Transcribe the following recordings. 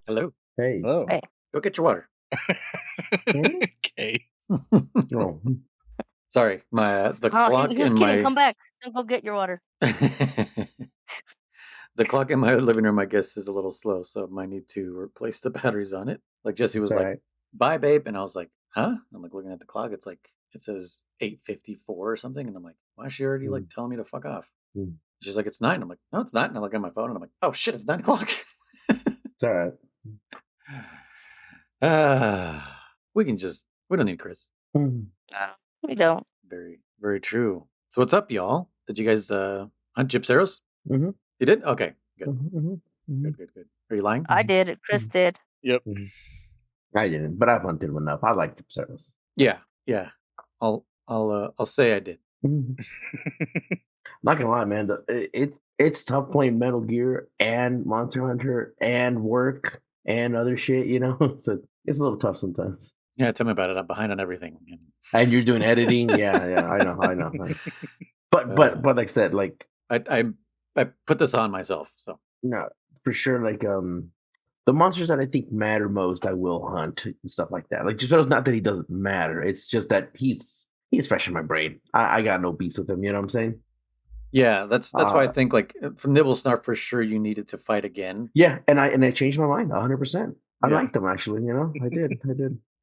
Hello. Hey. Oh. Hey. Go get your water. Okay. Oh. Sorry, the clock He was in kidding. Come my back. Don't go get your water. the clock in my living room, I guess, is a little slow, so I might need to replace the batteries on it. Like Jesse was It's like, alright. "Bye, babe," and I was like, "Huh?" I'm like looking at the clock. It's like it says 8:54 or something, and I'm like, "Why is she already like telling me to fuck off?" Mm. She's like, "It's 9." I'm like, "No, it's not." And I look at my phone, and I'm like, "Oh shit, it's 9 o'clock." It's all right. We don't need Chris. Mm. No, we don't. Very, very true. So what's up, y'all? Did you guys hunt gyps arrows? Mm-hmm. You did? Okay, good. Mm-hmm. Mm-hmm. Good. Are you lying? I did. Chris did. Yep. I didn't, but I've hunted enough. I like the service. Yeah. I'll say I did. Not gonna lie, man. It's tough playing Metal Gear and Monster Hunter and work and other shit. You know, so it's a little tough sometimes. Yeah, tell me about it. I'm behind on everything. And you're doing editing. Yeah, I know. But like I said, like I put this on myself. So no, for sure. Like the monsters that I think matter most, I will hunt and stuff like that. Like, just not that he doesn't matter. It's just that he's fresh in my brain. I got no beats with him. You know what I'm saying? yeah, that's why I think like for Nibble Snarf for sure you needed to fight again. Yeah, and I changed my mind 100%. I liked him actually. You know, I did.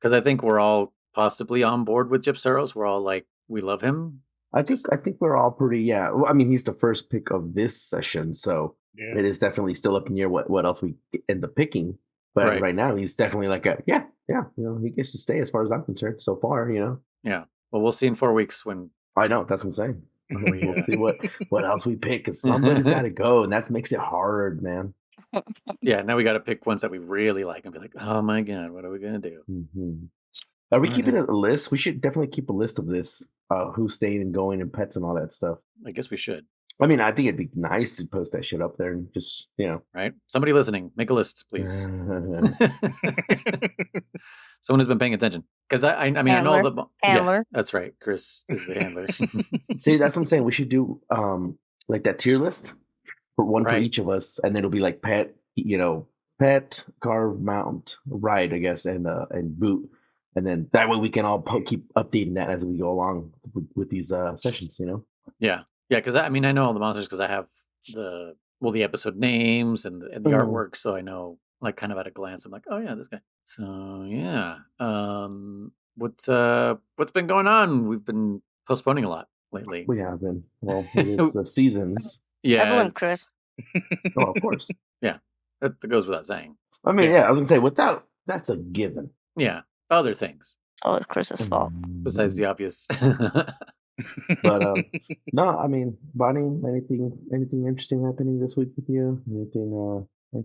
Because I think we're all possibly on board with Gyp Saros. We're all like, we love him. I think we're all pretty. Yeah, well, I mean, he's the first pick of this session, so it is definitely still up in the air what else we end up picking. But right now, he's definitely like yeah. You know, he gets to stay as far as I'm concerned so far. You know. Yeah. Well, we'll see in 4 weeks when. I know, that's what I'm saying. We'll see what else we pick, because somebody's got to go, and that makes it hard, man. Yeah, now we got to pick ones that we really like and be like, oh my god, what are we gonna do? Mm-hmm. Are we keeping a list? We should definitely keep a list of this, who's staying and going and pets and all that stuff. I guess we should. I mean, I think it'd be nice to post that shit up there and just, you know. Right? Somebody listening, make a list, please. Someone who's been paying attention. Because I mean, handler. I know the handler. Yeah, that's right. Kriss is the handler. See, that's what I'm saying. We should do like that tier list for one for each of us, and then it'll be like pet, you know, pet, carve, mount, ride, I guess, and boot, and then that way we can all keep updating that as we go along with these sessions, you know. Yeah, because I mean, I know all the monsters because I have the episode names and the artwork, so I know like kind of at a glance. I'm like, oh yeah, this guy. So yeah, what's been going on? We've been postponing a lot lately. We have been. Well, it's the seasons. Yeah, everyone, Chris. Oh, of course. Yeah, that goes without saying. I mean, yeah, I was gonna say that's a given. Yeah, other things. Oh, it's Chris's fault. Besides the obvious. But no, I mean, Bonnie, anything interesting happening this week with you? Anything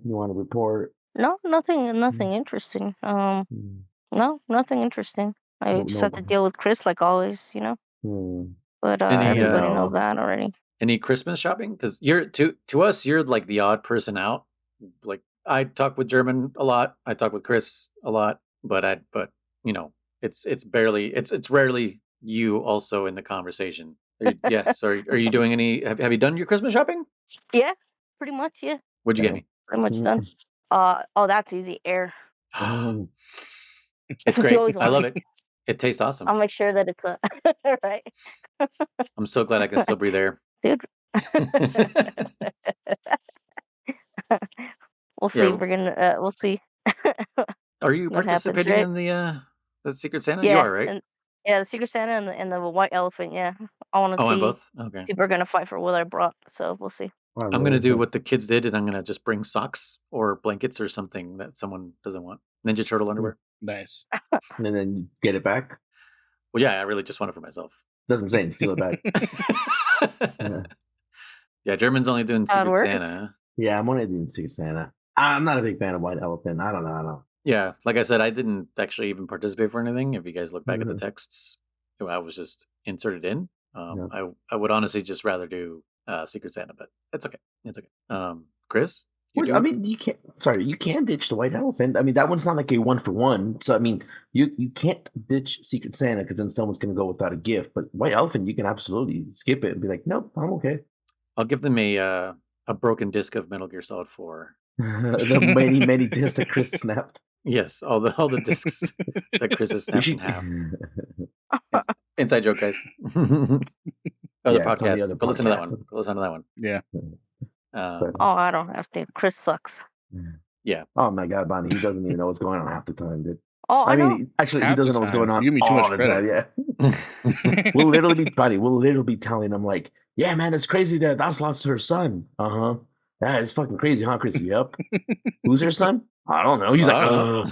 you want to report? No, nothing interesting. No, nothing interesting. I just have to deal with Kriss like always, you know. But everybody knows that already. Any Christmas shopping? Because you're to us, you're like the odd person out. Like I talk with German a lot. I talk with Kriss a lot, but you know, it's rarely you also in the conversation. So are you doing any? Have you done your Christmas shopping? Yeah, pretty much. Yeah. What'd you get me? Pretty much done. Oh, that's easy. Air. It's great. I love it. It tastes awesome. I'll make sure that it's right. I'm so glad I can still breathe air, dude. We'll see. We're gonna. We'll see. Are you participating in the Secret Santa? Yeah, you are, right? The Secret Santa and the white elephant. Yeah, I want to see. Oh, both. Okay. People are gonna fight for what I brought, so we'll see. I'm gonna do what the kids did, and I'm gonna just bring socks or blankets or something that someone doesn't want. Ninja Turtle underwear. Nice. And then you get it back. Well, yeah, I really just want it for myself. That's what I'm saying. Steal it back. Yeah, German's only doing Secret Santa. Yeah, I'm only doing Secret Santa. I'm not a big fan of white elephant. I don't know. Yeah, like I said, I didn't actually even participate for anything. If you guys look back at the texts, I was just inserted in. I would honestly just rather do Secret Santa, but it's okay. It's okay. Kriss? I mean, you can ditch the white elephant. I mean, that one's not like a 1-for-1. So, I mean, you can't ditch Secret Santa because then someone's going to go without a gift. But white elephant, you can absolutely skip it and be like, nope, I'm okay. I'll give them a broken disc of Metal Gear Solid 4 The many discs that Kriss snapped. Yes, all the discs that Kriss has snapped in half. Inside joke, guys. Other podcasts. Go listen to that one. Go listen to that one. Yeah. I don't have to. Kriss sucks. Yeah. Oh my God, Bonnie, he doesn't even know what's going on half the time, dude. Oh, I know. mean, actually, he doesn't know what's going on. You give me too much credit. Yeah. We'll literally be telling him like, yeah, man, it's crazy that that's lost her son. Yeah, it's fucking crazy, huh, Chris? Yep. Who's her son? I don't know. He's like,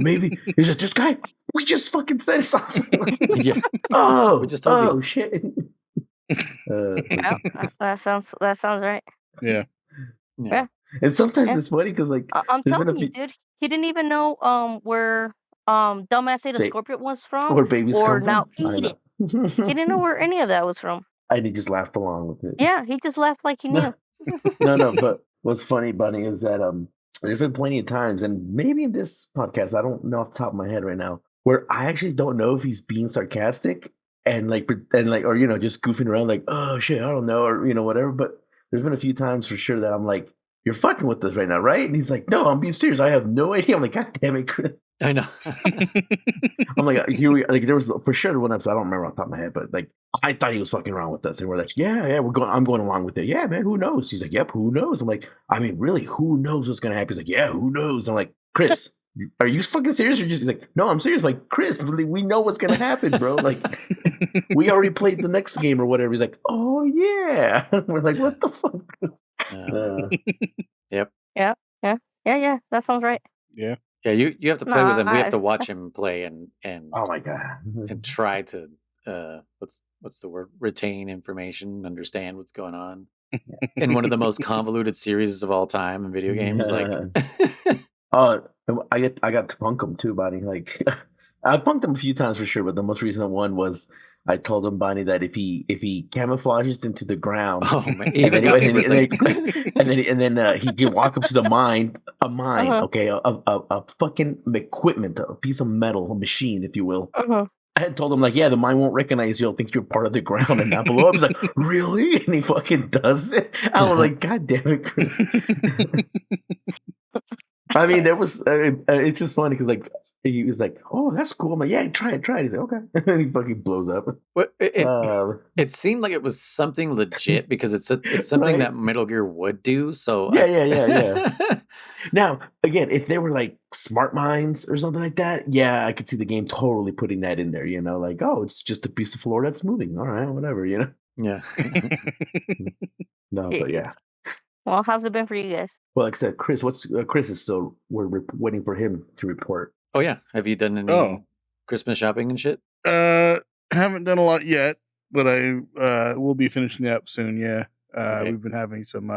maybe. He's like, this guy. We just fucking said it's awesome. Yeah. We just told you. Oh shit. Yeah, that sounds right. Yeah. And sometimes it's funny because like I'm telling you, dude, he didn't even know where dumbass Ada Scorpion was from, or babies or come now from. eat it. He didn't know where any of that was from. And he just laughed along with it. Yeah, he just laughed like he knew. No, but what's funny, Bunny, is that there's been plenty of times, and maybe in this podcast, I don't know off the top of my head right now, where I actually don't know if he's being sarcastic and or just goofing around like, oh shit, I don't know, or whatever. But there's been a few times for sure that I'm like, you're fucking with us right now, right? And he's like, no, I'm being serious. I have no idea. I'm like, God damn it, Kriss. I know. I'm like, here we like there was for sure one episode, I don't remember off the top of my head, but like I thought he was fucking around with us, and we're like, yeah, I'm going along with it. Yeah, man, who knows? He's like, yep, who knows? I'm like, I mean, really, who knows what's gonna happen? He's like, yeah, who knows? I'm like, Kriss, are you fucking serious? Or just he's like, no, I'm serious. Like, Kriss, we know what's gonna happen, bro. Like, we already played the next game or whatever. He's like, oh yeah. We're like, what the fuck? Yep. Yeah. That sounds right. Yeah. Yeah, you have to play with him. We have to watch him play and oh my God, and try to what's the word? Retain information, understand what's going on in one of the most convoluted series of all time in video games. Like, I got to punk him too, Bonnie. Like, I punked him a few times for sure, but the most recent one was I told him, Bonnie, that if he camouflages into the ground, and then he can walk up to the mine, okay, a fucking equipment, a piece of metal, a machine, if you will. I had told him like, yeah, the mine won't recognize you. It'll think you're part of the ground and not below. I was like, really? And he fucking does it. I was like, God damn it, Kriss. I mean, there was. It's just funny because like he was like, "Oh, that's cool." I'm like, "Yeah, try it." He's like, "Okay," and he fucking blows up. It seemed like it was something legit because it's something that Metal Gear would do. So yeah. Now, again, if they were like smart minds or something like that, yeah, I could see the game totally putting that in there. Like, oh, it's just a piece of floor that's moving. All right, whatever. Yeah. No, but yeah. Well, how's it been for you guys? Well, like I said, Kriss, Kriss is still, we're waiting for him to report. Oh, yeah. Have you done any Christmas shopping and shit? Haven't done a lot yet, but I will be finishing up soon, yeah. Okay. We've been having some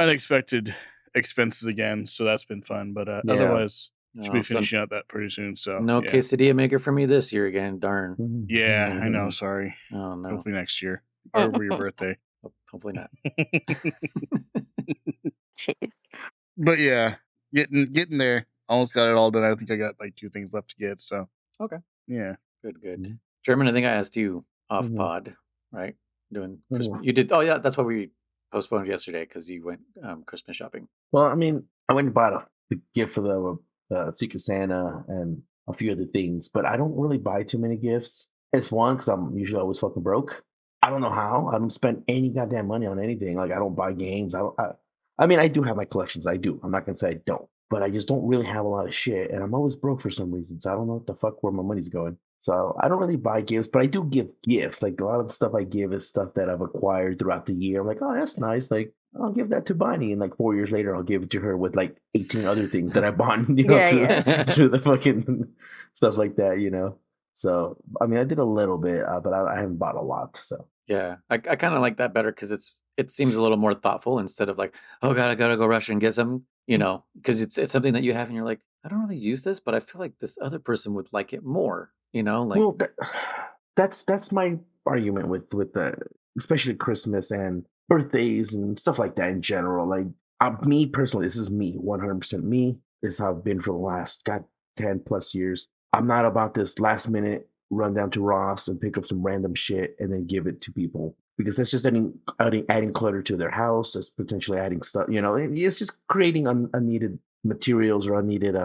unexpected expenses again, so that's been fun, but otherwise, should be finishing out that pretty soon, so. No quesadilla maker for me this year again, darn. Yeah, I know, sorry. Oh, no. Hopefully next year, or over your birthday. Hopefully not. Jeez. But yeah, getting there. Almost got it all done. I think I got like 2 things left to get. So okay, yeah, good. Mm-hmm. German, I think I asked you off pod, right? Doing Christmas. You did. Oh yeah, that's why we postponed yesterday because you went Christmas shopping. Well, I mean, I went and bought the gift for the Secret Santa and a few other things, but I don't really buy too many gifts. It's one because I'm usually always fucking broke. I don't know how. I don't spend any goddamn money on anything. Like I don't buy games. I mean, I do have my collections. I do. I'm not gonna say I don't, but I just don't really have a lot of shit, and I'm always broke for some reason. So I don't know what the fuck where my money's going. So I don't really buy gifts, but I do give gifts. Like a lot of the stuff I give is stuff that I've acquired throughout the year. I'm like, oh, that's nice. Like I'll give that to Bonnie, and like 4 years later, I'll give it to her with like 18 other things that I bought, through the fucking stuff like that, So I mean, I did a little bit, but I haven't bought a lot. So yeah, I kind of like that better because it seems a little more thoughtful instead of like, oh god, I gotta go rush and get some, because it's something that you have and you're like, I don't really use this, but I feel like this other person would like it more, like. Well, that's my argument with the especially Christmas and birthdays and stuff like that in general. Like me personally, this is me, 100% me. This is how I've been for the last 10 plus years. I'm not about this last minute run down to Ross and pick up some random shit and then give it to people. because that's just adding clutter to their house. It's potentially adding stuff. It's just creating unneeded materials or unneeded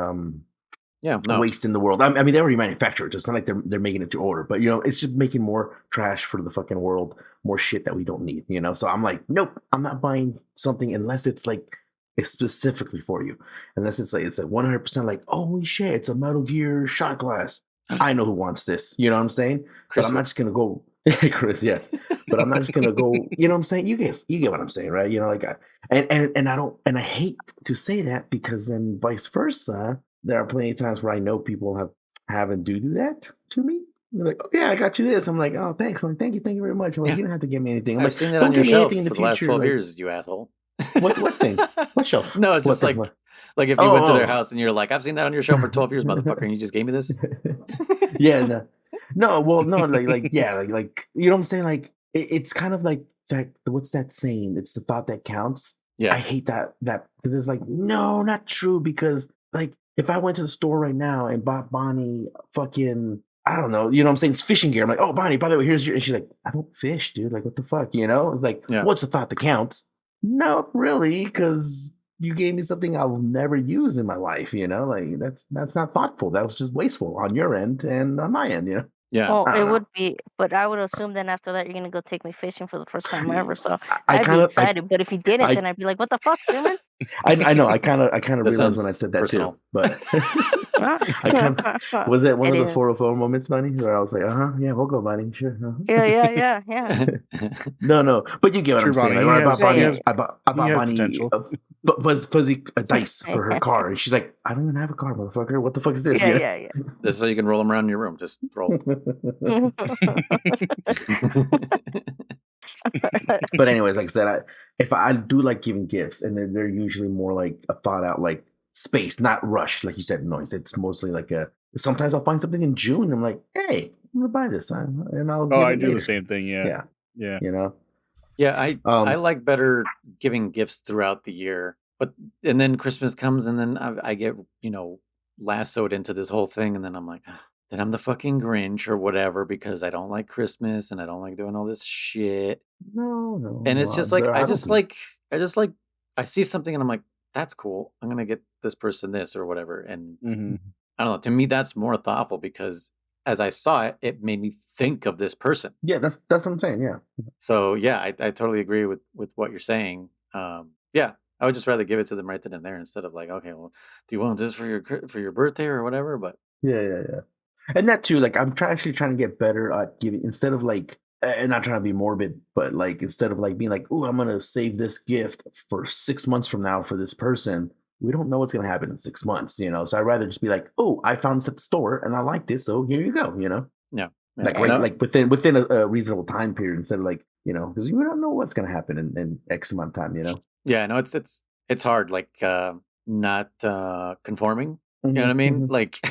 waste in the world. I mean, they already manufacture it. It's not like they're making it to order, but it's just making more trash for the fucking world, more shit that we don't need. So I'm like, nope, I'm not buying something unless it's like it's specifically for you. Unless it's like 100% like, holy shit, it's a Metal Gear shot glass. I know who wants this. You know what I'm saying? But I'm not just gonna go, Kriss. Yeah, but I'm not just gonna go. You know what I'm saying? You get what I'm saying, right? And I don't, and I hate to say that because then vice versa. There are plenty of times where I know people have and do that to me. They're like, oh, yeah, I got you this. I'm like, oh, thanks. I'm like, thank you very much. I'm like, you don't have to give me anything. I'm I've like, seen that don't on your give me shelf anything in the for the future. last 12 years, you asshole. What thing? What shelf? No, it's just what like if you went to their house and you're like, I've seen that on your shelf for 12 years, motherfucker, and you just gave me this. Yeah, no, well, no, like yeah, like you know what I'm saying? Like it's kind of like that. What's that saying? It's the thought that counts. Yeah, I hate that because it's like, no, not true. Because like if I went to the store right now and bought Bonnie fucking, I don't know, you know what I'm saying? It's fishing gear. I'm like, oh, Bonnie, by the way, here's your, and she's like, I don't fish, dude. Like, what the fuck? It's like, what's the thought that counts? No, really, because you gave me something I'll never use in my life. Like that's not thoughtful. That was just wasteful on your end and on my end. Yeah. Well, it would be, but I would assume then after that you're gonna go take me fishing for the first time ever. So I'd be excited. But if you didn't, then I'd be like, "What the fuck, Truman?" I know. I kind of realized when I sounds said that personal. too. But I kind of was that one of the 404 moments, Bunny, where I was like, yeah, we'll go, Bunny, sure. Yeah. No, but you get what I'm saying. Like when I bought Bunny, I bought Bunny fuzzy dice for her car, and she's like, I don't even have a car, motherfucker. What the fuck is this? Yeah. This is so you can roll them around in your room. Just roll. But anyways, like I said, if I do like giving gifts, and then they're usually more like a thought out, like space, not rushed, like you said, noise. It's mostly like sometimes I'll find something in June, and I'm like, hey, I'm gonna buy this, and I'll. I do the same thing. Yeah. Yeah, I like better giving gifts throughout the year, and then Christmas comes, and then I get lassoed into this whole thing, and then I'm like, then I'm the fucking Grinch or whatever because I don't like Christmas and I don't like doing all this shit. No. And it's just like I see something and I'm like, that's cool. I'm gonna get this person this or whatever. And I don't know. To me, that's more thoughtful because as I saw it, it made me think of this person. Yeah, that's what I'm saying. Yeah. So yeah, I totally agree with what you're saying. Yeah, I would just rather give it to them right then and there instead of like, okay, well, do you want this for your birthday or whatever? But yeah. And that too, like I'm actually trying to get better at giving instead of like, and not trying to be morbid, but like instead of like being like, oh, I'm gonna save this gift for 6 months from now for this person. We don't know what's gonna happen in 6 months, So I'd rather just be like, oh, I found this at the store and I liked it, so here you go, Yeah. Like within a reasonable time period instead of like, because you don't know what's gonna happen in X amount of time, Yeah, no, it's hard, like not conforming. You know what I mean? Like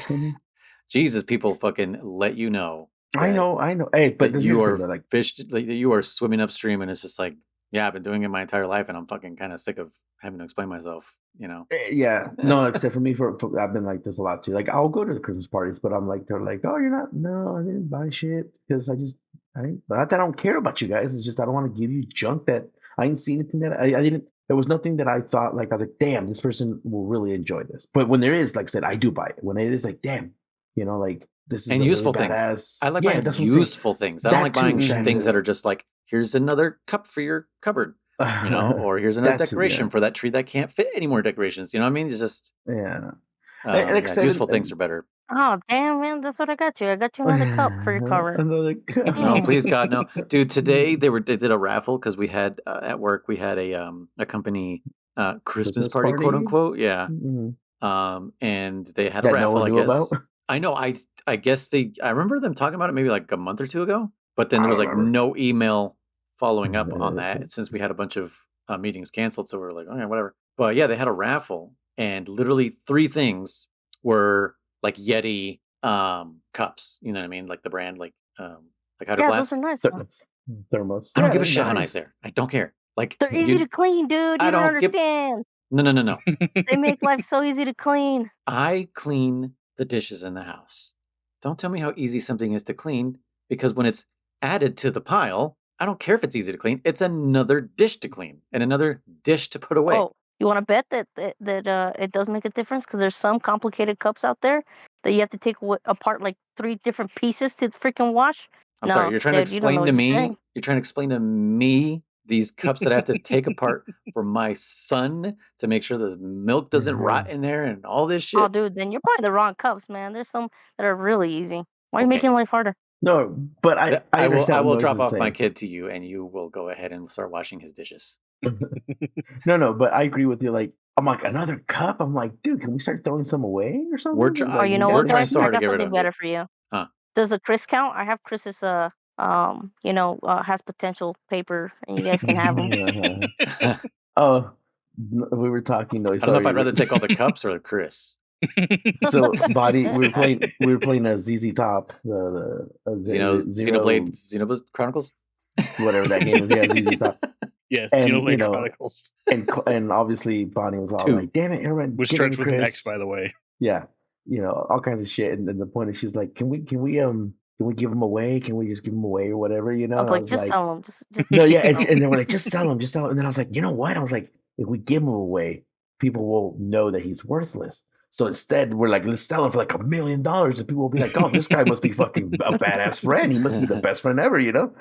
Jesus, people fucking let you know. I know. Hey, but you are like you are swimming upstream, and it's just like, yeah, I've been doing it my entire life, and I'm fucking kind of sick of having to explain myself. Yeah, no, except for me, for I've been like this a lot too. Like I'll go to the Christmas parties, but I'm like, they're like, oh, you're not. No, I didn't buy shit because I don't care about you guys. It's just I don't want to give you junk that I didn't see anything that I didn't. There was nothing that I thought like I was like, damn, this person will really enjoy this. But when there is, like I said, I do buy it. When it is like, damn, like this is and useful really things. I like buying useful things. I don't like buying things that are just like, here's another cup for your cupboard, or here's another decoration for that tree that can't fit any more decorations. You know what I mean? It's just useful things are better. Oh damn, man, that's what I got you. I got you another cup for your cupboard. Another cup. No, please God, no, dude. Today they did a raffle because we had at work we had a company Christmas party, quote unquote. Yeah. And they had a raffle. I guess. I know. I guess I remember them talking about it maybe like a month or two ago, but then there was like no email following up on that since we had a bunch of meetings canceled. So we were like, okay, whatever. But yeah, they had a raffle, and literally 3 things were like Yeti cups. You know what I mean? Like the brand, like Hydro Flask. Those are nice. Thermos. I don't give a shit how nice they're. I don't care. Like they're easy to clean, dude. You don't understand. No. They make life so easy to clean. I clean the dishes in the house. Don't tell me how easy something is to clean, because when it's added to the pile, I don't care if it's easy to clean. It's another dish to clean and another dish to put away. Oh, you want to bet that it does make a difference? Because there's some complicated cups out there that you have to take apart like 3 different pieces to freaking wash. I'm sorry, you're trying to explain to me. You're trying to explain to me these cups that I have to take apart for my son to make sure the milk doesn't rot in there and all this shit. Oh, dude, then you're probably the wrong cups, man. There's some that are really easy. Why are you making life harder? No, but I will drop off my kid to you, and you will go ahead and start washing his dishes. No, but I agree with you. Like, I'm like, another cup? I'm like, dude, can we start throwing some away or something? You know what? Trying so hard I to got get rid something of better it. for you. Huh? Does a Kriss count? I have Kriss's has potential paper, and you guys can have them. Oh, we were talking though. I don't know if I'd rather take all the cups or the Kriss. So, Body, we were playing a ZZ Top, the Xenoblade Chronicles, whatever that game is. Yeah, ZZ Top. Yes, Xenoblade Chronicles. And obviously Bonnie was all like, "Damn it, everyone!" Which starts with an X, by the way. Yeah, all kinds of shit. And then the point is, she's like, "Can we give them away? Can we just give them away or whatever?" You know, I was like, "Just sell them." Just no, yeah, and they were like, "Just sell them, just sell them." And then I was like, "You know what?" I was like, "If we give them away, people will know that he's worthless." So instead, we're like, let's sell him for like $1 million, and people will be like, "Oh, this guy must be fucking a badass friend. He must be the best friend ever," you know.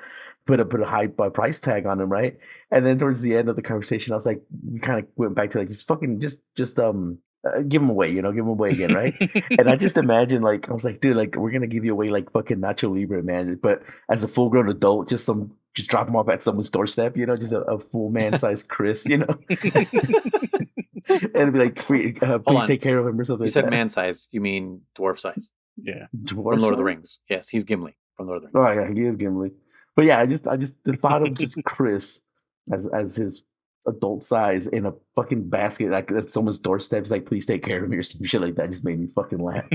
Put a high price tag on him, right? And then towards the end of the conversation, I was like, we kind of went back to like, just give him away, give him away again, right? And I just imagine, like, I was like, dude, like, we're gonna give you away like fucking Nacho Libre, man. But as a full grown adult, just drop him off at someone's doorstep, just a full man sized Kriss, and be like, free, please take care of him or something. You said man size, you mean dwarf size? Yeah, dwarf from Lord of the Rings. Yes, he's Gimli from Lord of the Rings. Oh yeah, he is Gimli. But yeah, I just thought of just Kriss as his adult size in a fucking basket like at someone's doorstep. It's like, please take care of me or some shit like that. Just made me fucking laugh.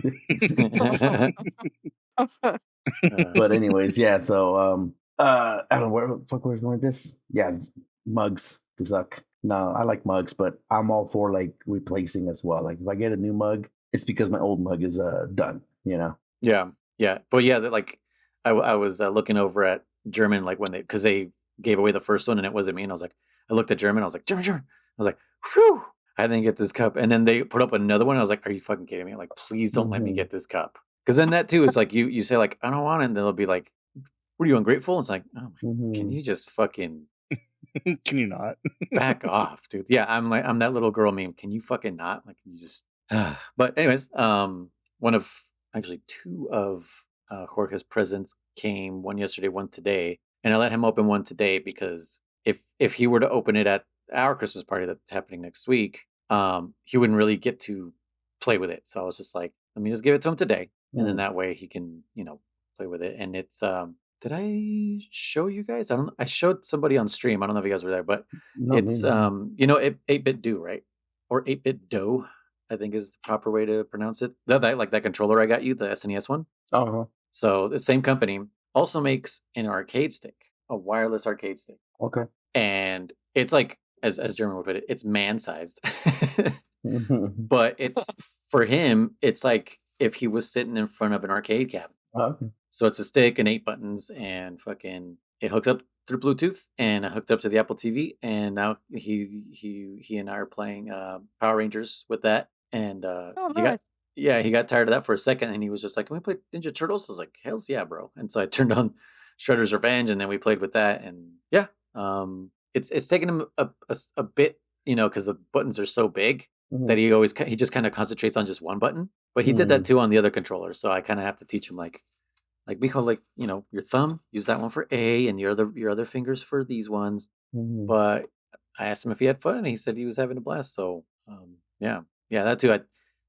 But anyways, yeah. So I don't know where the fuck we're going with this. Yeah, mugs to Zuck. No, I like mugs, but I'm all for like replacing as well. Like if I get a new mug, it's because my old mug is done. Yeah. But yeah, like I was looking over at German, like because they gave away the first one and it wasn't me, and I looked at German, I was like, German. I was like, whew, I didn't get this cup. And then they put up another one. I was like, are you fucking kidding me? Like, please don't let me get this cup. Because then that too is like you say like, I don't want it, and they'll be like, what are you, ungrateful? It's like, oh, can you just fucking can you not back off, dude? Yeah, I'm that little girl meme. Can you fucking not? Like, you just but anyways, two of Jorge's presents came, one yesterday, one today, and I let him open one today because if he were to open it at our Christmas party that's happening next week, he wouldn't really get to play with it. So I was just like, let me just give it to him today, and then that way he can play with it. And it's did I show you guys? I showed somebody on stream. I don't know if you guys were there, but it's 8-bit do, right? Or 8-bit dough, I think is the proper way to pronounce it. That controller I got you, the SNES one. Uh-huh. So the same company also makes an arcade stick, a wireless arcade stick. Okay. And it's like, as German would put it, it's man-sized. But it's for him, it's like if he was sitting in front of an arcade cabinet. Okay. So it's a stick and 8 buttons, and fucking it hooks up through Bluetooth, and I hooked up to the Apple TV, and now he and I are playing Power Rangers with that. And he got tired of that for a second, and he was just like, "Can we play Ninja Turtles?" I was like, "Hells yeah, bro!" And so I turned on Shredder's Revenge, and then we played with that, and yeah, it's taken him a bit, because the buttons are so big that he just kind of concentrates on just one button. But he did that too on the other controller, so I kind of have to teach him like Mijo, like your thumb, use that one for A, and your other fingers for these ones. But I asked him if he had fun, and he said he was having a blast. So yeah, that too.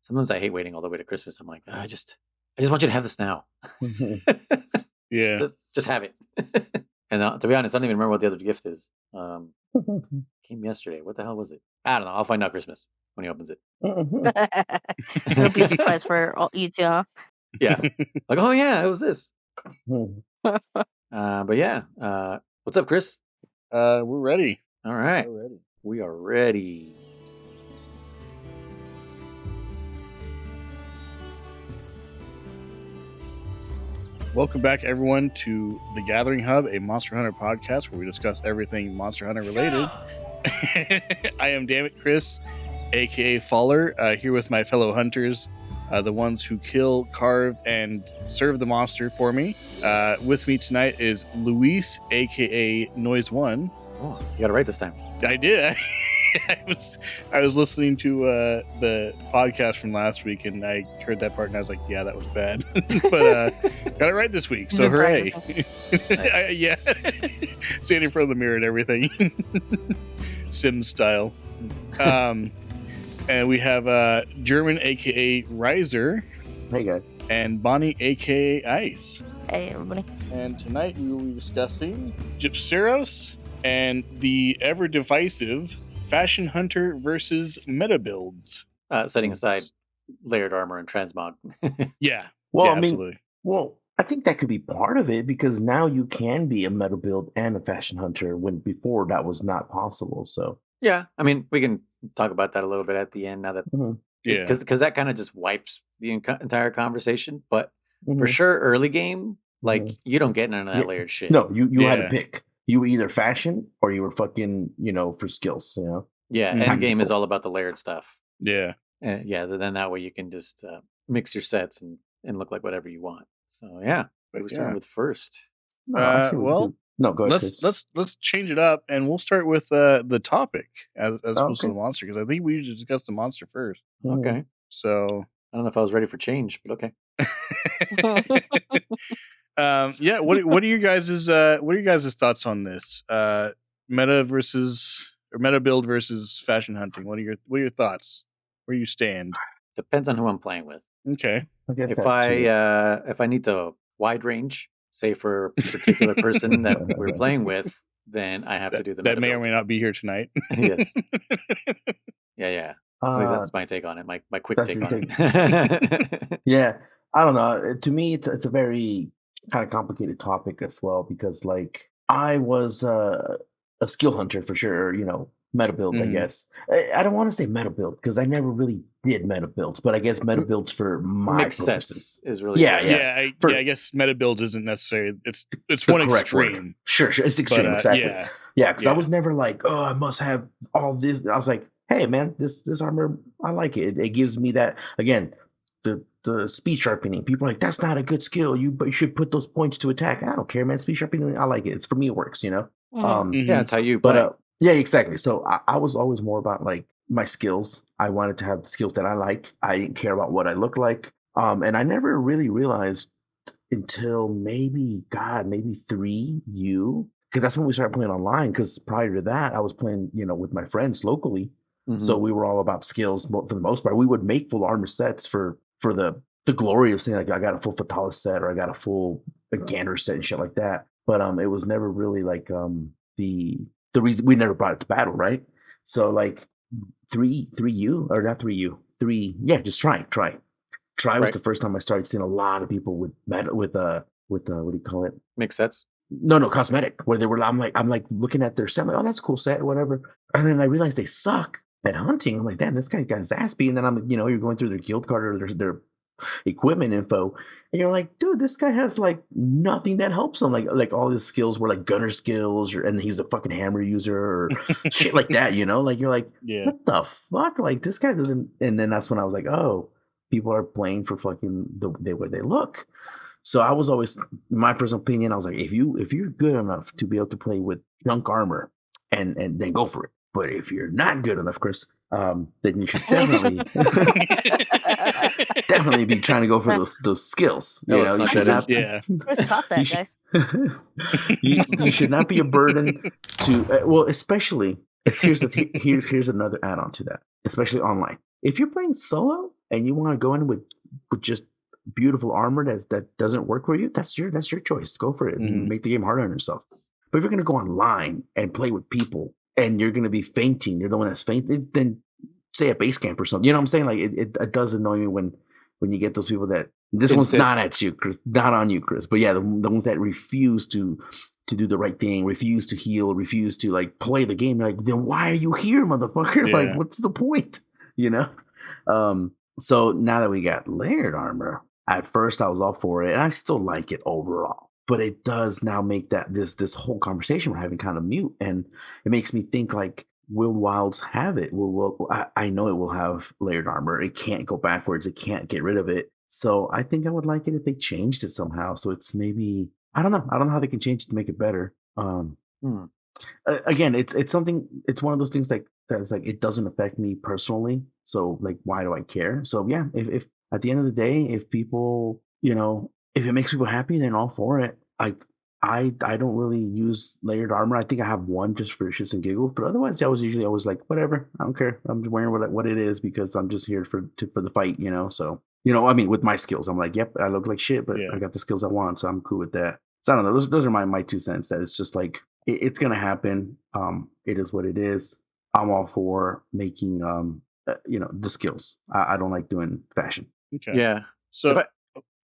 Sometimes I hate waiting all the way to Christmas. I'm like, I just want you to have this now. Yeah, just have it. And to be honest, I don't even remember what the other gift is. Came yesterday. What the hell was it? I don't know. I'll find out Christmas when he opens it. It'll be a surprise for all you two, huh? Yeah. Like, oh yeah, it was this. But yeah. What's up, Kriss? We're ready. All right. We are ready. Welcome back, everyone, to The Gathering Hub, a Monster Hunter podcast where we discuss everything Monster Hunter related. I am Dammit Kriss, aka Faller, here with my fellow hunters, the ones who kill, carve, and serve the monster for me. With me tonight is Luis, aka Noise One. Oh, you got it right this time. I did. I was listening to the podcast from last week, and I heard that part, and I was like, "Yeah, that was bad," but got it right this week, so hooray! Yeah, standing in front of the mirror and everything, Sims style. And we have German, aka Riser. Hey guys. And Bonnie, aka Ice. Hey everybody. And tonight we will be discussing Gypceros and the ever divisive Fashion Hunter versus meta builds. Setting aside layered armor and transmog. Yeah. Well, yeah, I mean, absolutely. well, I think that could be part of it because now you can be a meta build and a fashion hunter when before that was not possible. So yeah, I mean, we can talk about that a little bit at the end now that because that kind of just wipes the entire conversation. But for sure, early game, like you don't get none of that layered shit. No, you had to pick. You were either fashion or you were fucking, for skills, Yeah, end game is all about the layered stuff. Yeah. Yeah, then that way you can just mix your sets and look like whatever you want. So yeah, what are we starting with first? No, go ahead. Let's change it up, and we'll start with the topic as opposed to the monster, because I think we usually discuss the monster first. Okay. So I don't know if I was ready for change, but okay. Yeah. What are you guys' thoughts on this? Meta build versus fashion hunting. What are your thoughts? Where you stand? Depends on who I'm playing with. Okay. If I need the wide range, say for a particular person that we're playing with, then I have to do the that may build. or may not be here tonight. Yes. Yeah. At least that's my take on it. My quick take on it. Yeah. I don't know. To me, it's a very kind of complicated topic as well because, like, I was a skill hunter for sure. Meta build, I guess. I don't want to say meta build because I never really did meta builds, but I guess meta builds for my mixed purposes sets is really good. I guess meta builds isn't necessary. It's one extreme. Word. Sure, it's extreme, exactly. Yeah, because I was never like, oh, I must have all this. I was like, hey, man, this armor, I like it. It gives me that again. The speed sharpening. People are like, that's not a good skill. You should put those points to attack. I don't care, man. Speed sharpening, I like it. It's for me, it works. Yeah, that's how you play. But yeah, exactly. So I was always more about like my skills. I wanted to have the skills that I like. I didn't care about what I looked like. And I never really realized until maybe 3U, because that's when we started playing online. Because prior to that, I was playing, with my friends locally. Mm-hmm. So we were all about skills for the most part. We would make full armor sets for the glory of saying like I got a full Fatalis set or I got a full Gander set and shit like that. But it was never really like the reason we never brought it to battle, right? So like 3U or not 3U, 3, yeah, just try. Try was the first time I started seeing a lot of people with what do you call it? Mixed sets? No, cosmetic. Where they were, I'm like looking at their set, I'm like, oh, that's a cool set or whatever. And then I realized they suck at hunting. I'm like, damn, this guy got his ass beat. And then I'm, you're going through their guild card or their equipment info, and you're like, dude, this guy has like nothing that helps him. Like all his skills were like gunner skills, and he's a fucking hammer user or shit like that. Like you're like, what the fuck? Like this guy doesn't. And then that's when I was like, oh, people are playing for fucking the way they look. So I was always, in my personal opinion, I was like, if you're good enough to be able to play with junk armor, and then go for it. But if you're not good enough, Kriss, then you should definitely be trying to go for those skills. You should not. Yeah. Kriss taught that, guys. You should not be a burden to. Especially here's another add-on to that. Especially online, if you're playing solo and you want to go in with just beautiful armor that doesn't work for you, that's your choice. Go for it and make the game harder on yourself. But if you're going to go online and play with people and you're going to be fainting, you're the one that's fainting, then say a base camp or something. You know what I'm saying? Like it does annoy me when you get those people that this one's not at you, Kriss, not on you, Kriss. But yeah, the ones that refuse to do the right thing, refuse to heal, refuse to like play the game. You're like, then why are you here, motherfucker? Yeah. Like, what's the point? So now that we got layered armor, At first, I was all for it, and I still like it overall. But it does now make this whole conversation we're having kind of mute, and it makes me think like, will Wilds have it? I know it will have layered armor. It can't go backwards. It can't get rid of it. So I think I would like it if they changed it somehow. So it's maybe I don't know. I don't know how they can change it to make it better. Again, it's something. It's one of those things that's like it doesn't affect me personally. So like, why do I care? So yeah, if at the end of the day, if people, if it makes people happy, then all for it. I don't really use layered armor. I think I have one just for shits and giggles, but otherwise, I was usually always like, whatever. I don't care. I'm just wearing what it is because I'm just here for the fight. So I mean, with my skills, I'm like, yep, I look like shit, but I got the skills I want, so I'm cool with that. So I don't know. Those are my 2 cents. That it's just like it's gonna happen. It is what it is. I'm all for making the skills. I don't like doing fashion. Okay. Yeah. So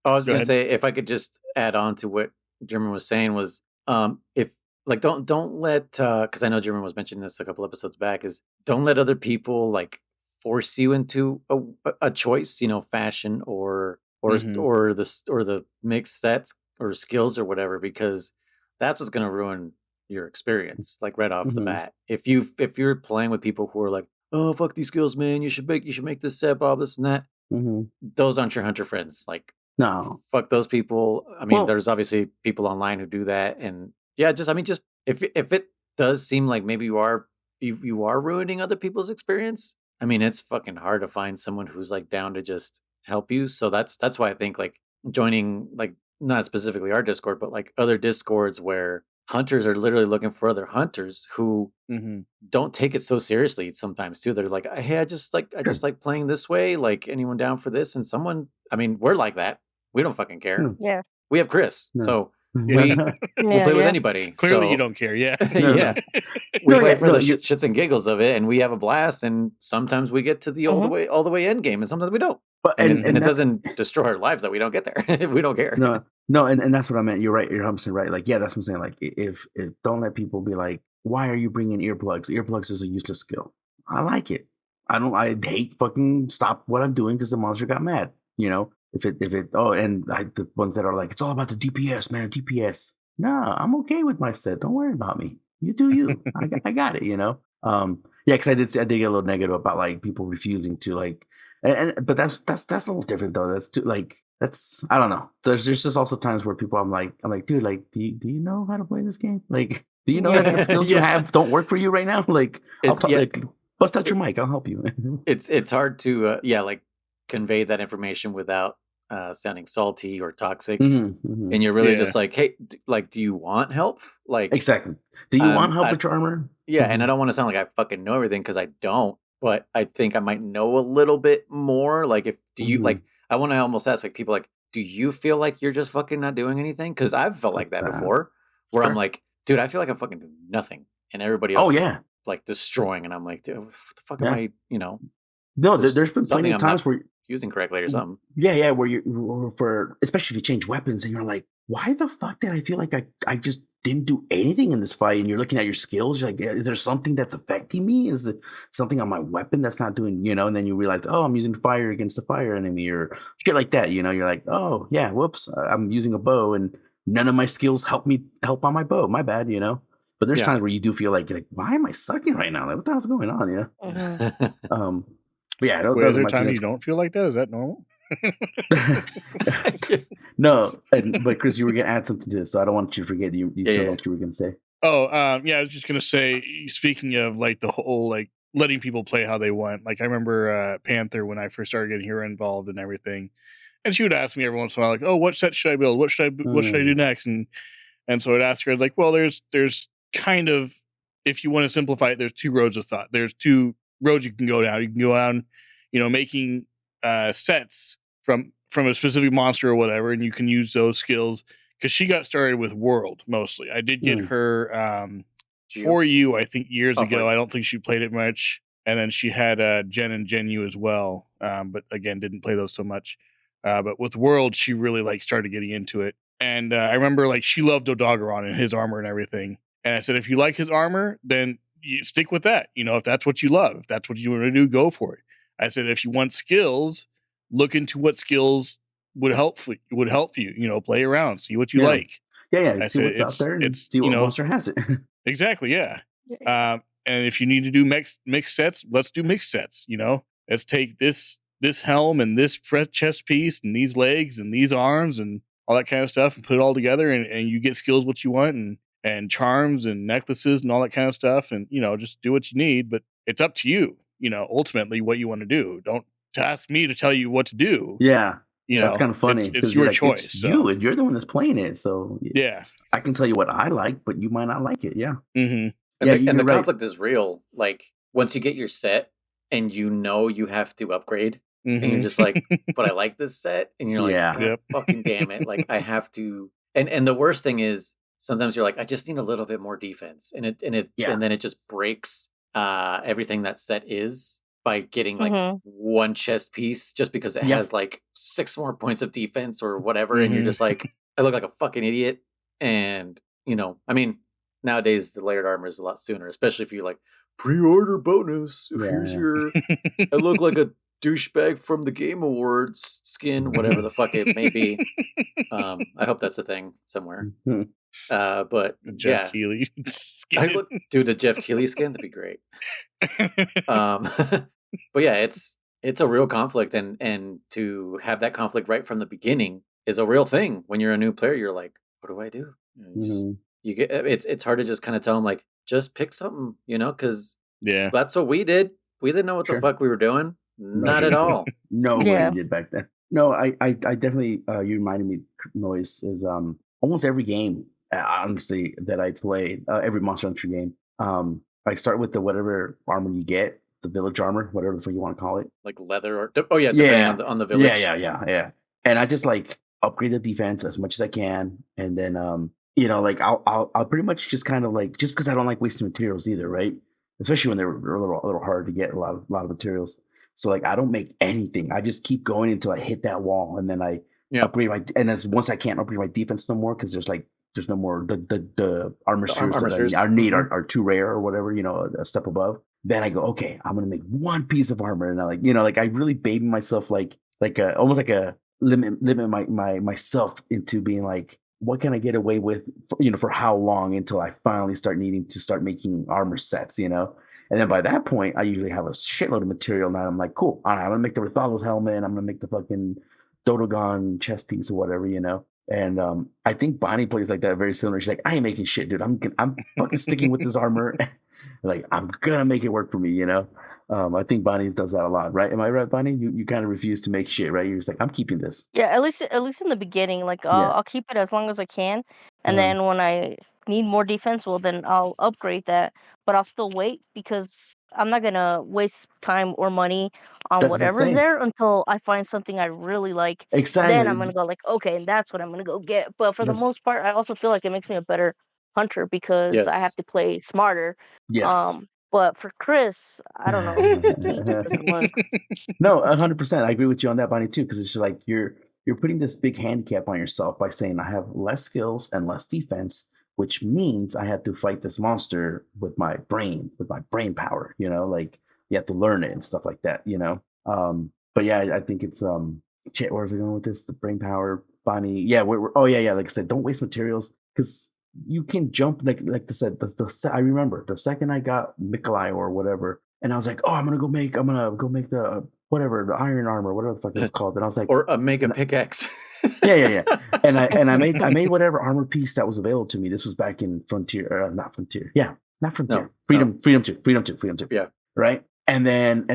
I was gonna say, if I could just add on to what German was saying, was if like don't let because I know German was mentioning this a couple episodes back, is don't let other people like force you into a choice, fashion or the mixed sets or skills or whatever, because that's what's gonna ruin your experience, like right off the bat. If you're playing with people who are like, oh fuck these skills, man, you should make this set, Bob, this and that. Those aren't your hunter friends. Like, no, fuck those people. I mean, there's obviously people online who do that, and yeah, just if it does seem like maybe you are ruining other people's experience. I mean, it's fucking hard to find someone who's like down to just help you. So that's why I think like joining, like, not specifically our Discord, but like other Discords where hunters are literally looking for other hunters who don't take it so seriously sometimes too. They're like, hey, I just like playing this way. Like, anyone down for this? And I mean, we're like that. We don't fucking care. Yeah. We have Kriss. So we we'll play with anybody. Clearly, so, you don't care. Yeah. Yeah. We play for the shits and giggles of it, and we have a blast. And sometimes we get to the all the way end game, and sometimes we don't. But and it doesn't destroy our lives that we don't get there. We don't care. No, and that's what I meant. You're right. You're 100% right. Like, yeah, that's what I'm saying. Like, if don't let people be like, why are you bringing earplugs? Earplugs is a useless skill. I like it. I hate fucking stop what I'm doing because the monster got mad. The ones that are like, it's all about the DPS, man, DPS. Nah, I'm okay with my set. Don't worry about me. You do you. I got it. Yeah, because I did get a little negative about like people refusing to like, but that's a little different though. That's too like I don't know. There's just also times where people I'm like, dude, like, do you know how to play this game? Like, do you know that the skills you have don't work for you right now? Like, like, bust out your mic. I'll help you. It's hard to like convey that information without sounding salty or toxic, and you're really just like, hey, do you want help? Like, exactly. Do you want help with your armor? Yeah, and I don't want to sound like I fucking know everything because I don't, but I think I might know a little bit more. Like, do you like? I want to almost ask like people like, do you feel like you're just fucking not doing anything? Because I've felt like that before, where I'm like, dude, I feel like I'm fucking doing nothing, and everybody else is like destroying, and I'm like, dude, what the fuck am I? No, there's been plenty of times where using correctly or something. Yeah, where especially if you change weapons and you're like, why the fuck did I feel like I just didn't do anything in this fight? And you're looking at your skills, you're like, is there something that's affecting me? Is it something on my weapon that's not doing, and then you realize, oh, I'm using fire against the fire enemy or shit like that, you're like, oh yeah, whoops, I'm using a bow and none of my skills help on my bow, my bad, but there's times where you do feel like, why am I sucking right now? Like, what the hell's going on? Yeah, are there times you don't feel like that? Is that normal? No, but Kriss, you were gonna add something to this, so I don't want you to forget. You still know what you were gonna say. Oh, yeah, I was just gonna say. Speaking of like the whole like letting people play how they want. Like I remember Panther when I first started getting her involved and everything, and she would ask me every once in a while, like, "Oh, what set should I build? What should I do next?" And so I'd ask her like, "Well, there's kind of, if you want to simplify it, there's 2 roads of thought. There's 2 roads you can go down. You can go down, making sets from a specific monster or whatever, and you can use those skills." Because she got started with World mostly. I did get her for you, I think, years ago. I don't think she played it much. And then she had Gen and Gen U as well, but again, didn't play those so much. But with World, she really like started getting into it. And I remember like she loved Dodogaron and his armor and everything. And I said, if you like his armor, then you stick with that. If that's what you love, if that's what you want to do, go for it. I said, if you want skills, look into what skills would help you. Play around, see what you like. Yeah. See what's out there and see what monster has it. Exactly. Yeah. And if you need to do mixed sets, let's do mixed sets. Let's take this helm and this chest piece and these legs and these arms and all that kind of stuff and put it all together, and you get skills what you want and charms and necklaces and all that kind of stuff, and just do what you need. But it's up to you. Ultimately what you want to do. Don't task me to tell you what to do. Yeah. That's kind of funny. It's your choice. It's you, and you're the one that's playing it. So yeah, I can tell you what I like, but you might not like it. Yeah. Mm-hmm. And the conflict is real. Like once you get your set and you have to upgrade, and you're just like, but I like this set, and you're like, God, fucking damn it, like I have to. And the worst thing is sometimes you're like, I just need a little bit more defense, and then it just breaks everything that set is by getting like one chest piece just because it has like 6 more points of defense or whatever, and you're just like, I look like a fucking idiot. And I mean, nowadays the layered armor is a lot sooner, especially if you like pre-order bonus. Here's your I look like a douchebag from the Game Awards skin, whatever the fuck it may be. I hope that's a thing somewhere. But Jeff Keighley skin. Dude, the Jeff Keighley skin, that'd be great. But yeah, it's a real conflict, and to have that conflict right from the beginning is a real thing. When you're a new player, you're like, what do I do? You get it's hard to just kind of tell them like, just pick something, because that's what we did. We didn't know what the fuck we were doing. Not at all. Nobody did back then. No, I definitely. You reminded me. Noise is almost every game. Honestly, that I play, every Monster Hunter game. I start with the whatever armor you get, the village armor, whatever the fuck you want to call it, like leather or depending on the village. Yeah. And I just like upgrade the defense as much as I can, and then like I'll pretty much just kind of like, just because I don't like wasting materials either, right? Especially when they're a little hard to get a lot of materials. So like I don't make anything. I just keep going until I hit that wall, and then I upgrade and as once I can't upgrade my defense no more because there's no more the armor spheres that I need are too rare or whatever, a step above. Then I go, okay, I'm gonna make one piece of armor, and I like I really baby myself like almost like a limit myself into being like, what can I get away with for how long until I finally start needing to start making armor sets, And then by that point, I usually have a shitload of material. Now I'm like, cool. All right, I'm gonna make the Rathalos helmet. I'm gonna make the fucking Dodo chest piece or whatever, And I think Bonnie plays like that very similar. She's like, I ain't making shit, dude. I'm fucking sticking with this armor. Like I'm gonna make it work for me, I think Bonnie does that a lot, right? Am I right, Bonnie? You kind of refuse to make shit, right? You're just like, I'm keeping this. Yeah, at least in the beginning, like I'll keep it as long as I can, and then when I need more defense, well then I'll upgrade that. But I'll still wait because I'm not gonna waste time or money on whatever's there until I find something I really like. Exactly. Then I'm gonna go like, okay, that's what I'm gonna go get. But for the most part, I also feel like it makes me a better hunter because I have to play smarter. Yes. But for Kriss, I don't know. He just doesn't look. No, 100%. I agree with you on that, Bonnie, too, because it's just like you're putting this big handicap on yourself by saying I have less skills and less defense, which means I have to fight this monster with my brain power. Like you have to learn it and stuff like that. But yeah, I think it's shit. Where's it going with this? The brain power, Bonnie. Yeah, we're like I said, don't waste materials because you can jump like I said. I remember the second I got Mikolai or whatever, and I was like, oh, I'm gonna go make the whatever, the iron armor, whatever the fuck it's called. And I was like, or a mega pickaxe. Yeah. And I made whatever armor piece that was available to me. This was back in Frontier, not Frontier. Yeah, not Frontier. No. Freedom 2. Yeah. Right. And then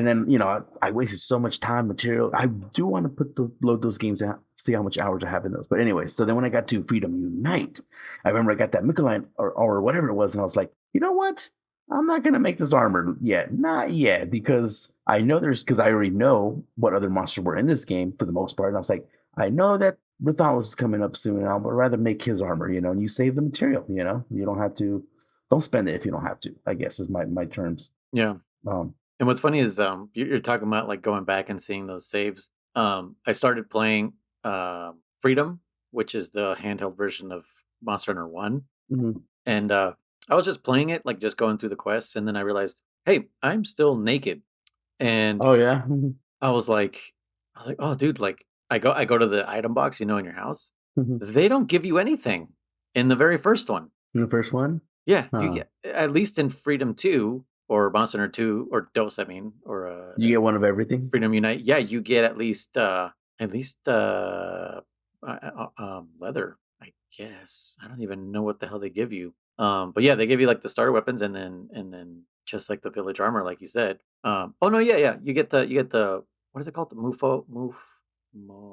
I wasted so much time, material. I do want to load those games out, see how much hours I have in those. But anyway, so then when I got to Freedom Unite, I remember I got that Mikolai or whatever it was, and I was like, you know what? I'm not gonna make this armor yet, not yet, because I already know what other monsters were in this game for the most part. And I was like, I know that Rathalos is coming up soon, and I'd rather make his armor, and you save the material, you don't spend it if you don't have to, I guess is my terms. Yeah. And what's funny is you're talking about like going back and seeing those saves. I started playing Freedom, which is the handheld version of Monster Hunter 1. Mm-hmm. And I was just playing it, like just going through the quests, and then I realized, hey, I'm still naked. And oh yeah. I was like, oh dude, like I go to the item box, in your house. Mhm. They don't give you anything in the very first one. In the first one? Yeah, you Huh. get at least in Freedom 2 or Monster Hunter 2 or DOS, or You get one of everything? Freedom Unite. Yeah, you get at least leather, I guess. I don't even know what the hell they give you. But yeah, they give you like the starter weapons and then just like the village armor, like you said. Oh no, yeah. You get the what is it called? The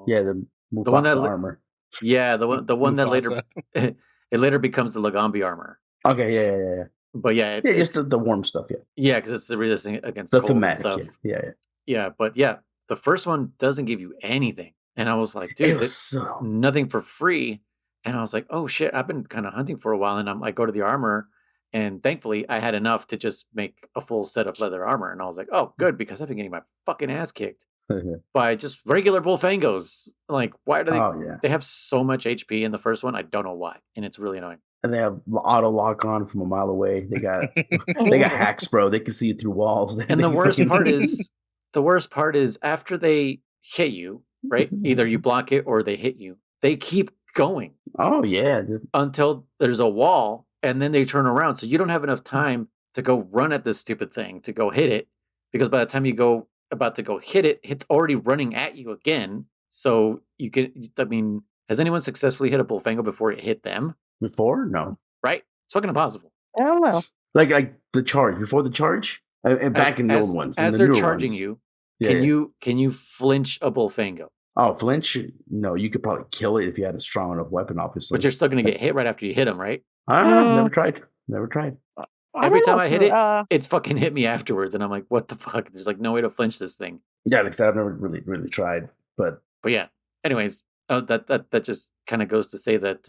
Yeah, the the one that Mufasa armor. yeah, the one that later Mufasa. it later becomes the Lagambi armor. Okay, yeah. But yeah, Yeah, just it's the warm stuff, yeah. yeah, because it's resisting against The cold and thematic, stuff. yeah. Yeah, but yeah, the first one doesn't give you anything. And I was like, It dude, was so nothing for free. And I was like, oh shit, I've been kind of hunting for a while. And I go to the armor, and thankfully I had enough to just make a full set of leather armor. And I was like, oh, good, because I've been getting my fucking ass kicked by just regular bullfangos. Like, why do Oh yeah. they have so much HP in the first one? I don't know why. And it's really annoying. And they have auto lock on from a mile away. They got hacks, bro. They can see you through walls. And They the worst fucking- part is after they hit you, right? Either you block it or they hit you. They keep going Oh yeah. dude. until there's a wall, and then they turn around. So you don't have enough time to go run at this stupid thing to go hit it, because by the time you go about to go hit it, it's already running at you again. So you can, has anyone successfully hit a bullfango before it hit them? Before? No. Right? It's fucking impossible. I don't know. Like the charge. Before the charge? And back in the old ones. As the they're newer charging ones. you, Yeah, can you flinch a bullfango? Oh, flinch? No, you could probably kill it if you had a strong enough weapon, obviously. But you're still going to get hit right after you hit them, right? I don't know. Never Mm. tried. Never tried. Every time I hit it, Uh, it's fucking hit me afterwards, and I'm like, what the fuck? There's like no way to flinch this thing. Yeah, like I said, I've never really tried. But yeah. Anyways, that just kind of goes to say that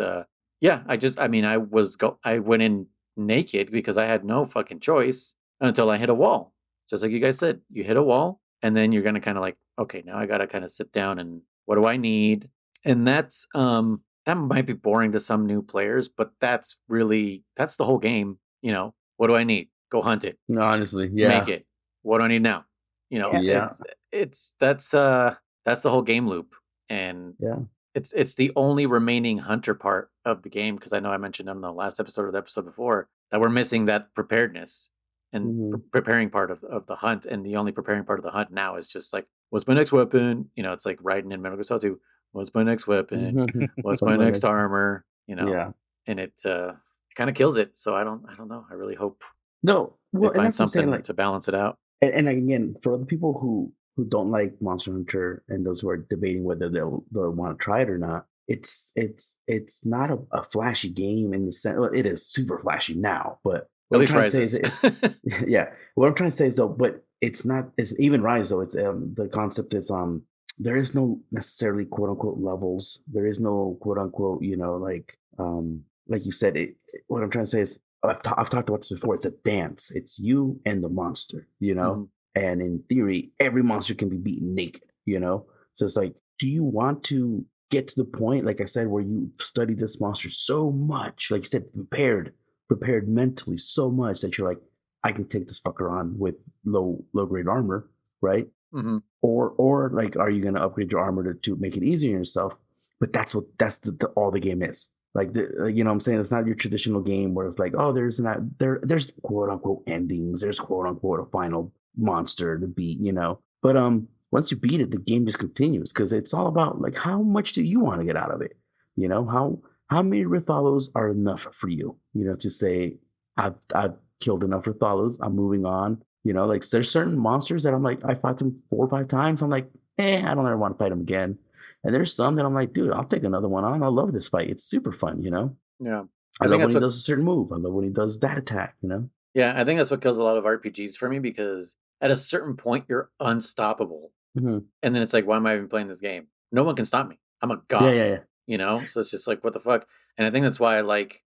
I went in naked because I had no fucking choice until I hit a wall. Just like you guys said, you hit a wall, and then you're gonna kind of like, okay, now I gotta kind of sit down and what do I need? And that's that might be boring to some new players, but that's the whole game. What do I need? Go hunt it. no, honestly, yeah. Make it. What do I need now? Yeah. That's the whole game loop, and Yeah. it's the only remaining hunter part of the game, because I know I mentioned on the last episode or the episode before that we're missing that preparedness and preparing part of the hunt, and the only preparing part of the hunt now is just like, what's my next weapon? It's like riding in Metal Gear Solid 2. What's my next weapon? What's my next armor? Yeah. And it kind of kills it. So I don't know. I really hope No, well, they and find that's what I'm saying, something like, to balance it out. and again, for the people who don't like Monster Hunter and those who are debating whether they'll want to try it or not, it's not a flashy game in the sense. Well, it is super flashy now, but At what I'm least trying to say Rises. is, yeah, what I'm trying to say is though, but it's not. It's even Rise though. It's the concept is there is no necessarily quote unquote levels. There is no quote unquote like you said. What I'm trying to say is I've talked about this before. It's a dance. It's you and the monster, Mhm. and in theory, every monster can be beaten naked, So it's like, do you want to get to the point, like I said, where you study this monster so much, like you said, prepared mentally so much that you're like, I can take this fucker on with low grade armor, right? Mhm. Or like, are you going to upgrade your armor to make it easier on yourself? But that's all the game is. Like, what I'm saying? It's not your traditional game where it's like, oh, there's quote unquote endings. There's quote unquote a final monster to beat, But once you beat it, the game just continues because it's all about like, how much do you want to get out of it? How many Rithalos are enough for you? To say, I've killed enough Rithalos. I'm moving on. Like there's certain monsters that I'm like, I fought them 4 or 5 times. I'm like, I don't ever want to fight them again. And there's some that I'm like, dude, I'll take another one on. I love this fight. It's super fun, Yeah. I love when he does a certain move. I love when he does that attack, Yeah, I think that's what kills a lot of RPGs for me, because at a certain point you're unstoppable. Mm-hmm. And then it's like, why am I even playing this game? No one can stop me. I'm a god. Yeah. So it's just like, what the fuck? And I think that's why I like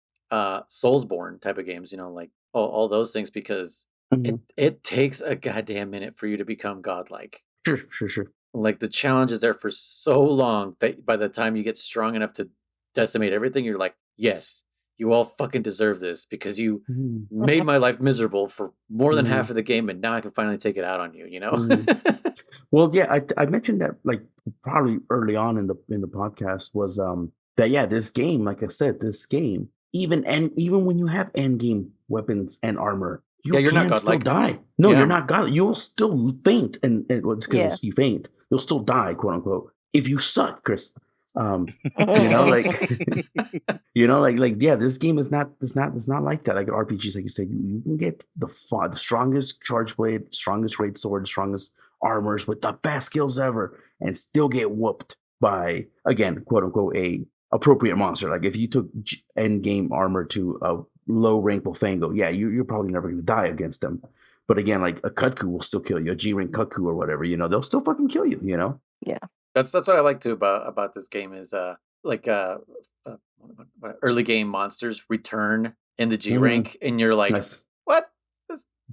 Soulsborne type of games, like all those things, because it takes a goddamn minute for you to become godlike. Sure. Like the challenge is there for so long that by the time you get strong enough to decimate everything, you're like, yes, you all fucking deserve this because you Mhm. made my life miserable for more than Mhm. half of the game, and now I can finally take it out on you. You know? Mhm. Well, yeah, I mentioned that like probably early on in the podcast was that yeah, this game, like I said, this game, even when you have end game weapons and armor, Yeah, you you're not can still godlike. die. No, Yeah. you're not god. You'll still faint, and it's because Yeah. you faint. You'll still die, quote unquote, if you suck, Chris. You know, like like yeah, this game is not it's not like that. Like RPGs, like you said, you can get the strongest charge blade, strongest great sword, strongest armors with the best skills ever, and still get whooped by, again, quote unquote, a appropriate monster. Like if you took end game armor to a low rank Bullfango, yeah, you're probably never going to die against them. But again, like a Kutku will still kill you, a G rank Kutku or whatever, they'll still fucking kill you, Yeah. That's what I like too about this game is like early game monsters return in the G rank, and you're like, Nice. what?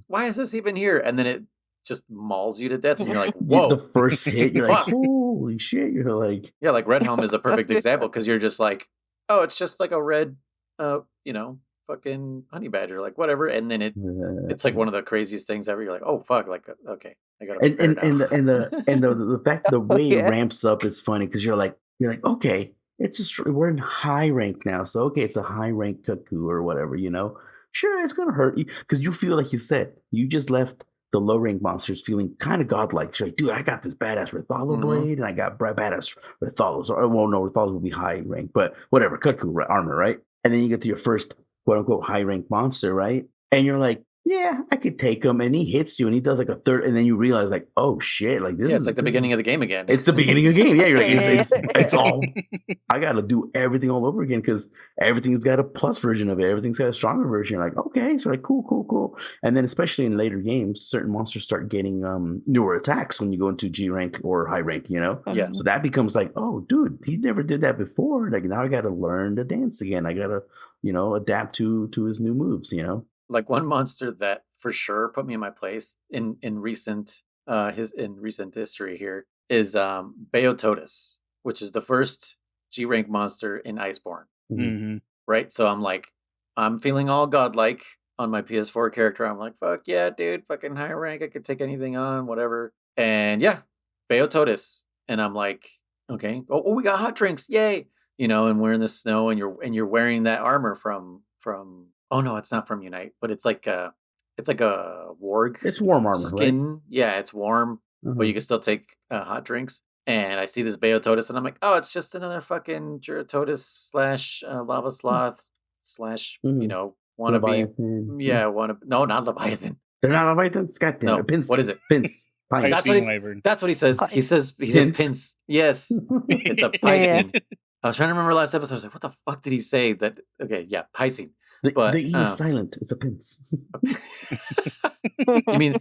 Why is this even here? And then it just mauls you to death, and you're like, The whoa. first hit, you're like, Fuck. holy shit! You're like, Yeah, like Red Helm is a perfect example because you're just like, oh, it's just like a red, fucking honey badger, like whatever, and then it's like one of the craziest things ever. You're like, oh fuck, like okay, I gotta and prepare and now. the fact the way it Yeah. ramps up is funny because you're like, okay, it's just we're in high rank now, so okay, it's a high rank Cuckoo or whatever, Sure, it's gonna hurt you because you feel like you said you just left the low rank monsters feeling kind of godlike. You're like, dude, I got this badass Rithalo Mhm. blade, and I got badass Rithalos. Or well, no, Rithalos will be high rank, but whatever, Cuckoo armor, right? And then you get to your first quote unquote high rank monster, right? And you're like, yeah, I could take him, and he hits you, and he does like a third, and then you realize like, oh shit, like this Yeah, is it's like the beginning of the game again. it's the beginning of the game. Yeah, you're like, Yeah. it's all. I got to do everything all over again because everything's got a plus version of it. Everything's got a stronger version. You're like, okay, so like, cool. And then especially in later games, certain monsters start getting newer attacks when you go into G rank or high rank. Yeah. So that becomes like, oh, dude, he never did that before. Like now I got to learn to dance again. I got to, adapt to his new moves. Like one monster that for sure put me in my place in recent recent history here is Beototus, which is the first G rank monster in Iceborne. Mhm. Right? So I'm feeling all godlike on my PS4 character. I'm like, fuck yeah, dude, fucking high rank, I could take anything on, whatever. And yeah, Beototus. And I'm like, okay, oh, we got hot drinks, yay. And we're in the snow, and you're wearing that armor from oh no, it's not from Unite, but it's like a warg It's warm armor, skin. Yeah, it's warm, right? but you can still take hot drinks. And I see this Beototus, and I'm like, oh, it's just another fucking Juratotus / lava sloth / wanna be, Leviathan. no, not Leviathan. They're not Leviathans. Goddamn. No, Pince. what is it? Pince. Pine. That's Piscine what wyvern. that's what he says. He says Pince. pince. Yes, it's a Yeah. Piscine. I was trying to remember last episode. I was like, what the fuck did he say? That okay, yeah, Piscine. But the E is silent. It's a pince. you mean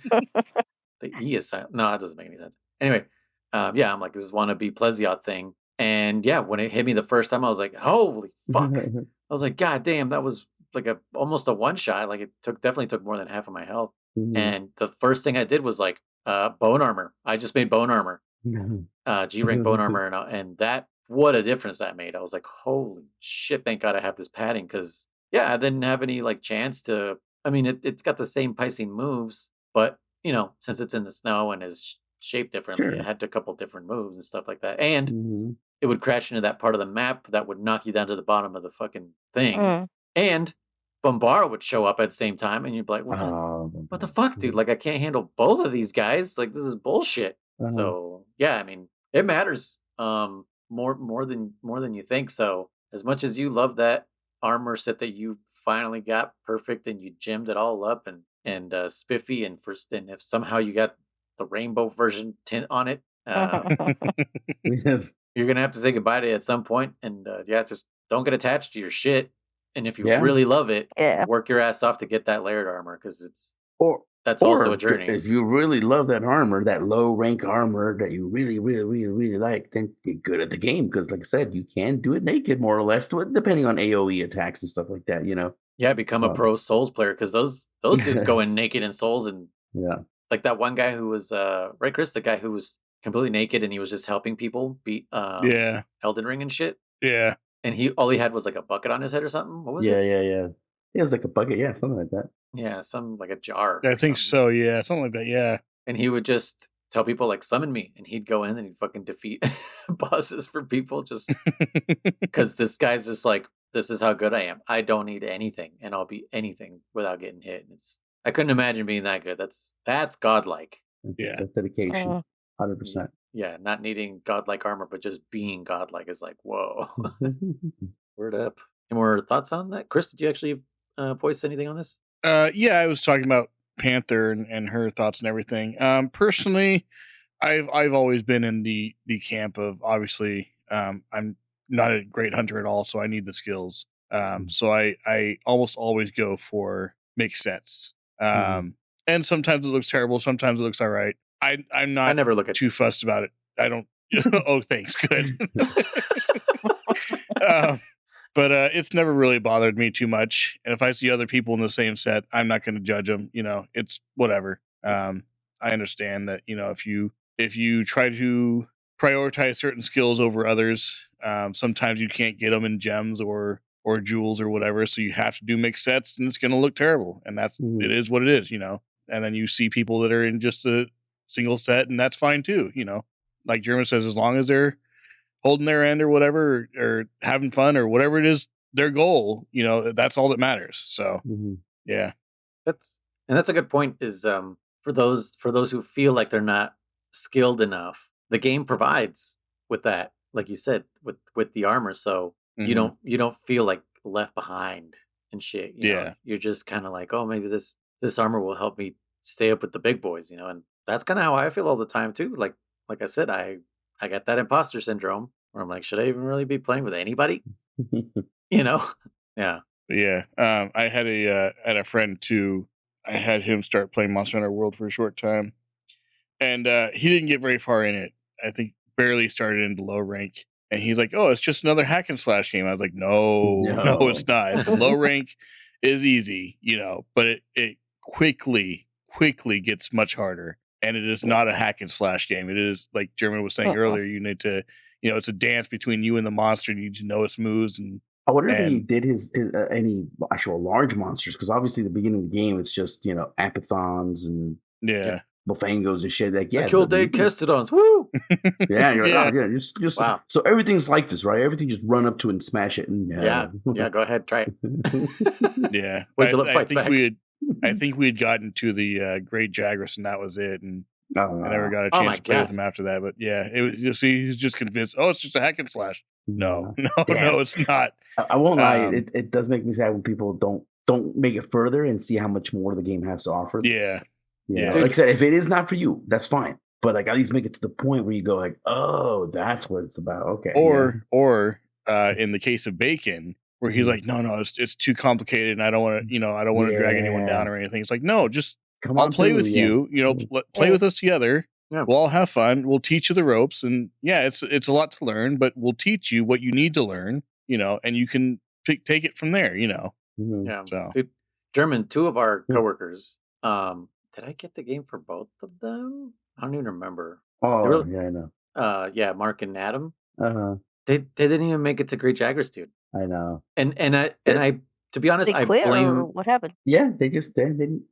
the E is silent? No, that doesn't make any sense. Anyway, yeah, I'm like, this is wannabe Plesioth thing. And yeah, when it hit me the first time, I was like, holy fuck. I was like, god damn, that was like almost a one shot. Like it definitely took more than half of my health. Mhm. And the first thing I did was like bone armor. I just made bone armor. G rank bone armor, and that, what a difference that made. I was like, holy shit, thank god I have this padding, because yeah, I didn't have any like chance to. I mean, it's got the same Piscine moves, but since it's in the snow and is shaped differently, Sure. it had a couple different moves and stuff like that, and Mhm. it would crash into that part of the map that would knock you down to the bottom of the fucking thing, Mm. and Bombara would show up at the same time, and you'd be like, what the fuck, dude? Like, I can't handle both of these guys. Like, this is bullshit. So yeah, I mean, it matters more than you think. So as much as you love that armor set that you finally got perfect, and you gemmed it all up and spiffy, and if somehow you got the rainbow version tint on it, you're gonna have to say goodbye to it at some point. And yeah, just don't get attached to your shit. And if you Yeah. really love it, Yeah. work your ass off to get that layered armor, because Or that's also a journey. If you really love that armor, that low rank armor that you really, really, really, really like, then get good at the game. Because, like I said, you can do it naked, more or less, depending on AOE attacks and stuff like that. Yeah, become a pro Souls player, because those dudes go in naked in Souls, and Yeah. like that one guy who was right, Kriss, the guy who was completely naked and he was just helping people beat Yeah. Elden Ring and shit. Yeah. and all he had was like a bucket on his head or something. What was Yeah, it? yeah. It was like a bucket, yeah, something like that. Yeah, some like a jar I or think something. so. Yeah, something like that. Yeah. And he would just tell people like summon me, and he'd go in and he'd fucking defeat bosses for people just because this guy's just like, this is how good I am. I don't need anything, and I'll be anything without getting hit. And I couldn't imagine being that good. That's godlike. Yeah. That's dedication, 100%. Yeah, not needing godlike armor, but just being godlike is like, whoa. Word up. Any more thoughts on that? Kriss, did you actually voice anything on this? Yeah, I was talking about Panther and her thoughts and everything. Personally, I've always been in the camp of, obviously, I'm not a great hunter at all, so I need the skills. So I almost always go for mixed sets. And sometimes it looks terrible, sometimes it looks all right. I'm I not never look at too fussed about it. I don't. Oh, thanks. Good. But it's never really bothered me too much. And if I see other people in the same set, I'm not going to judge them. It's whatever. I understand that if you try to prioritize certain skills over others, sometimes you can't get them in gems or jewels or whatever. So you have to do mixed sets, and it's going to look terrible. And it is what it is. And then you see people that are in just a single set, and that's fine too. Like Jeremy says, as long as they're holding their end or whatever, or having fun or whatever it is, their goal, that's all that matters. So yeah, that's a good point. Is for those who feel like they're not skilled enough, the game provides with that, like you said, with the armor, so you don't feel like left behind and shit. You're just kind of like, oh, maybe this armor will help me stay up with the big boys, and that's kind of how I feel all the time too. Like I said, I got that imposter syndrome where I'm like, should I even really be playing with anybody? Yeah. Yeah. I had a friend too. I had him start playing Monster Hunter World for a short time, and he didn't get very far in it. I think barely started into low rank, and he's like, "Oh, it's just another hack and slash game." I was like, "No, it's not." I said, "Low rank is easy, but it quickly gets much harder." And it is not a hack and slash game. It is, like Jeremy was saying earlier, you need to, it's a dance between you and the monster. You need to know its moves. And I wonder if he did his any actual large monsters, because obviously the beginning of the game it's just ampathons and bufangos and shit. Like I killed 8 Kestodons. Woo! Yeah, you're like, just wow. So everything's like this, right? Everything just run up to it and smash it. And, yeah, go ahead, try it. Yeah, wait till it fights back. I think we had gotten to the Great Jagras, and that was it. And I never got a chance to play with him after that. But yeah, he's just convinced. Oh, it's just a hack and slash. No, it's not. I won't lie. It does make me sad when people don't make it further and see how much more the game has to offer. Yeah. Like I said, if it is not for you, that's fine. But like at least make it to the point where you go like, oh, that's what it's about. Okay. Or in the case of Bacon, where he's like, no, it's too complicated, and I don't want to, I don't want to drag anyone down or anything. It's like, no, just I'll play with you. Play with us together. Yeah. We'll all have fun. We'll teach you the ropes, and it's a lot to learn, but we'll teach you what you need to learn. And you can take it from there. Yeah. So, dude, German, 2 of our coworkers. Did I get the game for both of them? I don't even remember. Oh, yeah, I know. Yeah, Mark and Adam. They didn't even make it to Great Jagras, dude. I know. And I to be honest, I blame. What happened? Yeah, they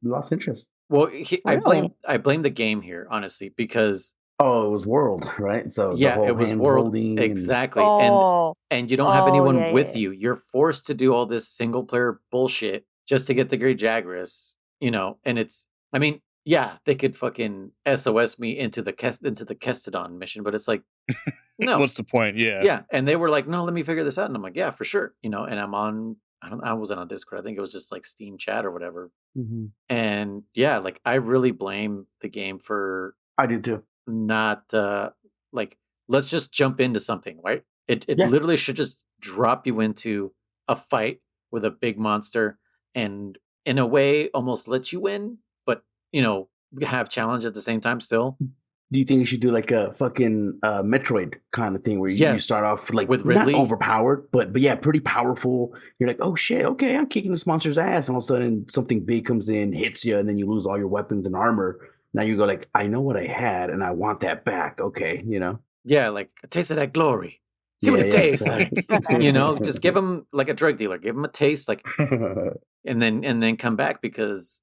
lost interest. Well, I blame the game here, honestly, because it was World, right? So it was World, exactly. And you don't have anyone with you. You're forced to do all this single player bullshit just to get the Great Jagras, and it's. I mean, yeah, they could fucking SOS me into the Kestodon mission, but it's like, no. What's the point? Yeah. Yeah. And they were like, no, let me figure this out. And I'm like, yeah, for sure. And I'm on, I wasn't on Discord. I think it was just like Steam chat or whatever. And yeah, like I really blame the game for. I did too. Not like, let's just jump into something, right? It literally should just drop you into a fight with a big monster and in a way almost let you win. Have challenge at the same time still. Do you think you should do like a fucking Metroid kind of thing where you start off like with Ridley, not overpowered, but yeah, pretty powerful. You're like, oh shit, okay, I'm kicking this monster's ass, and all of a sudden something big comes in, hits you, and then you lose all your weapons and armor. Now you go like, I know what I had, and I want that back. Okay, Yeah, like a taste of that glory. See what it tastes exactly. like. Just give them like a drug dealer. Give them a taste, like, and then come back because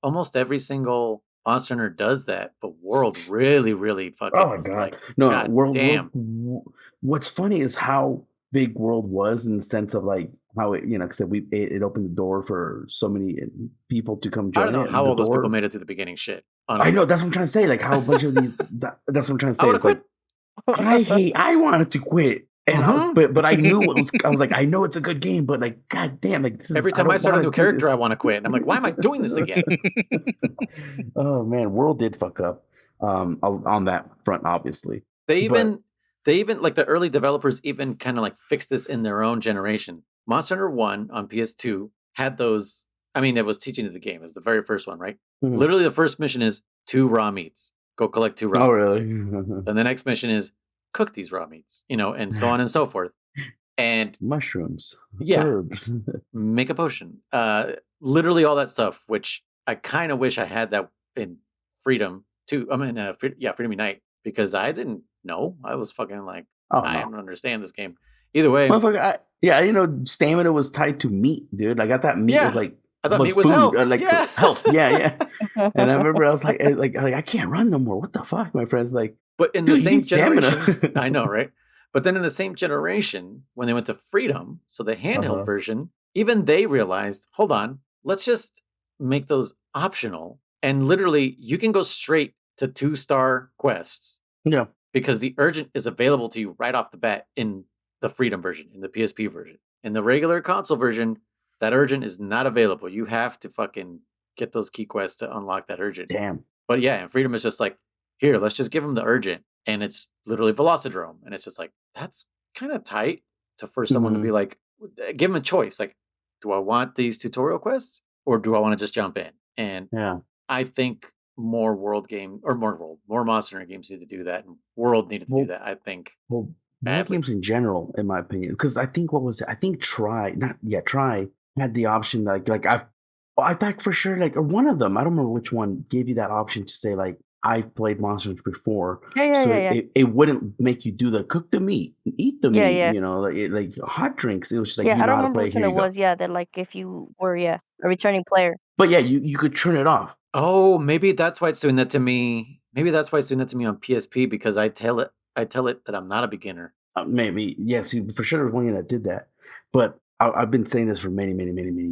almost every single Monster Hunter does that, but World really, really fucking Oh my was god! like, No, God World. damn. What's funny is how big World was in the sense of like how it, because it opened the door for so many people to come I join don't know it. how The all those people door. made it through the beginning shit. I Honestly, know that's what I'm trying to say. Like how a bunch of these. That's what I'm trying to I say. would have It's like quit. I wanted to quit, and Mhm. but I knew what was. I was like, I know it's a good game, but like, god damn, like this is. Every time I don't start a wanna new do character, I this. want to quit. And I'm like, why am I doing this again? Oh man, World did fuck up on that front, obviously. They But even like the early developers even kind of like fixed this in their own generation. Monster Hunter 1 on PS2 had those. I mean, it was teaching you the game. It was the very first one, right? Mhm. Literally, the first mission is 2 raw meats. Go collect 2 raw Oh meats. really? Then the next mission is cook these raw meats, and so on and so forth. And Mushrooms, yeah, herbs. make a potion. Literally all that stuff, which I kind of wish I had that in Freedom too. I mean, Freedom Unite, because I didn't know. I was fucking like, Oh I no, don't understand this game. Either way, motherfucker! Stamina was tied to meat, dude. I got that meat was yeah, like I thought meat was food, health. like Yeah. health. Yeah. And I remember I was like I can't run no more. What the fuck? My friend's like, But in the dude, you same need stamina. generation, I know, right? But then in the same generation, when they went to Freedom, so the handheld Uh-huh. version, even they realized, hold on, let's just make those optional. And literally, you can go straight to 2-star quests Yeah. because the urgent is available to you right off the bat in the Freedom version, in the PSP version. In the regular console version, that urgent is not available. You have to fucking get those key quests to unlock that urgent. Damn. But yeah, and Freedom is just like, here, let's just give him the urgent. And it's literally Velocidrome. And it's just like, that's kind of tight for someone to be like, give him a choice. Like, do I want these tutorial quests or do I want to just jump in? And Yeah. I think more Monster Hunter games need to do that. And World needed to do that, I think. Well, board Badly. games in general, in my opinion, because I think Try had the option I thought for sure or one of them, I don't remember which one, gave you that option to say like I've played Monster Hunter before, so Yeah. it wouldn't make you do the cook the meat, eat the meat, Yeah. like hot drinks. It was just like Yeah, you I know don't how to remember play. which one Here it you go. was. Yeah, that like if you were a returning player. But yeah, you could turn it off. Oh, maybe that's why it's doing that to me. Maybe that's why it's doing that to me on PSP because I tell it that I'm not a beginner. Maybe yes, for sure there was one that did that. But I've been saying this for many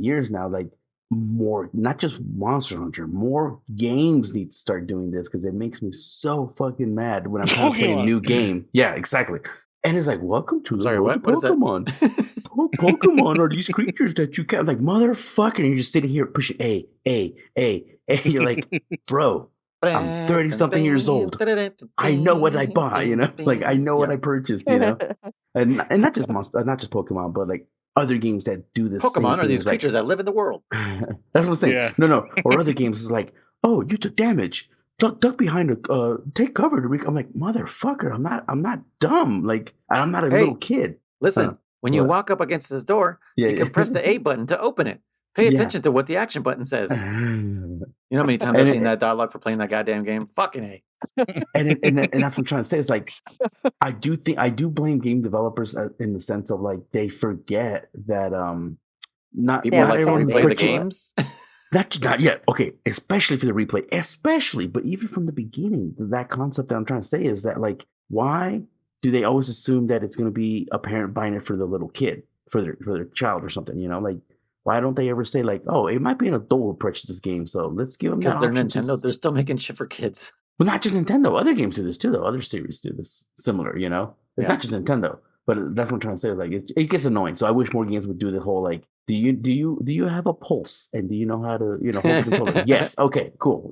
years now. Like more, not just Monster Hunter, more games need to start doing this because it makes me so fucking mad when I'm trying to play a new game. Yeah, exactly. And it's like, welcome to the world of Pokemon. Pokemon are these creatures that you can't like, motherfucker. And you're just sitting here pushing A. You're like, bro, I'm 30 something years old. I know what I bought, like I know what I purchased, and not just Pokemon, but like other games that do the same Pokemon are thing. these creatures that live in the world. That's what I'm saying. Yeah. No, or other games is like, oh, you took damage. Duck behind a take cover to I'm like, motherfucker, I'm not dumb. Like, I'm not a little kid. Listen, when you walk up against this door, you can press the A button to open it. Pay attention to what the action button says. You know how many times I've seen that dialogue for playing that goddamn game? Fucking A. And that's what I'm trying to say. It's like, I do blame game developers in the sense of like they forget that not people like to replay the games. That's not yet okay, especially for the replay, but even from the beginning, that concept that I'm trying to say is that like, why do they always assume that it's going to be a parent buying it for the little kid, for their child or something? Like, why don't they ever say like, oh, it might be an adult who purchase this game, so let's give them that option. Because they're Nintendo, they're still making shit for kids. Well, not just Nintendo. Other games do this too, though. Other series do this similar. It's not just Nintendo, but that's what I'm trying to say. Like, it gets annoying. So I wish more games would do the whole like, do you have a pulse and do you know how to hold the controller? Yes. Okay. Cool.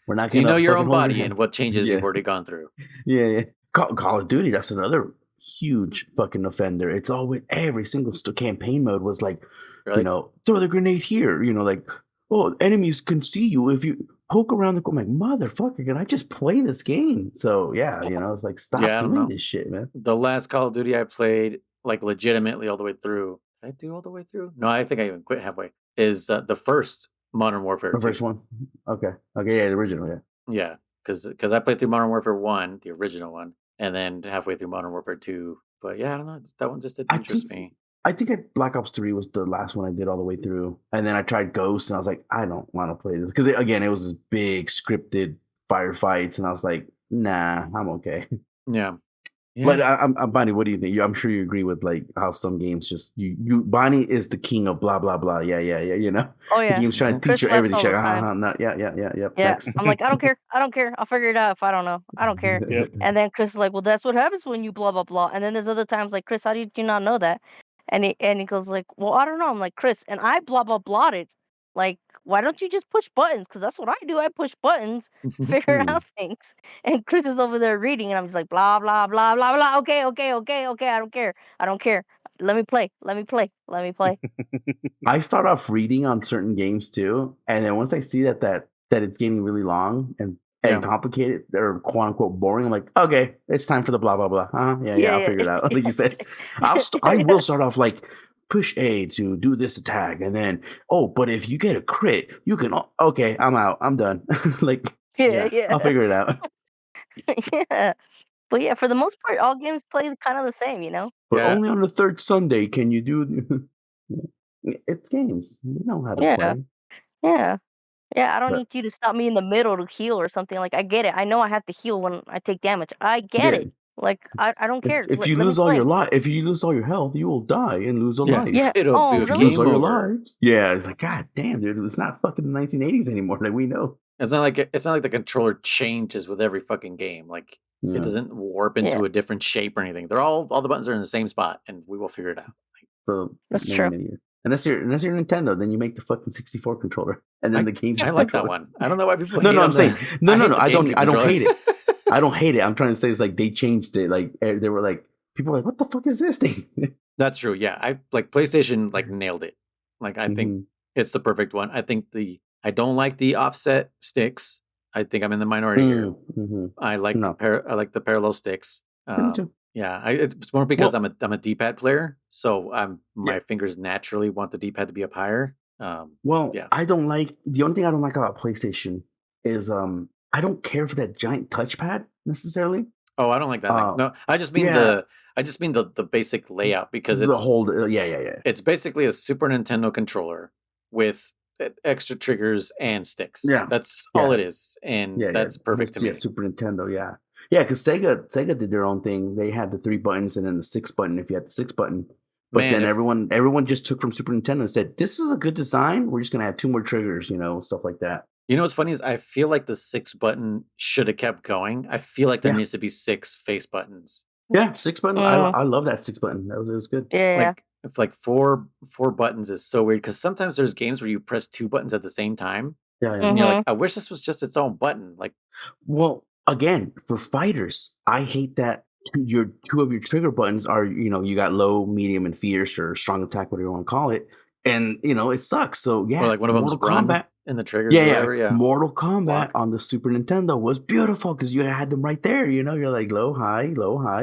We're not. Do you know your own body and what changes you've already gone through? Yeah. Call of Duty. That's another huge fucking offender. It's always every single campaign mode was like, really? Throw the grenade here. Like, oh, enemies can see you if you poke around the corner. I'm like, motherfucker, can I just play this game? So yeah, it's like, stop doing this shit, man. The last Call of Duty I played, like legitimately all the way through. Did I do all the way through? No, I think I even quit halfway. Is the first Modern Warfare 2. The first one? Okay, yeah, the original, yeah. Yeah, because I played through Modern Warfare 1, the original one, and then halfway through Modern Warfare 2. But yeah, I don't know. That one just didn't interest me. I think Black Ops 3 was the last one I did all the way through. And then I tried Ghost, and I was like, I don't want to play this. Because, again, it was this big scripted firefights, and I was like, nah, I'm okay. Yeah. But I'm Bonnie, what do you think? I'm sure you agree with like how some games just you Bonnie is the king of blah blah blah. Yeah, you know. Oh yeah. The game's trying to Chris teach you laughs everything. all She's the like, time. no, yeah. Yeah. Next. I'm like, I don't care. I'll figure it out if I don't know. I don't care. Yep. And then Chris is like, well, that's what happens when you blah blah blah. And then there's other times like, Chris, how did you not know that? And he goes like, well, I don't know. I'm like, Chris, and I blah blah blah'd it. Like, why don't you just push buttons? Because that's what I do. I push buttons to figure out things. And Chris is over there reading, and I'm just like, blah blah blah blah blah. Okay. I don't care. I don't care. Let me play. I start off reading on certain games too, and then once I see that it's getting really long and complicated or quote unquote boring, I'm like, okay, it's time for the blah blah blah. Yeah, I'll figure it out. Like you said, I will start off like push A to do this attack, and then but if you get a crit, you can. Okay, I'm out. I'm done. Like I'll figure it out. Yeah. But yeah, for the most part, all games play kind of the same, you know? But only on the third Sunday can you do. It's games. You know how to play. Yeah. Yeah, I don't need you to stop me in the middle to heal or something. Like, I get it. I know I have to heal when I take damage. I get it. Like, I don't care. If you lose all your if you lose all your health, you will die and lose a life. Yeah. It'll be really? game over. Yeah, it's like, God damn, dude, it's not fucking the 1980s anymore. Like we know. It's not like the controller changes with every fucking game. Like it doesn't warp into a different shape or anything. They're all the buttons are in the same spot, and we will figure it out. So that's true. Unless you're Nintendo, then you make the fucking 64 controller, and then the game. I like that one. I don't know why people. No, I'm saying no. I don't hate it. I don't hate it. I'm trying to say it's like they changed it. Like they were like people were like, what the fuck is this thing? That's true. Yeah, I like PlayStation. Like nailed it. Like I think it's the perfect one. I think I don't like the offset sticks. I think I'm in the minority here. I like the parallel sticks. Me too. Yeah, it's more because I'm a D-pad player, so my fingers naturally want the D-pad to be up higher. I don't like the only thing I don't like about PlayStation is I don't care for that giant touchpad necessarily. Oh, I don't like that. No, I just mean the basic layout because it's the whole It's basically a Super Nintendo controller with extra triggers and sticks. Yeah, that's all it is, and that's perfect to me. Super Nintendo, yeah, because Sega did their own thing. They had the 3 buttons and then the 6 button if you had the 6 button. But then everyone just took from Super Nintendo and said, this was a good design. We're just gonna add 2 more triggers, stuff like that. You know what's funny is I feel like the 6 button should have kept going. I feel like there needs to be 6 face buttons. Yeah, 6 button. I love that 6 button. It was good. Yeah. If like four buttons is so weird because sometimes there's games where you press 2 buttons at the same time. Yeah. And you're like, I wish this was just its own button. Like, well, again, for fighters, I hate that two of your trigger buttons are, you got low, medium, and fierce or strong attack, whatever you want to call it. And, it sucks. So, yeah. Or like one of them's Kombat in the triggers. Yeah. Mortal Kombat on the Super Nintendo was beautiful because you had them right there. You're like low, high,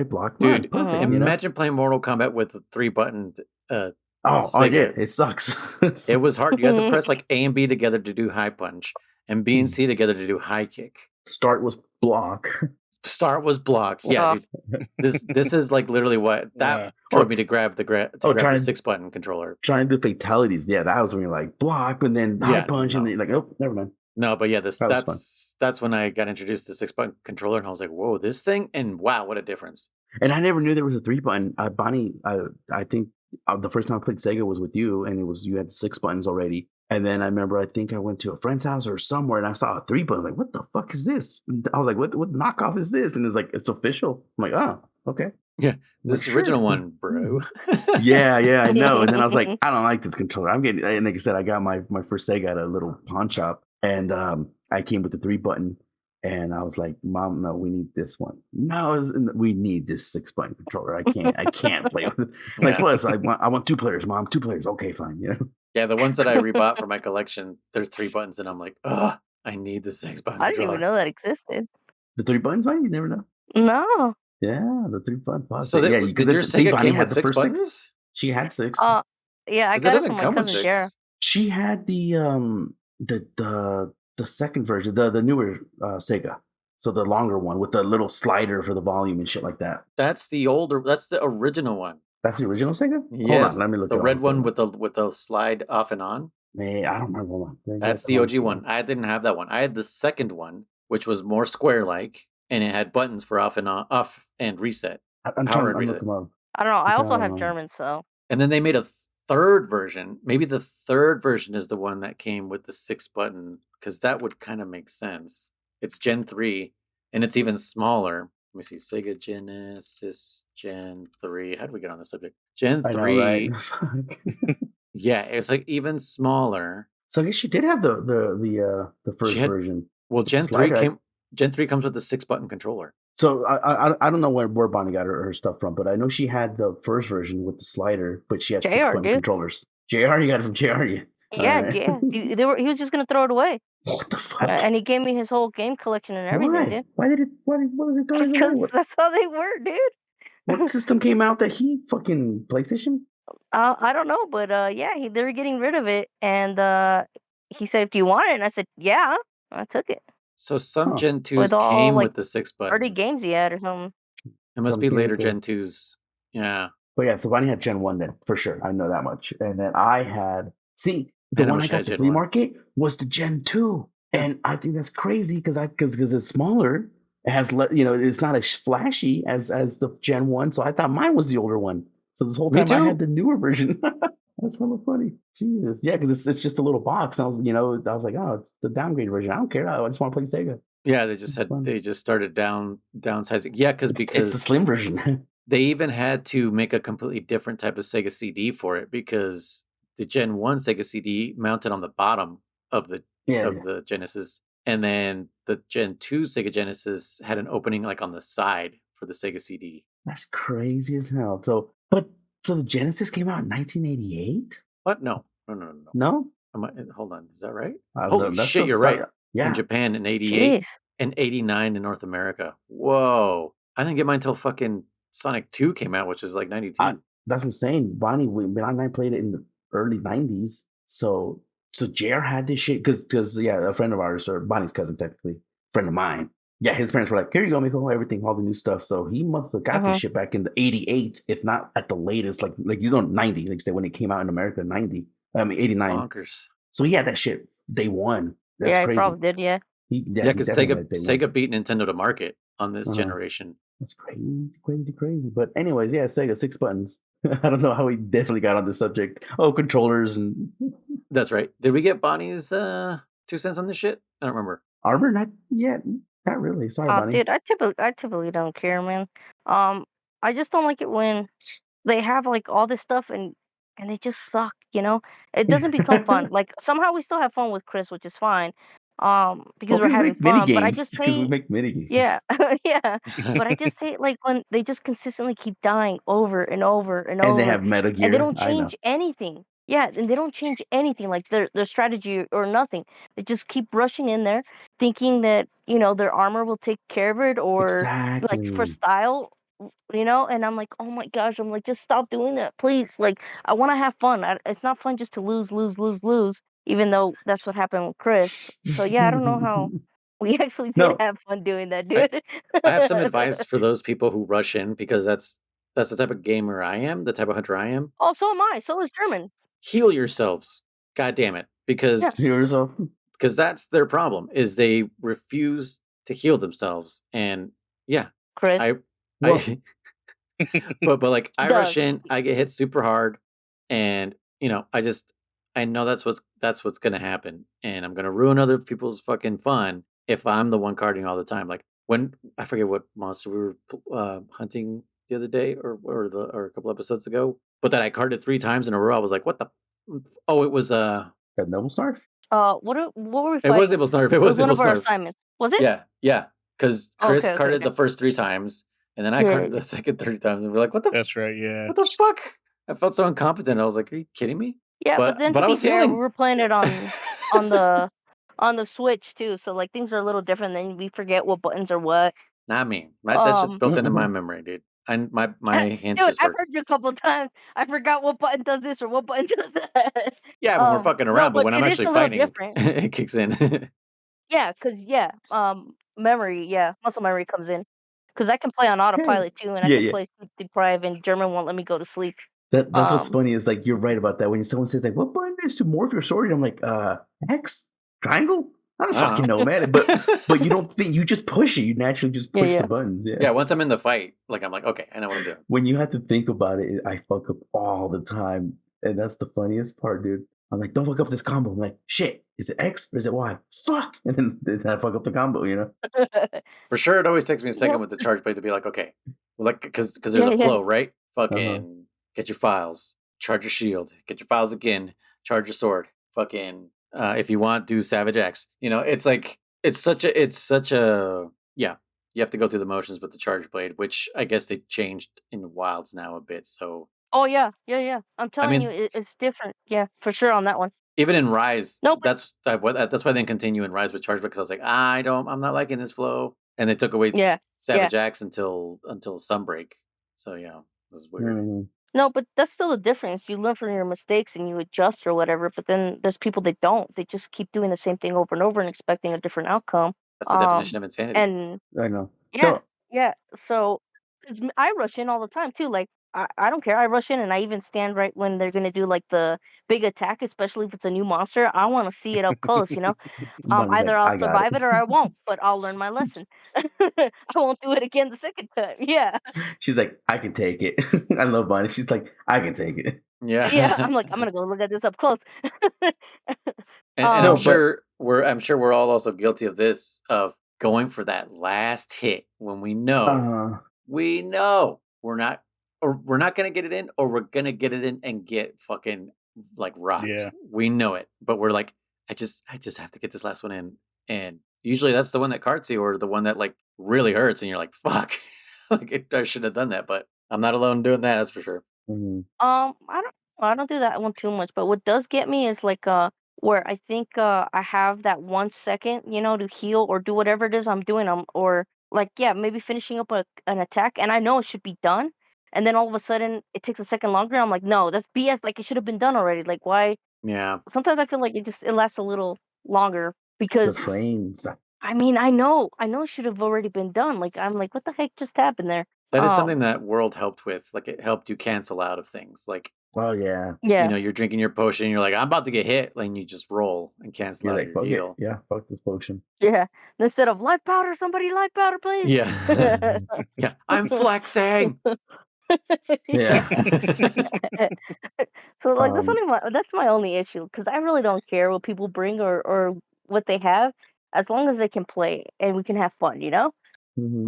block. Dude, perfect. Imagine playing Mortal Kombat with a 3 button. I did. It sucks. It was hard. You had to press like A and B together to do high punch and B and C together to do high kick. Start was block. Yeah, dude. This is like literally what that drove me to grab the 6 button controller. Trying to do fatalities. Yeah, that was when you're like block and then high punch and then you're like, oh, never mind. No, but yeah, that's when I got introduced to 6 button controller and I was like, whoa, this thing, and wow, what a difference. And I never knew there was a 3 button. Bonnie, I think the first time I played Sega was with you, and you had 6 buttons already. And then I remember, I think I went to a friend's house or somewhere, and I saw a 3 button. I was like, what the fuck is this? And I was like, what knockoff is this? And it's like, it's official. I'm like, oh, okay. Yeah, this original one, bro. yeah, I know. And then I was like, I don't like this controller. And like I said, I got my first Sega at a little pawn shop, and I came with the 3 button. And I was like, Mom, no, we need this one. No, we need this 6 button controller. I can't play with it. Like, plus, I want 2 players, Mom. 2 players. Okay, fine. Yeah, the ones that I rebought for my collection, there's 3 buttons, and I'm like, I need the 6 button controller. I didn't even know that existed. The 3 buttons, right? You never know. No. Yeah, the 3 buttons. So did your Sega came with 6 buttons? She had 6. Yeah, I got it from my cousin Jara. She had the second version, the newer Sega. So the longer one with the little slider for the volume and shit like that. That's the original one. That's the original Sega? Yes, hold on, let me look the it red up. one with the slide off and on. Man, I don't remember one. That's the OG one. I didn't have that one. I had the second one, which was more square-like, and it had buttons for off and reset. I'm Power trying and to look reset. them up. I don't know. I also have German, so. And then they made a third version. Maybe the third version is the one that came with the 6-button, because that would kind of make sense. It's Gen 3, and it's even smaller. Let me see. Sega Genesis Gen 3. How do we get on the subject? Gen 3. I know, right? Yeah, it's like even smaller. So I guess she did have the first version. Well, Gen 3 comes with the 6-button controller. So I don't know where Bonnie got her stuff from, but I know she had the first version with the slider, but she had 6-button controllers. JR, you got it from JR? Yeah, yeah. He was just gonna throw it away. What the fuck? And he gave me his whole game collection and everything, dude. Why was it throwing it away? Because that's how they were, dude. What system came out that he fucking PlayStation? I don't know, but yeah, they were getting rid of it, and he said, "Do you want it?" And I said, "Yeah." I took it. So some Gen 2s came with the 6-button. 30 games he had or something. It must be later Gen 2s. Yeah. But yeah, so Bonnie had Gen 1 then, for sure. I know that much. And then I had, the one I got at the flea market was the Gen 2. And I think that's crazy because it's smaller. It has, it's not as flashy as the Gen 1. So I thought mine was the older one. So this whole time I had the newer version. That's kind of funny. Jesus. Yeah, because it's just a little box. And I was like, oh, it's the downgrade version. I don't care. I just want to play Sega. Yeah, they just started downsizing. Yeah, because it's the slim version. They even had to make a completely different type of Sega CD for it because the Gen 1 Sega CD mounted on the bottom of the the Genesis, and then the Gen 2 Sega Genesis had an opening like on the side for the Sega CD. That's crazy as hell. So the Genesis came out in 1988? What? No. No? Hold on. Is that right? Holy shit, you're right. Yeah. In Japan in 88 and 89 in North America. Whoa. I didn't get mine until fucking Sonic 2 came out, which is like 92. That's what I'm saying. Bonnie and I played it in the early 90s. So JR had this shit because a friend of ours, or Bonnie's cousin technically, friend of mine. Yeah, his parents were like, here you go, Miko, everything, all the new stuff. So he must have got this shit back in the 88, if not at the latest, like 90, like say when it came out in America, 89. Bonkers. So he had that shit day one. That's crazy. He probably did, yeah. Because Sega beat Nintendo to market on this generation. That's crazy. But anyways, yeah, Sega 6 buttons. I don't know how we definitely got on this subject. Oh, controllers and. That's right. Did we get Bonnie's 2 cents on this shit? I don't remember. Armor, not yet. Not really. Sorry, Bonnie. Dude, I typically don't care, man. I just don't like it when they have like all this stuff and they just suck. It doesn't become fun. Like somehow we still have fun with Kriss, which is fine. Because we're having fun. But I just hate. We make mini games. Yeah, yeah. But I just hate like when they just consistently keep dying over and over and over. And they have Metal Gear. And they don't change anything. Yeah, and they don't change anything, like their strategy or nothing. They just keep rushing in there, thinking that their armor will take care of it, or like for style, And I'm like, oh my gosh, I'm like, just stop doing that, please. Like, I want to have fun. It's not fun just to lose, even though that's what happened with Kriss. So yeah, I don't know how we actually did have fun doing that, dude. I have some advice for those people who rush in because that's the type of gamer I am, the type of hunter I am. Oh, so am I. So is German. Heal yourselves. God damn it. Because that's their problem, is they refuse to heal themselves. And yeah. Kriss. but like I rush in, I get hit super hard, and I know that's what's gonna happen, and I'm gonna ruin other people's fucking fun if I'm the one carding all the time. Like when I forget what monster we were hunting the other day or a couple episodes ago, but that I carded 3 times in a row. I was like, what the? Oh, it was that Noble Snarf. What were we fighting? It was Noble Snarf. It was one Noble of our Snarf. assignments. Was it? Yeah. Because Kriss carded the first 3 times, and then I carded the second 3 times, and we're like, what the? That's right, yeah. What the fuck? I felt so incompetent. I was like, are you kidding me? Yeah, but then to be fair, we were playing it on the Switch too, so like things are a little different. Then we forget what buttons are what. Not me. That shit's built into my memory, dude. And my hands just work. I've heard you a couple of times. I forgot what button does this or what button does that. Yeah, when we're fucking around, but when I'm actually fighting, it kicks in. Yeah, because memory, muscle memory comes in. Because I can play on autopilot too, and I Yeah, can yeah. play sleep deprived, and German won't let me go to sleep. That's what's funny is like you're right about that. When someone says like, "What button is to morph your sword?" I'm like, X, triangle. I don't fucking know, man. But you don't think, you just push it. You naturally just push the buttons. Yeah. Yeah. Once I'm in the fight, like I'm like, okay, I know what I'm doing. When you have to think about it, I fuck up all the time, and that's the funniest part, dude. I'm like, don't fuck up this combo. I'm like, shit, is it X or is it Y? Fuck, and then I fuck up the combo. You know. For sure, it always takes me a second Well, with the charge blade to be like, okay, well, like because there's yeah, a yeah, flow, right? Uh-huh. Fucking get your files, charge your shield, get your files again, charge your sword. Fucking if you want, do Savage X. You know, it's like it's such a yeah. You have to go through the motions with the charge blade, which I guess they changed in Wilds now a bit. So Oh yeah, yeah, yeah. I'm I telling you, mean, it's different. Yeah, for sure on that one. even in Rise, No, but that's why I didn't continue in Rise with charge blade because I was like, I'm not liking this flow, and they took away yeah, yeah. Savage X until Sunbreak. So yeah, it was weird. Mhm. No, but that's still the difference. You learn from your mistakes and you adjust or whatever. But then there's people that don't. They just keep doing the same thing over and over and expecting a different outcome. That's the definition Um, of insanity. and I know. yeah, No. yeah. So, 'cause I rush in all the time too. Like I don't care. I rush in and I even stand right when they're gonna do like the big attack, especially if it's a new monster. I want to see it up close. Bunny's Either like, I'll I got survive it. it or I won't. But I'll learn my lesson. I won't do it again the second time. Yeah, She's like, I can take it. I love Bunny. She's like, I can take it. yeah. Yeah, I'm like, I'm gonna go look at this up close. and No, um, but I'm sure we're all also guilty of this of going for that last hit when we know we're not gonna get it in, or we're gonna get it in and get fucking like rocked. Yeah. We know it, but we're like, I just have to get this last one in, and usually that's the one that carts you, or the one that like really hurts, and you're like, fuck, I should have done that, but I'm not alone doing that. That's for sure. mhm. I don't do that one too much, but what does get me is like where I think I have that 1 second, to heal or do whatever it is I'm doing, or like yeah, maybe finishing up an attack, and I know it should be done, and then all of a sudden it takes a second longer. I'm like, no, that's BS. Like it should have been done already. Like why? Yeah, Sometimes I feel like it lasts a little longer The because frames. I mean I know it should have already been done. Like I'm like, what the heck just happened there? that is something that World helped with. Like it helped you cancel out of things. Like Well, yeah. Yeah, you're drinking your potion, and you're like, I'm about to get hit, and you just roll and cancel You're out of like, your fuck it. heal. Yeah, fuck this potion. yeah. Instead of life powder, somebody life powder, please. Yeah, yeah. I'm flexing. Yeah. Yeah. So like um. that's my only issue because I really don't care what people bring or what they have as long as they can play and we can have fun. Mhm.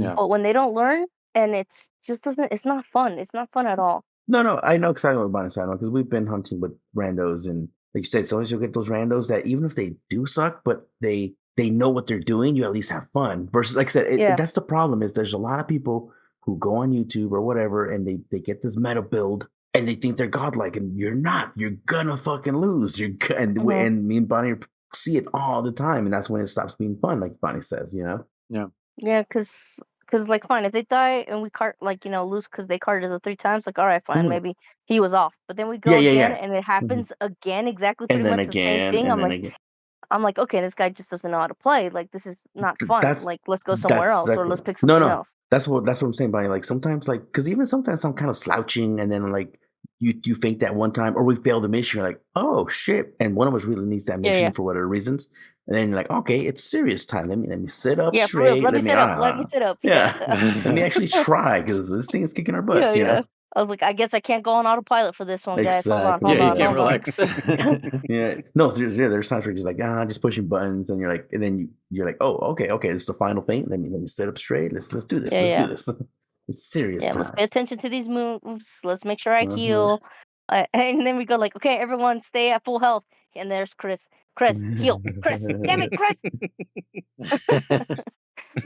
Yeah, But when they don't learn and it's just doesn't it's not fun. It's not fun at all. No, I know exactly what Bonnie's talking about because we've been hunting with randos, and like you said, sometimes you'll get those randos that even if they do suck, but they know what they're doing, you at least have fun. Versus, like I said, Yeah. that's the problem is there's a lot of people who go on YouTube or whatever, and they get this meta build, and they think they're godlike, and you're not. You're gonna fucking lose. Mhm. And me and Bonnie see it all the time, and that's when it stops being fun, like Bonnie says, yeah, Yeah, cause like fine if they die and we cart like lose because they carted the 3 times like all right fine Mhm. maybe he was off but then we Yeah, go yeah, again yeah. and it Mhm. happens again exactly And pretty then much the same again, thing. and then again. I'm like, okay, this guy just doesn't know how to play. Like, this is not fun. That's Like, let's go somewhere that's else or exactly let's pick no, something no. else. That's what I'm saying, Bonnie. Like sometimes, like because even sometimes I'm kind of slouching, and then like you faint that one time, or we fail the mission. You're like, oh shit! And one of us really needs that Yeah, mission yeah, for whatever reasons, and then you're like, okay, it's serious time. Let me sit up yeah. For real, straight. let me sit up. Let me sit up. Yeah, Yeah. Let me actually try because this thing is kicking our yeah, butts. yeah. I was like, I guess I can't go on autopilot for this one, guys. Exactly. yeah. Hold You on, can't hold on. relax. Yeah. No, there's times where you're just like, just pushing buttons, and you're like, and then you're like, oh, okay, this is the final feint. Let me sit up straight. Let's do this. Yeah, Let's do yeah, this. It's serious yeah. Let's time. pay attention to these moves. Let's make sure I Uh-huh. heal. And then we go like, okay, everyone, stay at full health. And there's Chris. Chris, heal. Chris, damn it, Chris.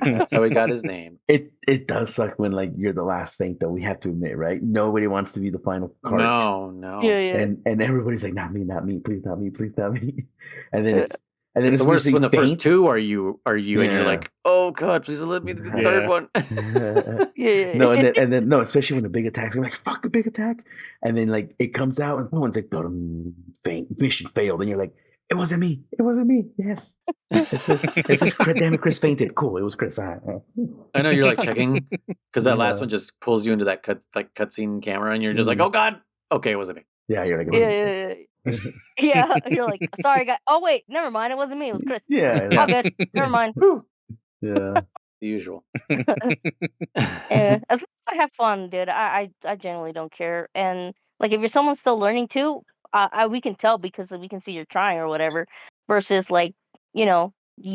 That's how he got his name. It does suck when like you're the last feint though. We have to admit, right? Nobody wants to be the final cart. No, Yeah, no. yeah. And everybody's like, not me, please not me, please not me. And then Uh, It's the worst usually when the first faint. two are you, and you're Yeah. like, oh god, please let me be the third Yeah. one. No, Yeah, and then no, especially when the big attacks, I'm like, fuck a big attack. And then like it comes out and no one's like, faint, mission failed. And you're like, It wasn't me. It wasn't me. Yes. It's this. Damn it, Kriss fainted. Cool. It was Kriss. All right. I know you're like checking because that last Yeah. one just pulls you into that cutscene camera, and you're just like, Mhm. oh god, okay, it wasn't me. Yeah, you're like, it wasn't me. Yeah. You're like, sorry, guy. Oh wait, never mind. It wasn't me. It was Kriss. Yeah. All good. Never mind. Whew. Yeah. The usual. Yeah, as long as I have fun, dude, I generally don't care. And like, if you're someone still learning too, we can tell because we can see you're trying or whatever. Versus like, you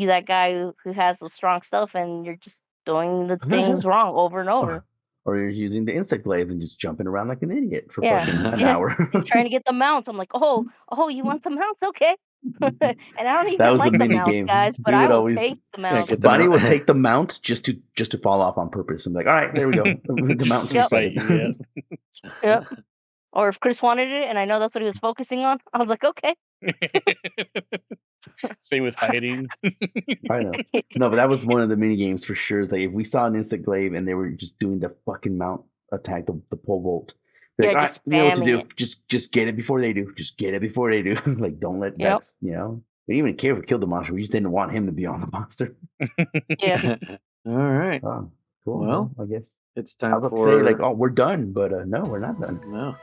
that guy who has the strong stuff and you're just doing the things wrong over and over. Or you're using the insect glaive and just jumping around like an idiot for Yeah, fucking an yeah. hour. And trying to get the mounts. I'm like, oh, you want the mounts? Okay. And I don't That even was the like the mini mounts, game. guys, but We I would will always take the mounts. get the Bonnie mount. would take the mount just to fall off on purpose. I'm like, all right, there we go. The mounts are Yep. set. Yeah. Yep. Or if Chris wanted it and I know that's what he was focusing on, I was like, okay. Same with hiding. I know. No, but that was one of the mini games for sure. Is like if we saw an insect glaive and they were just doing the fucking mount attack, the pole vault. Like, Yeah, all right, just you know what to do. spamming Just get it before they do. Just get it before they do. Like don't let Yep. that's we didn't even care if we killed the monster. We just didn't want him to be on the monster. Yeah. All right. Oh, cool. Well, I guess it's I time was about for to say like, oh, we're done, but no, we're not done. no.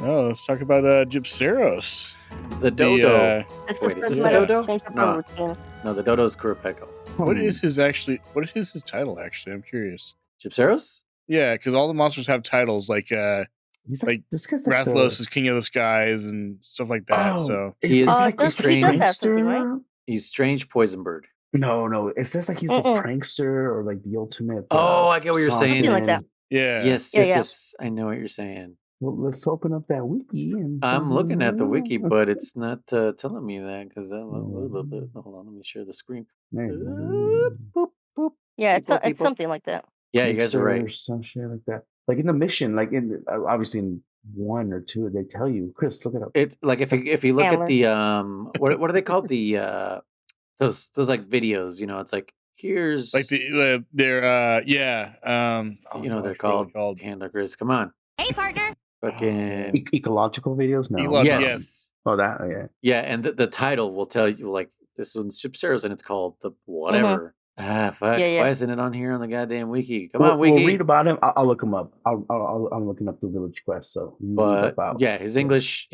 Oh, let's talk about Gypceros. The Dodo. This Wait, is Chris this the might have Dodo? changed up No. our routine. No, the Dodo's Kurapeko. What is his title actually? I'm curious. Gypceros? Yeah, because all the monsters have titles like He's like this guy's like Rathlos is King of the Skies and stuff like that. Oh, So He is like he strange. does have something, right? He's Strange Poison Bird. No. It says like he's the prankster or like the ultimate. Oh, I get what you're saying. Something like that. yeah. Yes. I know what you're saying. Well, let's open up that wiki. And I'm looking at the wiki, but it's not telling me that because hold on, let me share the screen. Boop, boop. Yeah, People. it's something like that. Yeah, you guys are right. Or some shit like that. Like in the mission, like in obviously in 1 or 2, they tell you, Kriss, look it up. It's like if you look at the what are they called, the those like videos, it's like here's Like they're they're called Handler Kriss. Come on. Hey, partner. Fucking Ecological videos? No. Ecological, yes. Oh, that, yeah. Yeah, and the title will tell you like this one's Gypceros and it's called the whatever. Fuck. Yeah. Why isn't it on here on the goddamn wiki? Come We'll on, wiki. We'll read about him. I'll look him up. I'm looking up the Village Quest. So you read about. Yeah, his English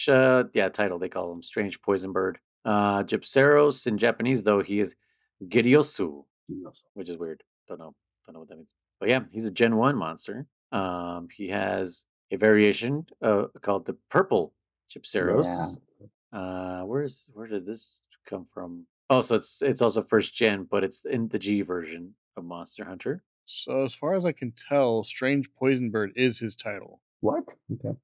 title, they call him Strange Poison Bird. Gypceros in Japanese though, he is Giryosu, which is weird. Don't know what that means. But yeah, he's a Gen 1 monster. He has a variation called the Purple Gypceros. Yeah. Where did this come from? Oh, so it's also first gen, but it's in the G version of Monster Hunter. So as far as I can tell, Strange Poison Bird is his title. What? Okay.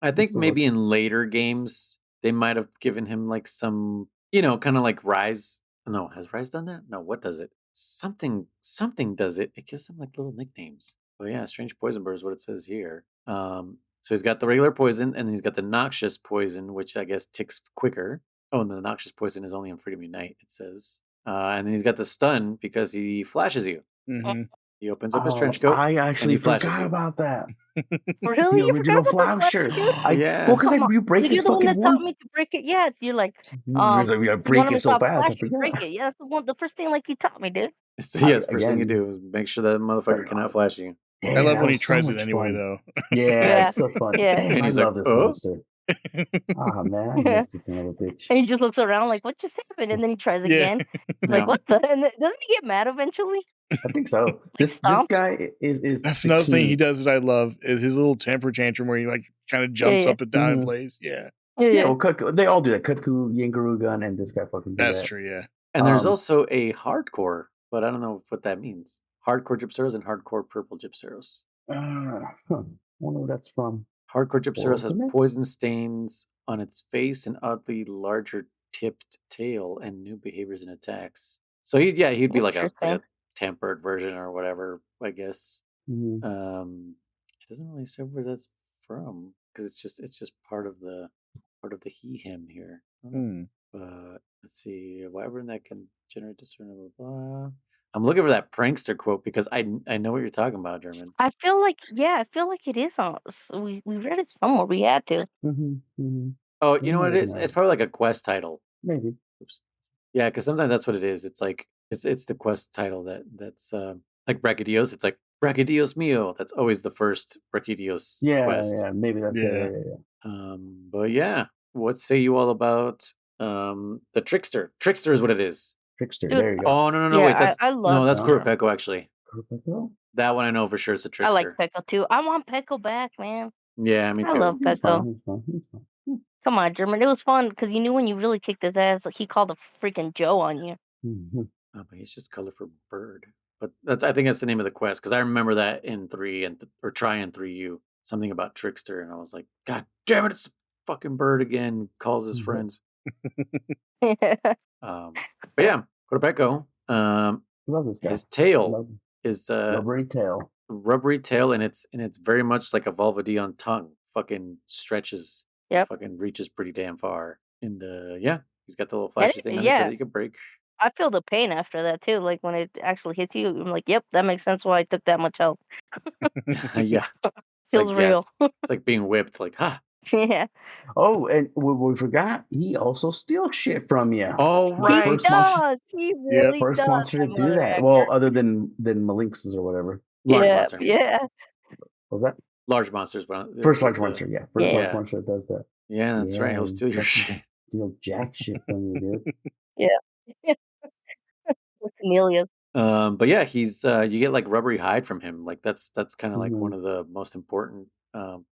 I think maybe in later games they might have given him like some, kind of like Rise. No, has Rise done that? No, what does it? Something does it. It gives them like little nicknames. But yeah, Strange Poison Bird is what it says here. So he's got the regular poison and he's got the noxious poison, which I guess ticks quicker. Oh, and the noxious poison is only on Freedom Unite, it says. And then he's got the stun because he flashes you. Mm-hmm. He opens up his trench coat. I actually flashes forgot you. about that. Really? The original Flausher. Yeah. Well, because you break You're his the one fucking that taught me to break it. Yes, you're like, He's like, we gotta break it so fast. I forgot. break it. Yeah, that's the first thing like you taught me, dude. So yes, first thing you do is make sure that motherfucker cannot flash you. Damn, I love when he was so tries it much anyway, fun. though. Yeah, it's so fun. Yeah. Damn, And he's I like, love this "Oh?" monster. Oh man, I miss this son of a bitch. And he just looks around like, what just happened? And then he tries Yeah. again. He's like, Yeah. what the? And doesn't he get mad eventually? I think so. This stomp? guy is That's the another thing king. he does that I love is his little temper tantrum where he like kind of jumps Yeah. up and down in Mhm. place. Yeah, Yeah, well, they all do that. Kutku, Yangarugan, and this guy fucking do that's that. true. Yeah, And there's also a hardcore, but I don't know what that means. Hardcore Gypceros and hardcore purple Gypceros. I wonder where that's from. Hardcore Gypceros has Ultimate? poison stains on its face and oddly larger tipped tail and new behaviors and attacks. So he'd be like a Interesting. tempered version or whatever, I guess. Mhm. It doesn't really say where that's from because it's just part of the he him here. But let's see, whatever that can generate discernable blah. I'm looking for that prankster quote because I know what you're talking about, German. I feel like it is on. We read it somewhere. We had to. Oh, you know what it is? It's probably like a quest title. Maybe. Oops. Yeah, because sometimes that's what it is. It's like it's the quest title that's like Brachydios. It's like Brachydios mio. That's always the first Brachydios quest. Yeah, maybe that's But yeah, what say you all about the trickster? Trickster is what it is. Trickster. Dude, There you go. Oh no, yeah, wait, that's I love that's that. Kurapeko actually. Kurapeko? That one I know for sure it's a I like trickster. Peko too. I want Peko back, man. Yeah, me I too. love He's Peko. fine. Come on, German. It was fun because you knew when you really kicked his ass, like he called a freaking Joe on you. Oh, but he's just colorful bird. But I think that's the name of the quest because I remember that in 3 or try in 3U something about trickster and I was like, God damn it, it's a fucking bird again. Calls his friends. But yeah, Kurapeko. Love this guy. His tail is rubbery tail. Rubbery tail, and it's very much like a Volvidion tongue. Fucking stretches. Yep. Fucking reaches pretty damn far. And yeah, he's got the little flashy thing on his head that you can break. I feel the pain after that too. Like when it actually hits you, I'm like, yep, that makes sense why I took that much health. Yeah. It's Feels like, real. it's like being whipped. Like, Yeah. Oh, and we forgot, he also steals shit from you. oh, right. He does. He really First does. monster to do that. Well, other than Malinx's or whatever. Large monster. Yeah. What was that? Large monsters. But First large monster, yeah. First large monster that does that. Yeah, that's right. He'll steal your shit. Steal jack shit from you, dude. Yeah. With Amelia's. But yeah, he's you get like rubbery hide from him. Like that's kind of like one Mhm. of the most important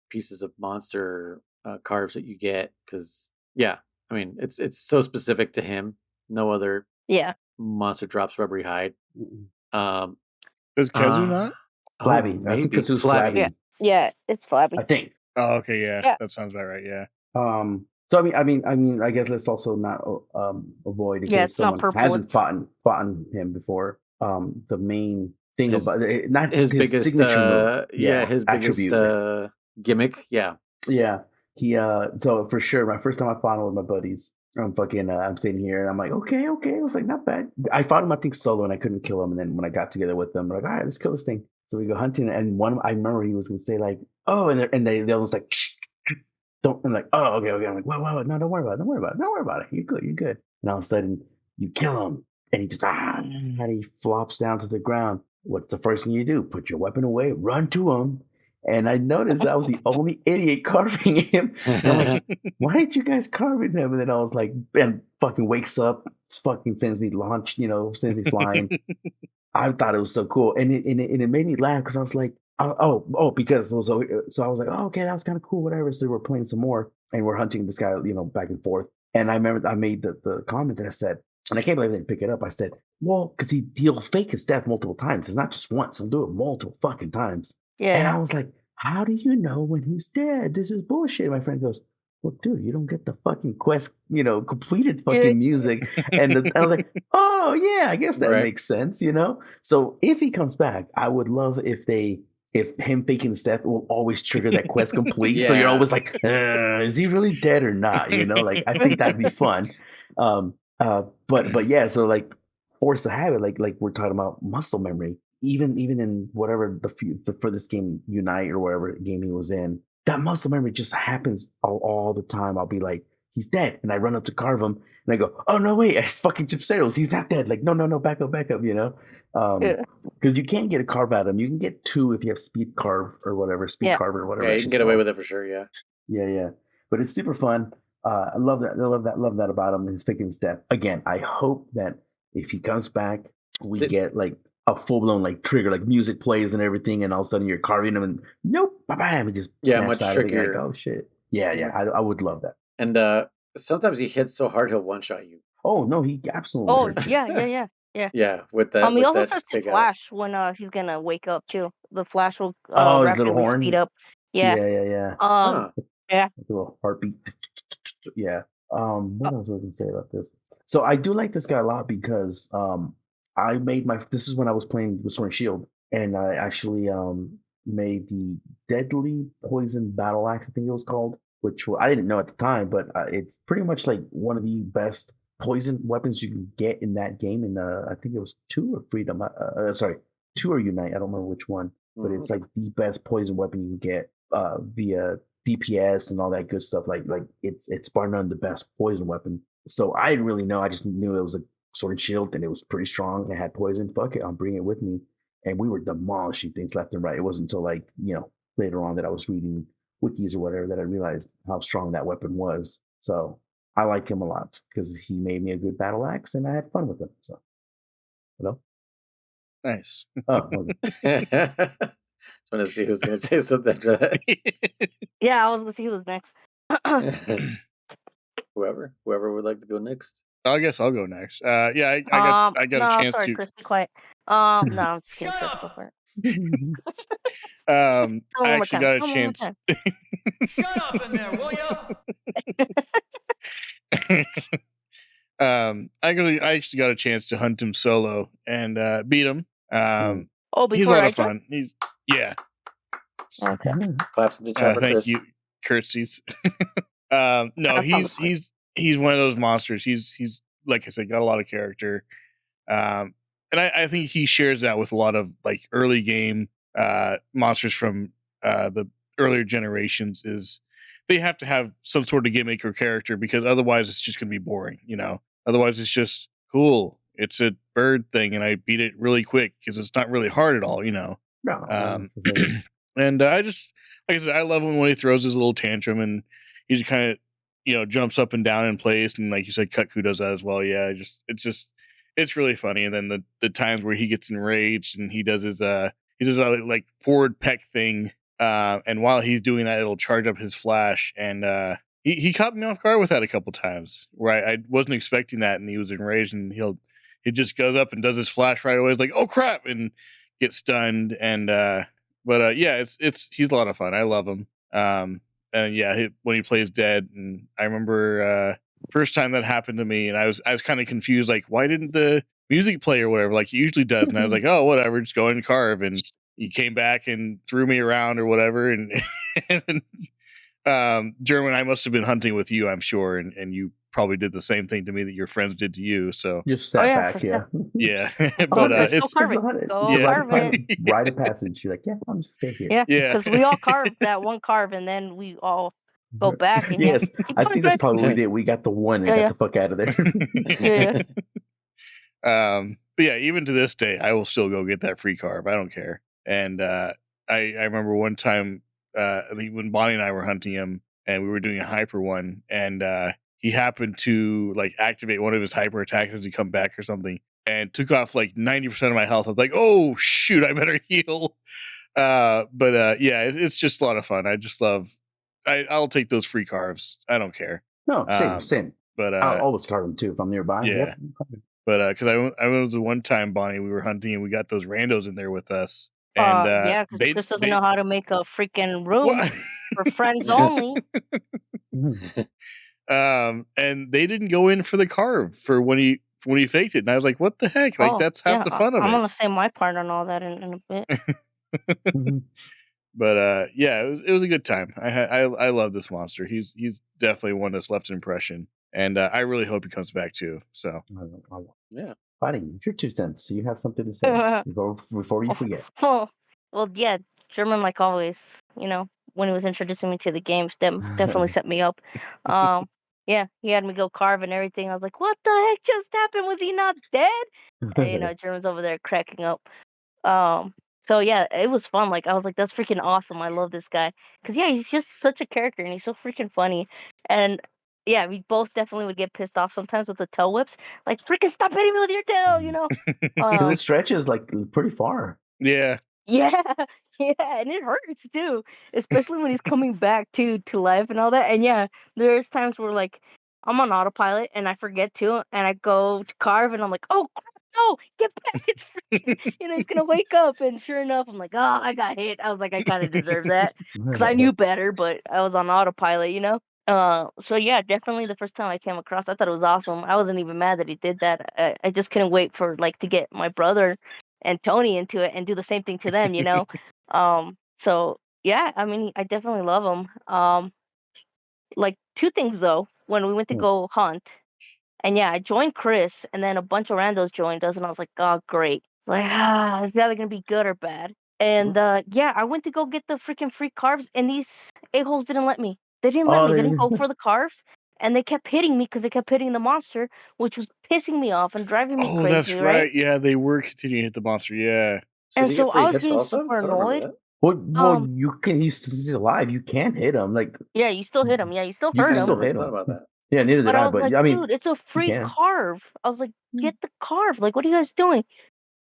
pieces of monster carves that you get because yeah, I mean it's so specific to him. No other monster drops rubbery hide. Does Kezu not? Flabby. I think because it was flabby. Yeah, it's flabby. I think. Oh, okay, yeah. That sounds about right. Yeah. So I mean, I guess let's also not avoid in case someone hasn't fought him before. The main thing about it, not his biggest signature move. His biggest gimmick. Yeah. He so for sure, my first time I fought him with my buddies, I'm sitting here and I'm like, okay. It was like not bad. I fought him, I think, solo, and I couldn't kill him. And then when I got together with them, we're like, all right, let's kill this thing. So we go hunting, and I remember he was gonna say like, oh, and they almost like, don't. I'm like, oh, okay. I'm like, what? No, don't worry about it. You're good. And all of a sudden, you kill him, and he just and he flops down to the ground. What's the first thing you do? Put your weapon away, run to him. And I noticed that I was the only idiot carving him. And I'm like, why didn't you guys carving him? And then I was like, and fucking wakes up, fucking sends me sends me flying. I thought it was so cool, and it made me laugh because I was like, because it was so I was like, oh, okay, that was kind of cool, whatever. So we're playing some more, and we're hunting this guy, back and forth. And I remember I made the comment that I said, and I can't believe I didn't pick it up. I said, well, because he'll fake his death multiple times. It's not just once; he'll do it multiple fucking times. Yeah. And I was like, how do you know when he's dead? This is bullshit. My friend goes, well, dude, you don't get the fucking quest, completed fucking music. And I was like, oh, yeah, I guess that makes sense, So if he comes back, I would love if him faking his death will always trigger that quest complete. So you're always like, is he really dead or not? Like, I think that'd be fun. But yeah, so like force to habit, like we're talking about muscle memory. Even in whatever the furthest game, Unite or whatever game he was in, that muscle memory just happens all the time. I'll be like, he's dead, and I run up to carve him, and I go, oh no, wait, it's fucking Gypseros. He's not dead. Like, no, back up, because you can't get a carve out of him. You can get 2 if you have speed carve or whatever, carve or whatever. Yeah, you can get away with it for sure. Yeah. Yeah. But it's super fun. I love that. Love that about him. His faking his death. Again, I hope that if he comes back, we get like a full-blown like trigger, like music plays and everything, and all of a sudden you're carving him and nope, bam, it just much trickier. Like, oh shit. Yeah. I would love that. And sometimes he hits so hard he'll one-shot you. Oh no, he absolutely. Oh yeah. Yeah, with that. He also starts to flash when he's gonna wake up too. The flash will his little horn speed up. Yeah. Yeah. A little heartbeat. Yeah. What else was I gonna say about this? So I do like this guy a lot because I made this is when I was playing with Sword and Shield, and I actually made the Deadly Poison Battle Axe, I think it was called, which I didn't know at the time, but it's pretty much like one of the best poison weapons you can get in that game. In I think it was 2 or Freedom. Sorry, 2 or Unite. I don't remember which one, but it's like the best poison weapon you can get via DPS and all that good stuff. Like it's bar none the best poison weapon. So I didn't really know. I just knew it was a sword and shield and it was pretty strong. It had poison. Fuck it, I'm bringing it with me. And we were demolishing things left and right. It wasn't until like later on that I was reading wikis or whatever that I realized how strong that weapon was. So I like him a lot because he made me a good battle axe and I had fun with him. So, hello? Nice. Oh, okay. Just want to see who's going to say something after that. Yeah, I was going to see who was next. Whoever would like to go next. I guess I'll go next. Yeah, I got a chance sorry, to. Kriss, be quiet. No, I'm just kidding. Kriss, go for it. I Tell him one more actually time. got a Tell him one more chance. time. Shut up in there, will ya? I actually got a chance to hunt him solo and beat him. Oh, He's a before lot I of fun. Yeah. Okay. Claps in the chat for Thank Kriss. you, curtsies. No, That's on the part. he's one of those monsters. He's like I said, got a lot of character. And I think he shares that with a lot of like early game monsters from the earlier generations. Is they have to have some sort of gimmick or character because otherwise it's just gonna be boring. Otherwise it's just cool. It's a bird thing, and I beat it really quick because it's not really hard at all. No, And I just, like I said, I love him when he throws his little tantrum and he just kind of, jumps up and down in place. And like you said, Kutku does that as well. Yeah, it's really funny. And then the times where he gets enraged and he does a like forward peck thing. And while he's doing that, it'll charge up his flash. And he caught me off guard with that a couple times where I wasn't expecting that. And he was enraged and he just goes up and does his flash right away. It's like, oh crap. And gets stunned. And, yeah, he's a lot of fun. I love him. And yeah, when he plays dead, and I remember first time that happened to me, and I was kind of confused, like why didn't the music play or whatever, like it usually does? And I was like, oh, whatever, just go and carve. And he came back and threw me around or whatever, and, German, I must have been hunting with you, I'm sure, and you probably did the same thing to me that your friends did to you. So just sat back, yeah. Yeah, but it's go carve it. Rite of passage. You're like, yeah, I'm just stay here. Yeah, because we all carved that one carve, and then we all go back. And yes, I think that's probably what we did. We got the one and got the fuck out of there. But yeah, even to this day, I will still go get that free carve. I don't care. And I remember one time, I think when Bonnie and I were hunting him, and we were doing a hyper one, and he happened to like activate one of his hyper attacks as he come back or something, and took off like 90% of my health. I was like, oh shoot, I better heal. But yeah, it's just a lot of fun. I just love. I'll take those free carves. I don't care. No, same. But I'll always carve them too if I'm nearby. Yeah. Yep. But because I remember the one time, Bonnie, we were hunting and we got those randos in there with us. And yeah, because Kriss doesn't know how to make a freaking room for friends only. And they didn't go in for the carve for when he faked it, and I was like, "What the heck? Like that's half the fun of it." I'm gonna say my part on all that in a bit. But yeah, it was a good time. I love this monster. He's definitely one that's left an impression, and I really hope he comes back too. So yeah, Buddy, it's your 2 cents. So you have something to say before you forget. Well, yeah, German, like always, when he was introducing me to the games, definitely set me up. Yeah, he had me go carve and everything. I was like, what the heck just happened? Was he not dead? And, German's over there cracking up. So yeah, it was fun. Like I was like, that's freaking awesome. I love this guy. Cause yeah, he's just such a character and he's so freaking funny. And yeah, we both definitely would get pissed off sometimes with the tail whips. Like freaking stop hitting me with your tail, Because it stretches like pretty far. Yeah. Yeah, yeah, and it hurts too, especially when he's coming back to life and all that. And yeah, there's times where like I'm on autopilot and I forget to, and I go to carve, and I'm like, oh crap, no, get back! It's freaking, he's gonna wake up, and sure enough, I'm like, oh, I got hit. I was like, I kind of deserve that because I knew better, but I was on autopilot. So yeah, definitely the first time I came across, I thought it was awesome. I wasn't even mad that he did that. I just couldn't wait for like to get my brother and Tony into it and do the same thing to them. So yeah, I mean, I definitely love him. Like 2 things though. When we went to go hunt, And yeah, I joined Kriss, and then a bunch of randos joined us, and I was like, oh great. Like, is that gonna be good or bad? And yeah, I went to go get the freaking free carbs, and these a-holes didn't let me. They didn't let Oh, me. They didn't go for the carbs, and they kept hitting me because they kept hitting the monster, which was pissing me off and driving me Oh, that's crazy, right? right. Yeah, they were continuing to hit the monster. Yeah. So And do you get so I free was hits getting also? super I don't remember annoyed. that. well, you can. He's alive. You can hit him. Like Yeah, you still hit him. Yeah, you still you I can hurt him. still never hit thought him. about that. Yeah, neither But did I I. was But like, I mean, dude, it's a you free can. carve. I was like, get the carve. Like, what are you guys doing?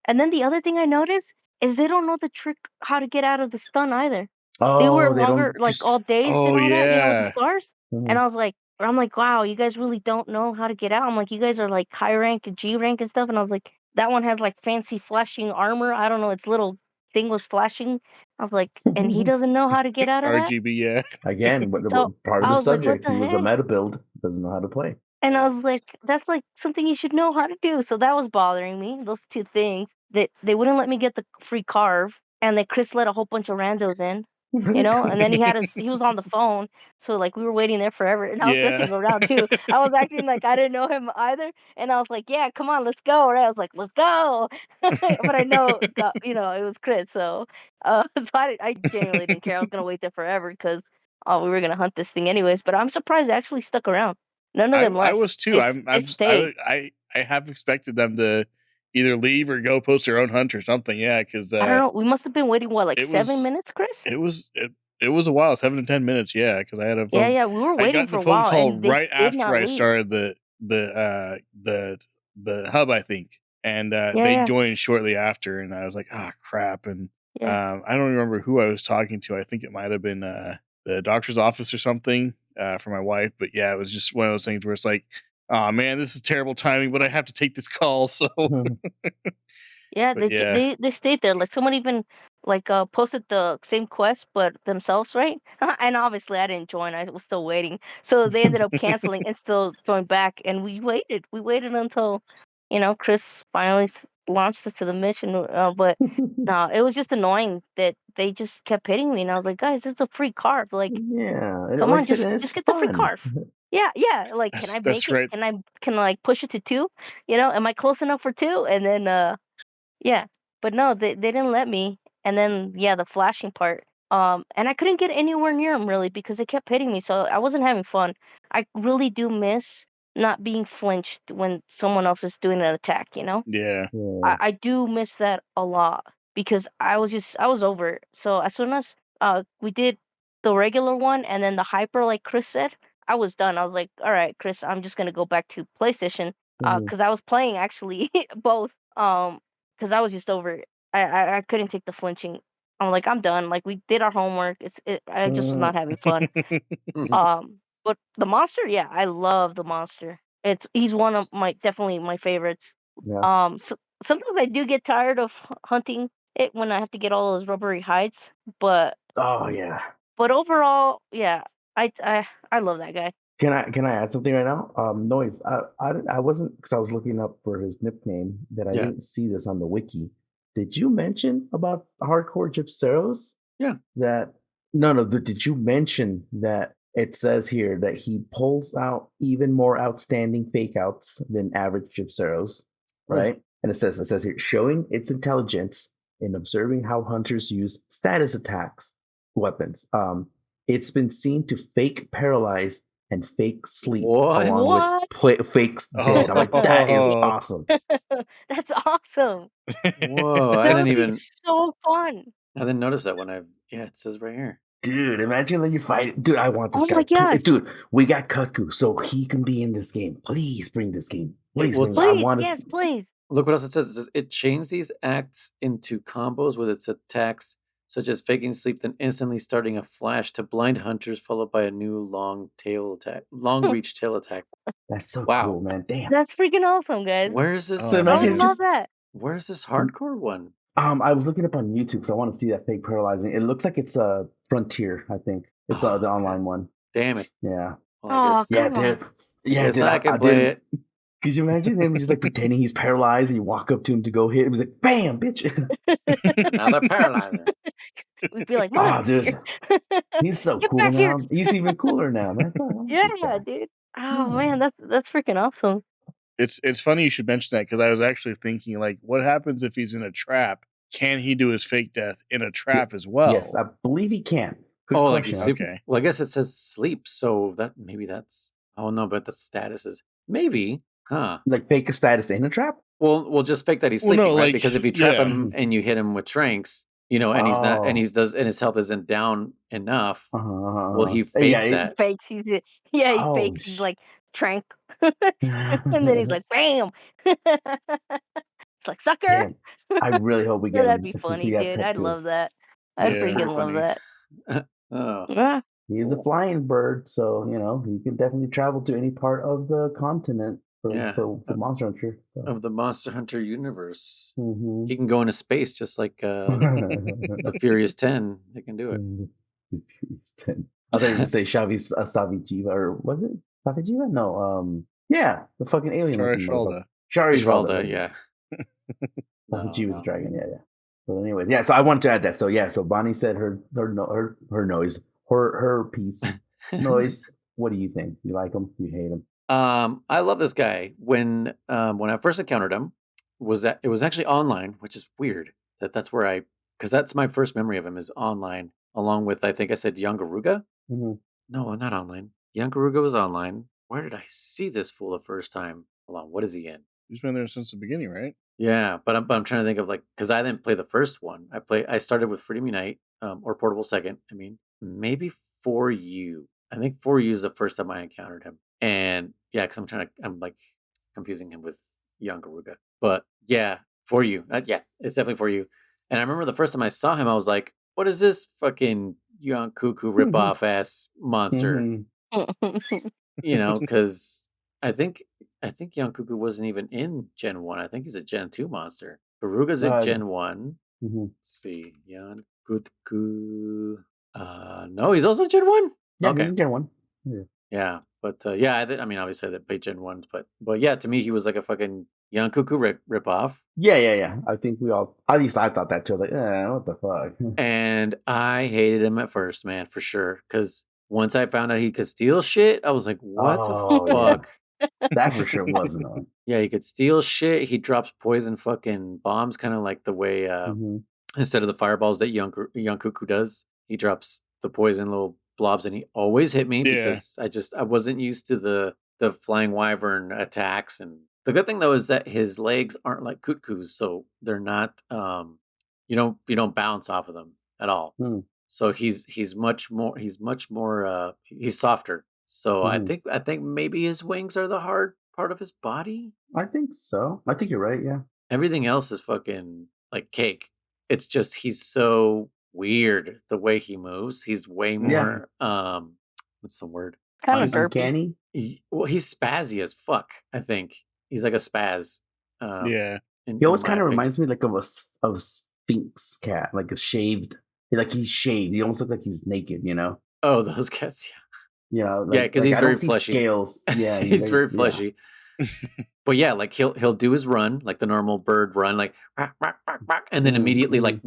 And then the other thing I noticed is they don't know the trick how to get out of the stun either. They were Oh, they longer, don't like just. all dazed Oh and all that, with the yeah. stars. And Mhm. I was like, I'm like, wow, you guys really don't know how to get out. I'm like, you guys are like high rank and G rank and stuff. And I was like, that one has like fancy flashing armor. I don't know, its little thing was flashing. I was like, and he doesn't know how to get out of that. RGB. Yeah. Again, So part of I the was like, what subject. the He was a heck? meta build. Doesn't know how to play. And I Yeah. was like, that's like something you should know how to do. So that was bothering me. Those two things that they wouldn't let me get the free carve, and that Kriss let a whole bunch of randos in, and then he was on the phone, so like we were waiting there forever, and I was Yeah. messing around too. I was acting like I didn't know him either, and I was like, yeah, come on, let's go. Right? I was like, let's go, but I know, it was Kriss, so so I genuinely didn't care. I was gonna wait there forever because we were gonna hunt this thing anyways. But I'm surprised they actually stuck around. None of them I left. was too. They stayed. I have expected them to either leave or go post their own hunt or something. Yeah, because I don't know. We must have been waiting what, like it 7 was minutes, Chris? it was it, it was a while, 7 to 10 minutes. Yeah, because Yeah, yeah. We were I waiting got for the a phone while, call and they right did after not I leave. started the hub, I think, and Yeah, they yeah, joined shortly after, and I was like, ah, crap, and yeah. I don't remember who I was talking to. I think it might have been the doctor's office or something for my wife, but yeah, it was just one of those things where it's like, oh man, this is terrible timing, but I have to take this call. So, Yeah, but yeah, they stayed there. Like someone even like posted the same quest but themselves, right? And obviously I didn't join. I was still waiting. So they ended up canceling and still joined back, and we waited. We waited until, Chris finally launched us to the mission. But no, it was just annoying that they just kept hitting me, and I was like, guys, this is a free card. Like, Yeah, and come like I on, said, just and it's just get the free fun. carve. Yeah, yeah. Like, can I make that's it? right. Can I like push it to two? Am I close enough for two? And then yeah, but no, they didn't let me. And then yeah, the flashing part. And I couldn't get anywhere near him really because they kept hitting me, so I wasn't having fun. I really do miss not being flinched when someone else is doing an attack. Yeah, Yeah. I do miss that a lot because I was over it. So as soon as we did the regular one and then the hyper, like Chris said, I was done. I was like, all right, Chris, I'm just gonna go back to PlayStation Mhm. because I was playing actually both because I was just over it. I couldn't take the flinching. I'm like, I'm done. Like we did our homework. I just was not having fun. But the monster, yeah, I love the monster. He's one of my definitely my favorites. Yeah. So, sometimes I do get tired of hunting it when I have to get all those rubbery hides, but Oh yeah. overall, yeah, I love that guy. Can I add something right now? Noise. I wasn't because I was looking up for his nickname that I Yeah. didn't see this on the wiki. Did you mention about hardcore gypseros? Yeah. That no. Did you mention that it says here that he pulls out even more outstanding fake outs than average gypseros, right? And it says here showing its intelligence in observing how hunters use status attacks weapons. It's been seen to fake paralyze and fake sleep What? along with What? fakes dead. I'm like, that is oh, awesome. That's awesome. Whoa! That would be so fun. I didn't notice that when yeah, it says right here. Dude, imagine when you fight. Dude, I want this Oh my guy. gosh. Dude, we got Kutku, so he can be in this game. Please bring this game. It Please will bring. I Please, want to yes, see. please. look what else it says. It says it chains these acts into combos with its attacks, such as faking sleep, then instantly starting a flash to blind hunters, followed by a new long reach tail attack. That's so Wow. cool, man. Damn. That's freaking awesome, guys. Where is this? So oh I would imagine man, love just that. Where's this hardcore one? I was looking up on YouTube because I want to see that fake paralyzing. It looks like it's a Frontier, I think. It's the Okay. online one. Damn it. Yeah. Well, Oh, Yeah, come on. dude. Yeah, guess dude. I can play didn't. it. Could you imagine him just like pretending he's paralyzed and you walk up to him to go hit him? He's like, bam, bitch. Another paralyzer. We'd be like, Oh, motherfucker, dude. He's so get cool back here. now. He's even cooler now, man. I like this Yeah, guy. dude. Oh Yeah. man, that's freaking awesome. It's funny you should mention that because I was actually thinking like, what happens if he's in a trap? Can he do his fake death in a trap as well? Yes, I believe he can. Good Oh, like question. he's super. Okay. Well, I guess it says sleep, so that maybe that's. Oh no, but the status is maybe, huh? Like fake a status in a trap. Well, just fake that he's Well, sleeping, no, right? like, Because if you trap yeah. him and you hit him with tranks, and he's not, and Oh. and his health isn't down enough, will he Yeah. fake that? Fakes. He Oh, fakes. He's like trank, and then he's like, bam. It's like sucker. Damn. I really hope we Yeah, get that'd him. be Since we funny, have dude. Pet I'd too. love that. I'd Yeah. Pretty freaking love funny. that. Oh, Yeah. He is a flying bird, so he can definitely travel to any part of the continent Yeah. for Monster Hunter. So. of the Monster Hunter universe, Mhm. he can go into space just like the Furious 10. They can do it. The Furious 10. I thought you were gonna say Savijiva, or was it Savijiva? No, yeah, the fucking alien. Charishalda. Charishalda, yeah. Savijiva's dragon, yeah. But anyway, yeah. So I wanted to add that. So yeah, so Bonnie said her noise, her piece noise. What do you think? You like him? You hate him? I love this guy. When I first encountered him, it was actually online, which is weird. That's where because that's my first memory of him is online, along with I think I said Yangaruga. Mm-hmm. No, not online. Yangaruga was online. Where did I see this fool the first time? Hold on, what is he in? He's been there since the beginning, right? Yeah, but I'm trying to think of because I didn't play the first one. I started with Freedom Unite, or Portable Second. I mean, maybe For You. I think For You is the first time I encountered him, and yeah, because I'm like confusing him with Young Garuga. But yeah, For You. Yeah, it's definitely For You. And I remember the first time I saw him, I was like, "What is this fucking Young Cuckoo ripoff ass monster?" Because I think Young Cuckoo wasn't even in Gen 1. I think he's a Gen 2 monster. Garuga's in Gen 1. Let's see. Young Cuckoo. No, he's also in Gen 1? Yeah, Okay. he's in Gen 1. Yeah, but yeah, I mean, obviously they played Gen 1s, but yeah, to me, he was like a fucking Young Cuckoo ripoff. Yeah. I think at least I thought that too. I was like, what the fuck? And I hated him at first, man, for sure. Because once I found out he could steal shit, I was like, what the fuck? Yeah. That for sure was annoying. Yeah, he could steal shit. He drops poison fucking bombs, kind of like the way instead of the fireballs that Young Cuckoo does, he drops the poison little blobs, and he always hit me because I wasn't used to the flying wyvern attacks. And the good thing though is that his legs aren't like Cuckoo's, so they're not you don't bounce off of them at all. So he's much more he's softer. So I think maybe his wings are the hard part of his body. I think so. I think you're right. Yeah. Everything else is fucking like cake. It's just he's so weird the way he moves. He's way more what's the word? Kind of uncanny. He's spazzy as fuck. I think he's like a spaz. Yeah. He always kind of reminds me like of a Sphinx cat, like a shaved. Like he's shaved. He almost looks like he's naked. Oh, those cats. Yeah. Yeah, because he's very fleshy. Scales. Yeah, he's very fleshy. But yeah, like he'll do his run, like the normal bird run, like and then immediately like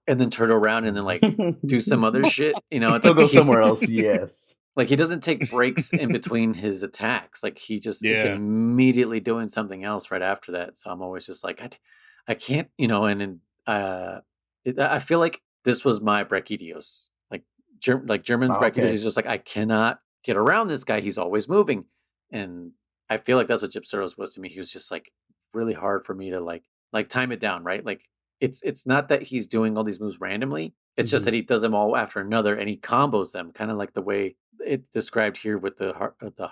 and then turn around and then like do some other shit. He'll like go somewhere else. Yes. Like he doesn't take breaks in between his attacks. Like he just is immediately doing something else right after that. So I'm always just like I can't, and I feel like this was my Brachydios. Like German Brachydios is just like I cannot get around this guy. He's always moving. And I feel like that's what Gypseros was to me. He was just like really hard for me to like time it down, right? Like it's not that he's doing all these moves randomly. It's just that he does them all after another and he combos them, kind of like the way it described here with the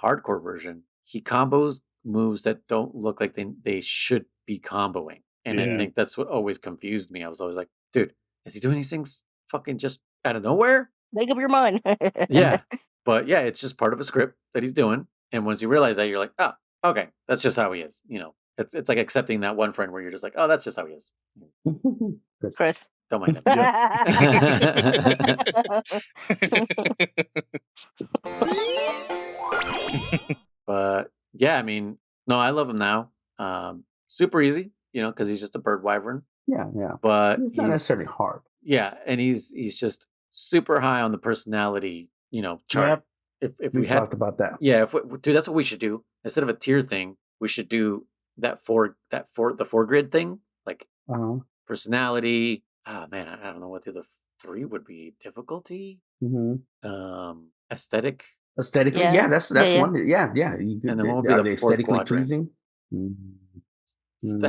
hardcore version. He combos moves that don't look like they should be comboing. And I think that's what always confused me. I was always like, dude, is he doing these things fucking just out of nowhere? Make up your mind. Yeah. But yeah, it's just part of a script that he's doing. And once you realize that, you're like, oh, okay, that's just how he is. It's like accepting that one friend where you're just like, oh, that's just how he is. Kriss. Don't mind him. But yeah, I mean, no, I love him now. Super easy, because he's just a bird wyvern. Yeah. But it's not necessarily hard. Yeah, and he's just super high on the personality, chart. Yep. If we talked about that. Yeah, dude, that's what we should do. Instead of a tier thing, we should do the 4 grid thing, like personality. Oh man, I don't know what the other 3 would be. Difficulty, aesthetic. Aesthetically, Yeah. that's Yeah. one. Yeah. You And then what would be are the they 4th aesthetically quadrant? pleasing?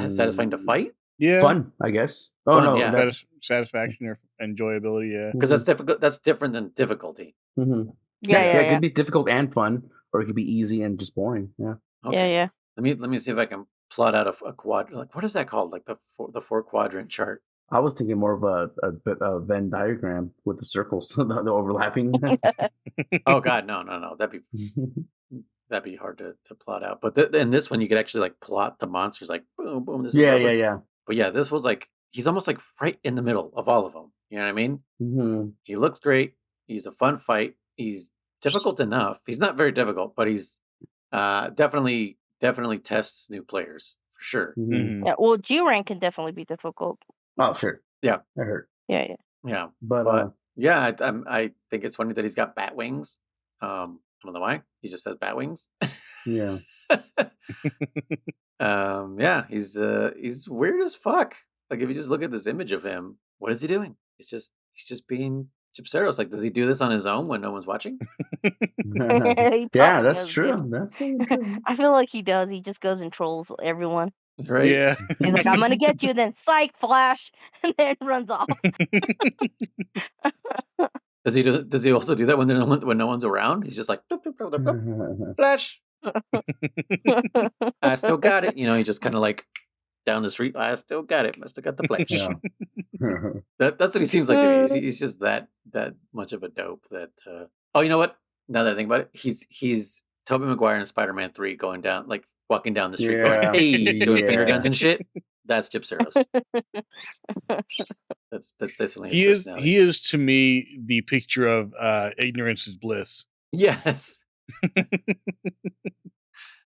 Satisfying to fight? Yeah. Fun, I guess. Fun, no, yeah. Satisfaction or enjoyability. Yeah. Because that's difficult. That's different than difficulty. Yeah, it could be difficult and fun, or it could be easy and just boring. Yeah. Okay. Yeah. Let me see if I can plot out a quad. Like, what is that called? Like the 4 quadrant chart. I was thinking more of a Venn diagram with the circles, the overlapping. Oh God, no. That'd be hard to plot out. But in this one, you could actually like plot the monsters, like boom, boom. This is yeah. But yeah, this was like he's almost like right in the middle of all of them. You know what I mean? He looks great. He's a fun fight. He's difficult enough. He's not very difficult, but he's definitely tests new players for sure. Yeah. Well, G rank can definitely be difficult. Oh, sure. Yeah, that hurt. Yeah. But yeah, I think it's funny that he's got bat wings. I don't know why. He just has bat wings. Yeah. Yeah, he's weird as fuck. Like if you just look at this image of him, what is he doing? He's just being Gypceros. Like, does he do this on his own when no one's watching? Yeah, that's true. That's true. I feel like he does. He just goes and trolls everyone. Right? Yeah. He's like, I'm gonna get you, then psych flash, and then runs off. Does he also do that when when no one's around? He's just like doop, doop, doop, doop, doop. Flash. I still got it. You know, he just kind of like down the street. I still got it. I still got the flash. That's what he seems like to me. He's just that much of a dope. That oh, you know what? Now that I think about it, he's Tobey Maguire in Spider-Man 3 going down, like walking down the street, going, hey, doing finger guns and shit. That's Gypceros. That's definitely his personality. He is to me the picture of ignorance is bliss. Yes.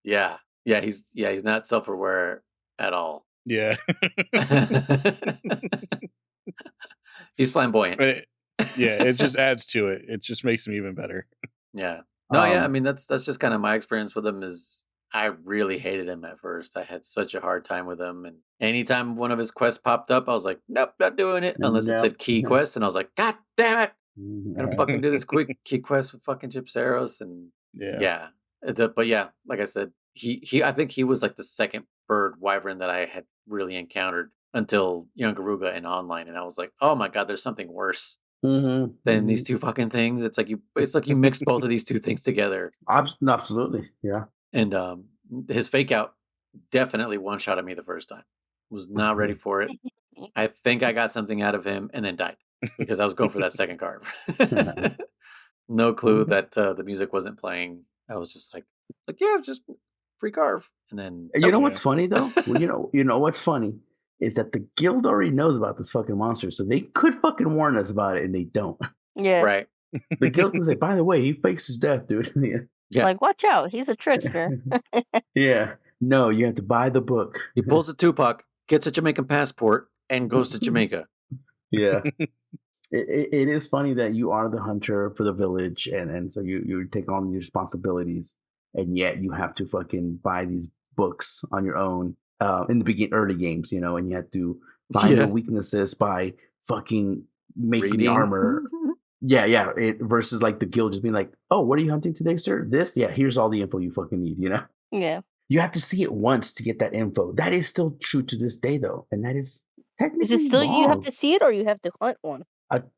Yeah. He's not self-aware at all. Yeah. He's flamboyant. It just adds to it. It just makes him even better. Yeah. No, yeah. I mean, that's just kind of my experience with him. Is I really hated him at first. I had such a hard time with him, and anytime one of his quests popped up, I was like, nope, not doing it. Unless it said key quest, and I was like, God damn it, I'm gonna fucking do this quick key quest with fucking Gypceros, and yeah. But yeah, like I said, he I think he was like the second bird wyvern that I had really encountered until Young Garuga and online, and I was like, oh my God, there's something worse than these two fucking things. It's like you mixed both of these two things together. Absolutely, yeah. And his fake out definitely one-shotted me the first time. Was not ready for it. I think I got something out of him and then died because I was going for that second carve. No clue that the music wasn't playing. I was just like yeah, just free carve. And then you know what's funny though? Well, you know what's funny is that the guild already knows about this fucking monster, so they could fucking warn us about it, and they don't. Yeah. Right. The guild was like, by the way, he fakes his death, dude. Yeah. Like, watch out, he's a trickster. Yeah. No, you have to buy the book. He pulls a Tupac, gets a Jamaican passport, and goes to Jamaica. Yeah. It is funny that you are the hunter for the village, and so you take on your responsibilities, and yet you have to fucking buy these books on your own in the early games, and you have to find your weaknesses by fucking making the armor. Yeah. Versus like the guild just being like, oh, what are you hunting today, sir? This? Yeah, here's all the info you fucking need, Yeah. You have to see it once to get that info. That is still true to this day, though. And that is technically Is it still wrong. you have to see it or you have to hunt one?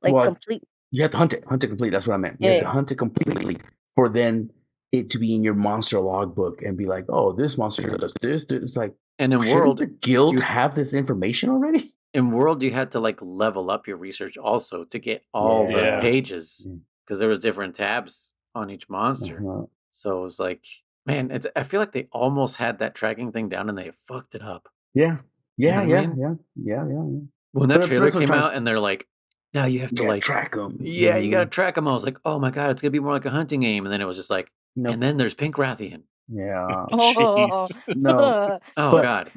Complete? You have to hunt it. Hunt it complete. That's what I meant. You have to hunt it completely for then it to be in your monster logbook and be like, oh, this monster does this. It's like, and in World, the guild have this information already? In World, you had to like level up your research also to get all the pages because there was different tabs on each monster. So it was like, man, I feel like they almost had that tracking thing down and they fucked it up. Yeah. Yeah. When that trailer came out and they're like, now you have to like track them. Yeah, you got to track them. I was like, oh my God, it's going to be more like a hunting game. And then it was just like, and then there's Pink Rathian. Yeah. Oh, no. Oh God.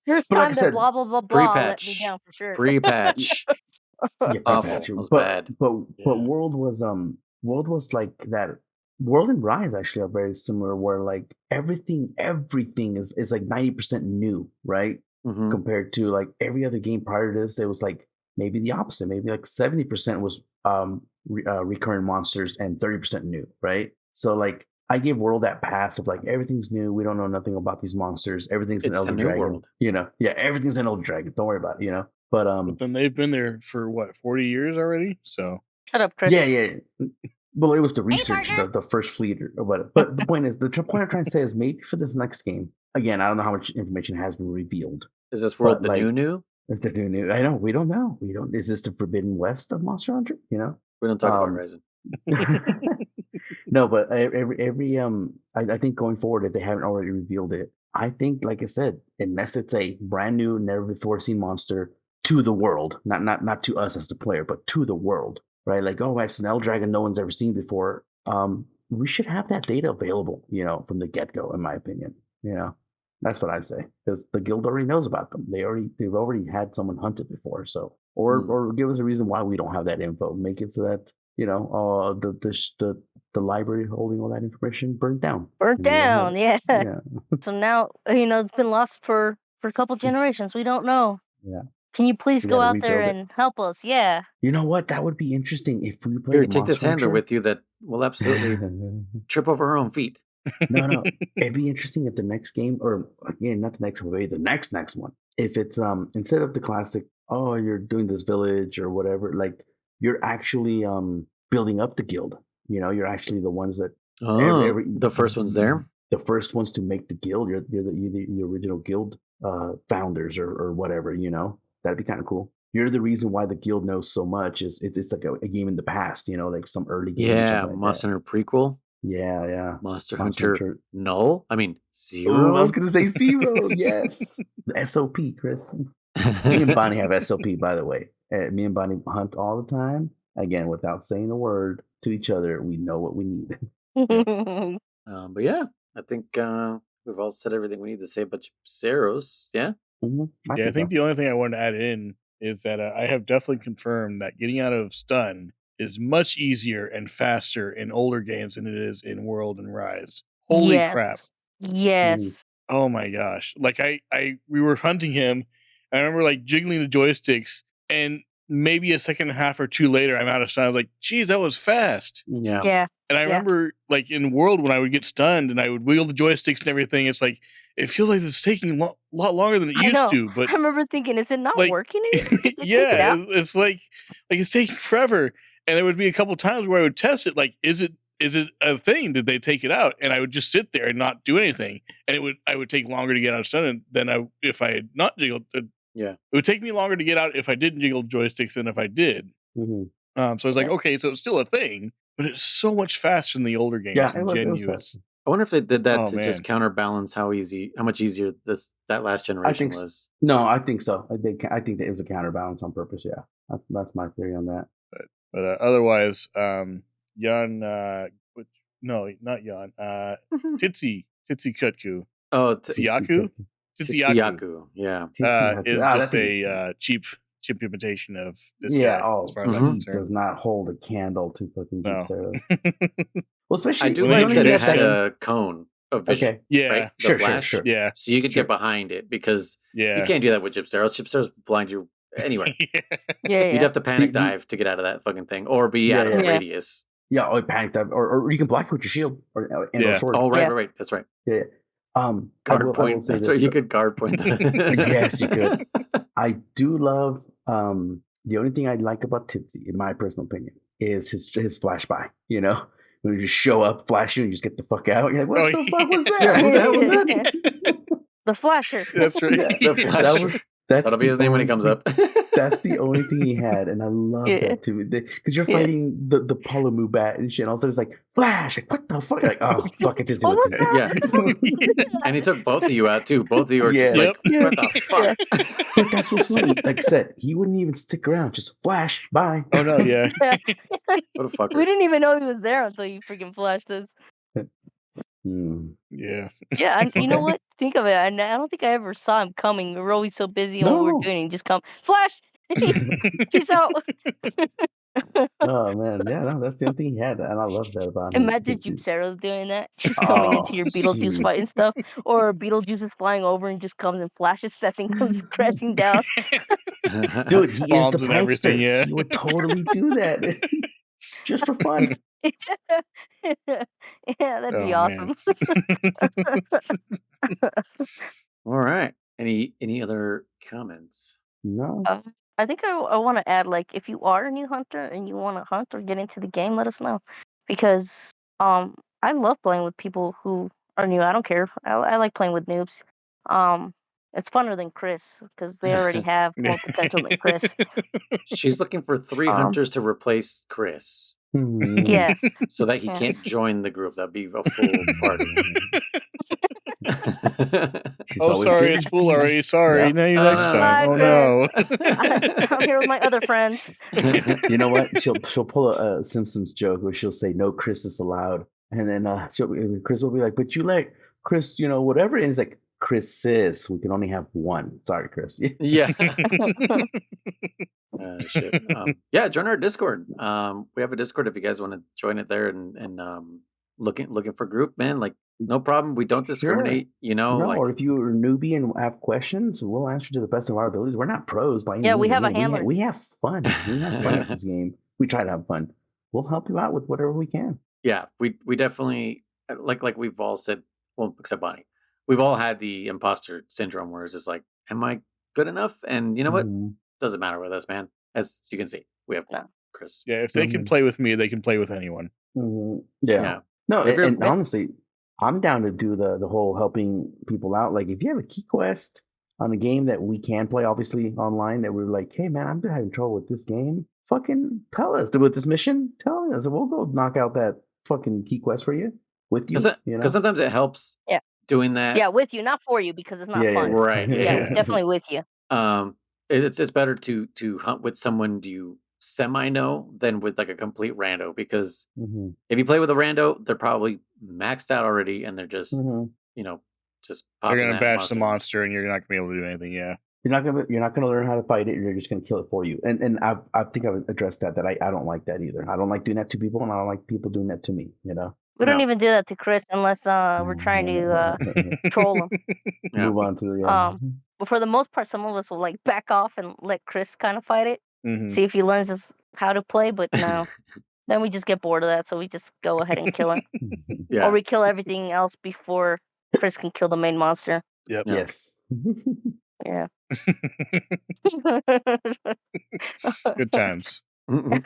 First time that blah blah blah blah let me down for sure. Pre-patch. Awful. It was bad. But World was like that. World and Rise actually are very similar, where like everything is like 90% new, right? Mhm. Compared to like every other game prior to this, it was like maybe the opposite. Maybe like 70% was recurring monsters and 30% new, right? So like I give World that pass of like everything's new. We don't know nothing about these monsters. Everything's an It's the Elder new Dragon, world. Yeah, everything's an Elder Dragon. Don't worry about it, But But then they've been there for what, 40 years already? So Shut up, Chris. yeah. Well, it was the research, the first fleet or whatever. But the point is, the point I'm trying to say is maybe for this next game, again, I don't know how much information has been revealed. Is this world But, the like, new? If the new, I know we don't know. We don't. Is this the Forbidden West of Monster Hunter? We don't talk about Horizon. No, but I think going forward, if they haven't already revealed it, I think, like I said, unless it's a brand new, never before seen monster to the world, not to us as the player, but to the world, right? Like, oh, it's an Elder Dragon no one's ever seen before. We should have that data available, from the get go, in my opinion. That's what I'd say, because the guild already knows about them. They've already had someone hunt it before, so or give us a reason why we don't have that info. Make it so that the library holding all that information burnt down. Burnt down, yeah. Yeah. So now it's been lost for a couple generations. We don't know. Yeah. Can you please We go gotta out there rebuild it. and help us? Yeah. You know what? That would be interesting if we played Here, a take this Monster handler Hunter. with you that will absolutely trip over her own feet. No. It'd be interesting if the next game, or again, not the next one, maybe the next one. If it's instead of the classic, oh, you're doing this village or whatever, like you're actually building up the guild. You're actually the ones that The first one's there. The first ones to make the guild. You're the original guild founders or whatever. That'd be kind of cool. You're the reason why the guild knows so much. It's like a game in the past. Like some early game. Yeah, like Monster Hunter prequel. Yeah. Monster Hunter Null. I mean Zero. Ooh, I was gonna say Zero. Yes, the SOP, Chris. Me and Bonnie have SOP, by the way. Me and Bonnie hunt all the time. Again, without saying a word to each other, we know what we need. But yeah, I think we've all said everything we need to say about Zeros. Yeah. I think the only thing I wanted to add in is that I have definitely confirmed that getting out of stun is much easier and faster in older games than it is in World and Rise. Holy crap. Yes. Oh my gosh. Like we were hunting him. I remember like jiggling the joysticks, and maybe a second and a half or two later I'm out of stun. I was like, geez, that was fast. Yeah. And I remember like in World when I would get stunned and I would wiggle the joysticks and everything, it's like it feels like it's taking a lot longer than it used to. But I remember thinking, is it not working anymore? yeah, it's like it's taking forever. And there would be a couple times where I would test it, like, is it a thing? Did they take it out? And I would just sit there and not do anything. And I would take longer to get out of stun than if I had not jiggled. Yeah. It would take me longer to get out if I didn't jiggle joysticks than if I did. So it's like, okay, so it's still a thing, but it's so much faster than the older games. Yeah, I wonder if they did that just counterbalance how much easier that last generation was. No, I think so. I think that it was a counterbalance on purpose. Yeah, that's my theory on that. But otherwise, Jan, no, not Jan, Titsi Kutku. Oh, Tsiyaku? Tsiyaku, yeah. Is just a cheap imitation of this guy. As far as I'm concerned. Does not hold a candle to fucking Gypsy. Well, especially I do like that it had a cone of vision. Okay. Yeah, right? Sure. Yeah, so you could get behind it because you can't do that with Gypsy. Gypsy blind you anyway. You'd have to panic dive to get out of that fucking thing, or be out of the radius. Yeah, or panic dive, or you can block it with your shield or sword. Oh, right. That's right. Yeah. Guard point. That's right. You could guard point. Yes, you could. I do love. The only thing I like about Titsy, in my personal opinion, is his flash by. When you just show up, flash you, and you just get the fuck out. You're like, what the fuck was that? Yeah, who the hell was that? The Flasher. That's right. The Flasher. That'll be his name when he comes up. That's the only thing he had, and I love that too. Because you're fighting the Palamu bat and shit, and also it's like Flash. Like, what the fuck? Like, oh fuck it, Titsy. Yeah. And he took both of you out too. Both of you were just like, what the fuck? But that's what's funny. Like I said, he wouldn't even stick around. Just Flash, bye. Oh no, yeah. What a fucker. We didn't even know he was there until you freaking flashed us. Yeah. Yeah, and you know what? Think of it. And I don't think I ever saw him coming. We were always so busy on what we were doing. He just come, Flash! Peace out. Oh man, yeah, no, that's the only thing he had, and I love that about him. Imagine Juperos doing that. Just coming Oh into your Beetlejuice shoot, fight and stuff. Or Beetlejuice is flying over and just comes and flashes, that thing comes crashing down. dude, he is the Bombs and everything, prankster. yeah. He would totally do that just for fun. Yeah, that'd be Oh man. awesome. All right. Any other comments? No, Uh, I think I want to add, like, if you are a new hunter and you want to hunt or get into the game, let us know, because um I love playing with people who are new. I don't care. I like playing with noobs. Um, it's funner than Chris because they already have more potential than Chris. She's looking for 3 Um, hunters to replace Chris yes. so that he can't Yes. join the group. That'd be a full party. she's Oh, always sorry, getting it's full already. Sorry, Yeah. maybe Oh, next no. time. Bye, Oh Chris. no. I'm here with my other friends. You know what? She'll pull a Simpsons joke where she'll say no Chris is allowed, and then Chris will be like, "But you let Chris, whatever." And he's like, "Chris is. We can only have one. Sorry, Chris." Yeah. Shit. Yeah, join our Discord. We have a Discord if you guys want to join it there and looking for group, man. Like, no problem. We don't discriminate. No, Like, or if you're a newbie and have questions, we'll answer to the best of our abilities. We're not pros by any Yeah, means. we have a Again, handler. we have fun. We have fun at this game. We try to have fun. We'll help you out with whatever we can. yeah, we definitely like we've all said. Well, except Bonnie, we've all had the imposter syndrome where it's just like, am I good enough? And you know what? Mhm. Doesn't matter with us, man. As you can see, we have No. Chris. Yeah, if they can play with me, they can play with anyone. Mhm. Yeah. Yeah. No, If you're- and honestly, I'm down to do the whole helping people out. Like, if you have a key quest on a game that we can play, obviously online, that we're like, hey man, I'm having trouble with this game. Fucking tell us with this mission. Tell us, we'll go knock out that fucking key quest for you with you. Because sometimes it helps. Yeah. Doing that. Yeah, with you, not for you, because it's not fun. Right. Yeah, definitely with you. It's better to hunt with someone you semi know than with like a complete rando, because if you play with a rando, they're probably maxed out already and they're just just They're popping gonna that bash the monster. monster, and you're not gonna be able to do anything. Yeah, You're not gonna learn how to fight it. You're just gonna kill it for you. And I think I've addressed that I don't like that either. I don't like doing that to people, and I don't like people doing that to me. We don't No. even do that to Chris unless we're trying to troll him. Yeah. Move on to the But for the most part, some of us will like back off and let Chris kind of fight it, Mhm. see if he learns how to play. But no, then we just get bored of that, so we just go ahead and kill it, Yeah. or we kill everything else before Chris can kill the main monster. Yep. Yeah. Yes. Yeah. Good times. And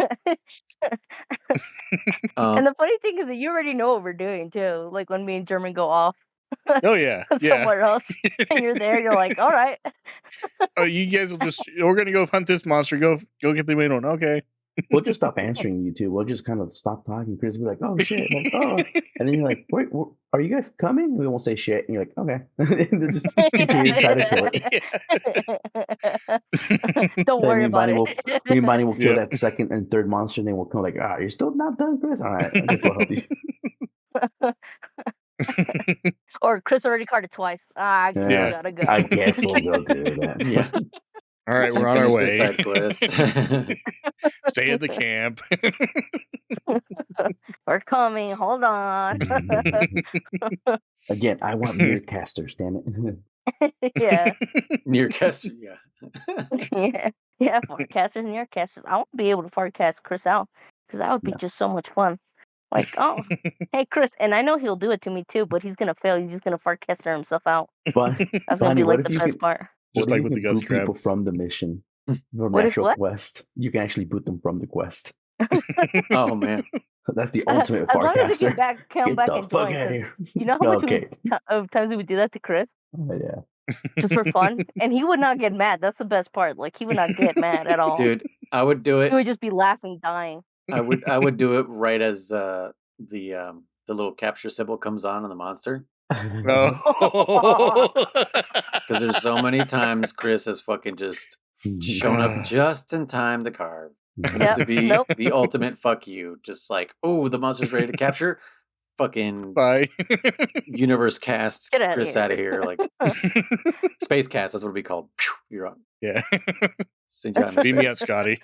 the funny thing is that you already know what we're doing too. Like when me and German go off Oh yeah, yeah. somewhere else, and you're there, you're like, all right. Oh, you guys will just. We're gonna go hunt this monster. Go get the main one. Okay. We'll just stop answering you two. We'll just kind of stop talking. Chris will be like, "Oh shit!" Like, oh, and then you're like, "Wait, are you guys coming?" We won't say shit, and you're like, "Okay." They'll just continue to try to kill it. Don't worry about it. Me and Bonnie will kill Yep. that second and third monster, and then we'll come like, you're still not done, Chris. All right, I guess we'll help you. Or Chris already carded twice. I guess Yeah. we gotta go. I guess we'll go do that. Yeah. All right, we're on our Finish this way. side quest. Stay at the camp. We're coming. Hold on. Again, I want mirror casters. Damn it. Yeah. Near caster, yeah. Yeah. Farcasters, near casters. I want to be able to farcast Chris out because that would be just so much fun. Like, oh, hey Chris, and I know he'll do it to me too, but he's gonna fail. He's just gonna farcaster himself out. But That's gonna Bonnie, be what like if the you best can- part. Just what if like with you the can ghost boot crab. people from the mission, from the What if actual what? quest. You can actually boot them from the quest. Oh man. That's the ultimate As long as he farcaster. can come Get back the and fuck join. out of 'Cause here. you know how much Okay. of times we would do that to Chris Oh, yeah. just for fun, and he would not get mad. That's the best part. Like he would not get mad at all. Dude, I would do He it. would just be laughing, dying. I would do it right as the little capture symbol comes on the monster. Oh. Because there's so many times Chris has fucking just shown up just in time to carve. And this Yep. would be Nope. the ultimate fuck you. Just like, oh, the monster's ready to capture. Fucking Bye. universe cast Get outta Chris here. out of here. Like space cast, that's what it'd be called. You're on. Yeah. Send you out into See me out, space. Scotty.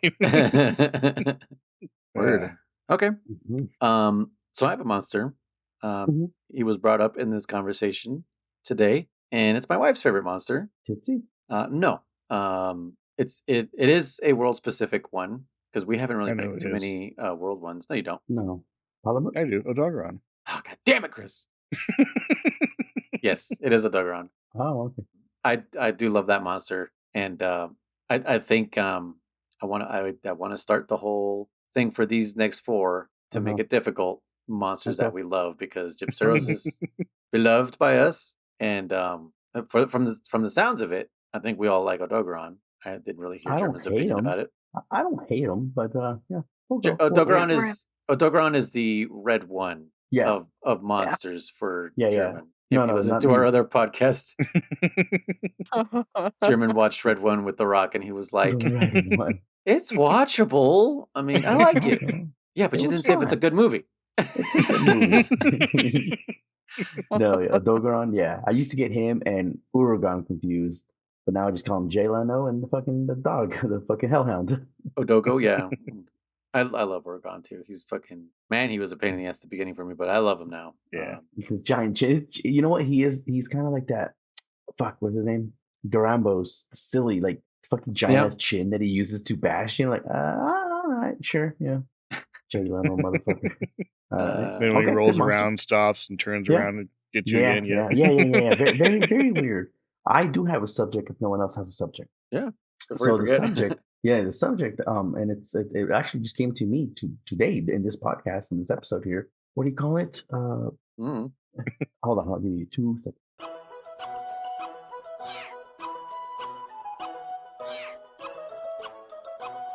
Word. Okay. Mhm. So I have a monster. Mhm. He was brought up in this conversation today, and it's my wife's favorite monster. Tootsie? No. It is a world specific one because we haven't really I know picked it too is. many world ones. No, you don't. No. Parliament? I do. Odogaron. Oh, God damn it, Chris. Yes, it is a Dogoron. Oh, okay. I do love that monster, and I think I want to start the whole thing for these next four to make Uh-huh. it difficult monsters that Okay. we love because Gypceros is beloved by us, and from the sounds of it, I think we all like Odogaron. I didn't really hear I don't German's hate opinion him. about it. I don't hate him, but yeah, we'll go. Rip. Odogaron is the red one Yeah, of monsters for yeah. German. No, If you no, listen not to our me. other podcast, German watched Red One with The Rock, and he was The like, red one. "It's watchable. I mean, I like it. Yeah, but It you was didn't say if it's a fine. good movie." It's a good movie. No, yeah, Dogaron, yeah. I used to get him and Uragon confused, but now I just call him Jay Leno and the dog, the fucking hellhound. Odogo, yeah. I love Oregon too. He's fucking man. He was a pain in the ass at the beginning for me, but I love him now. Yeah. Because giant chin. You know what he is? He's kind of like that. Fuck, what's his name? Durambo's silly, like fucking giant ass chin that he uses to bash. You know, like, all right, sure, yeah. Jay Leno, motherfucker. Then when he Okay, rolls good monster. around, stops, and turns Yeah. around and gets you Yeah, again. yeah, Yeah. yeah. Very, very, very weird. I do have a subject if no one else has a subject. Yeah. Before So you the forget. subject, the subject, and it actually just came to me today in this podcast, in this episode here. What do you call it? Mm. Hold on, I'll give you 2 seconds.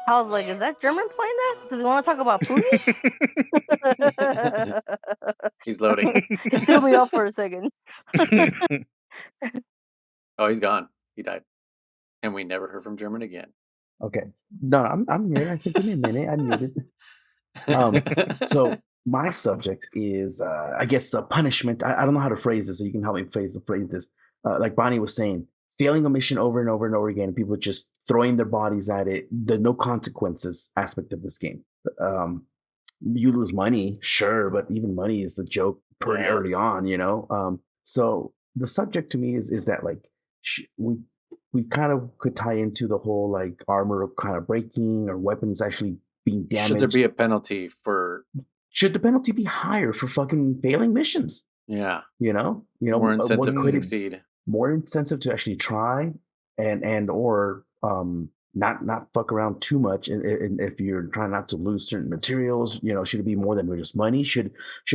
I was like, is that German playing that? Does he want to talk about food? He's loading. He threw me off for a second. Oh, he's gone. He died, and we never heard from German again. Okay, no, I'm here. I think give me a minute. I muted. So my subject is, I guess, a punishment. I don't know how to phrase this, so you can help me phrase this. Like Bonnie was saying, failing a mission over and over and over again, and people just throwing their bodies at it. The no consequences aspect of this game. You lose money, sure, but even money is a joke pretty early on, you know. So the subject to me is that like we kind of could tie into the whole like armor kind of breaking or weapons actually being damaged. Should there be a penalty for? Should the penalty be higher for fucking failing missions? Yeah. You know, More incentive to succeed. More incentive to actually try and or not fuck around too much. And if you're trying not to lose certain materials, you know, should it be more than just money? Should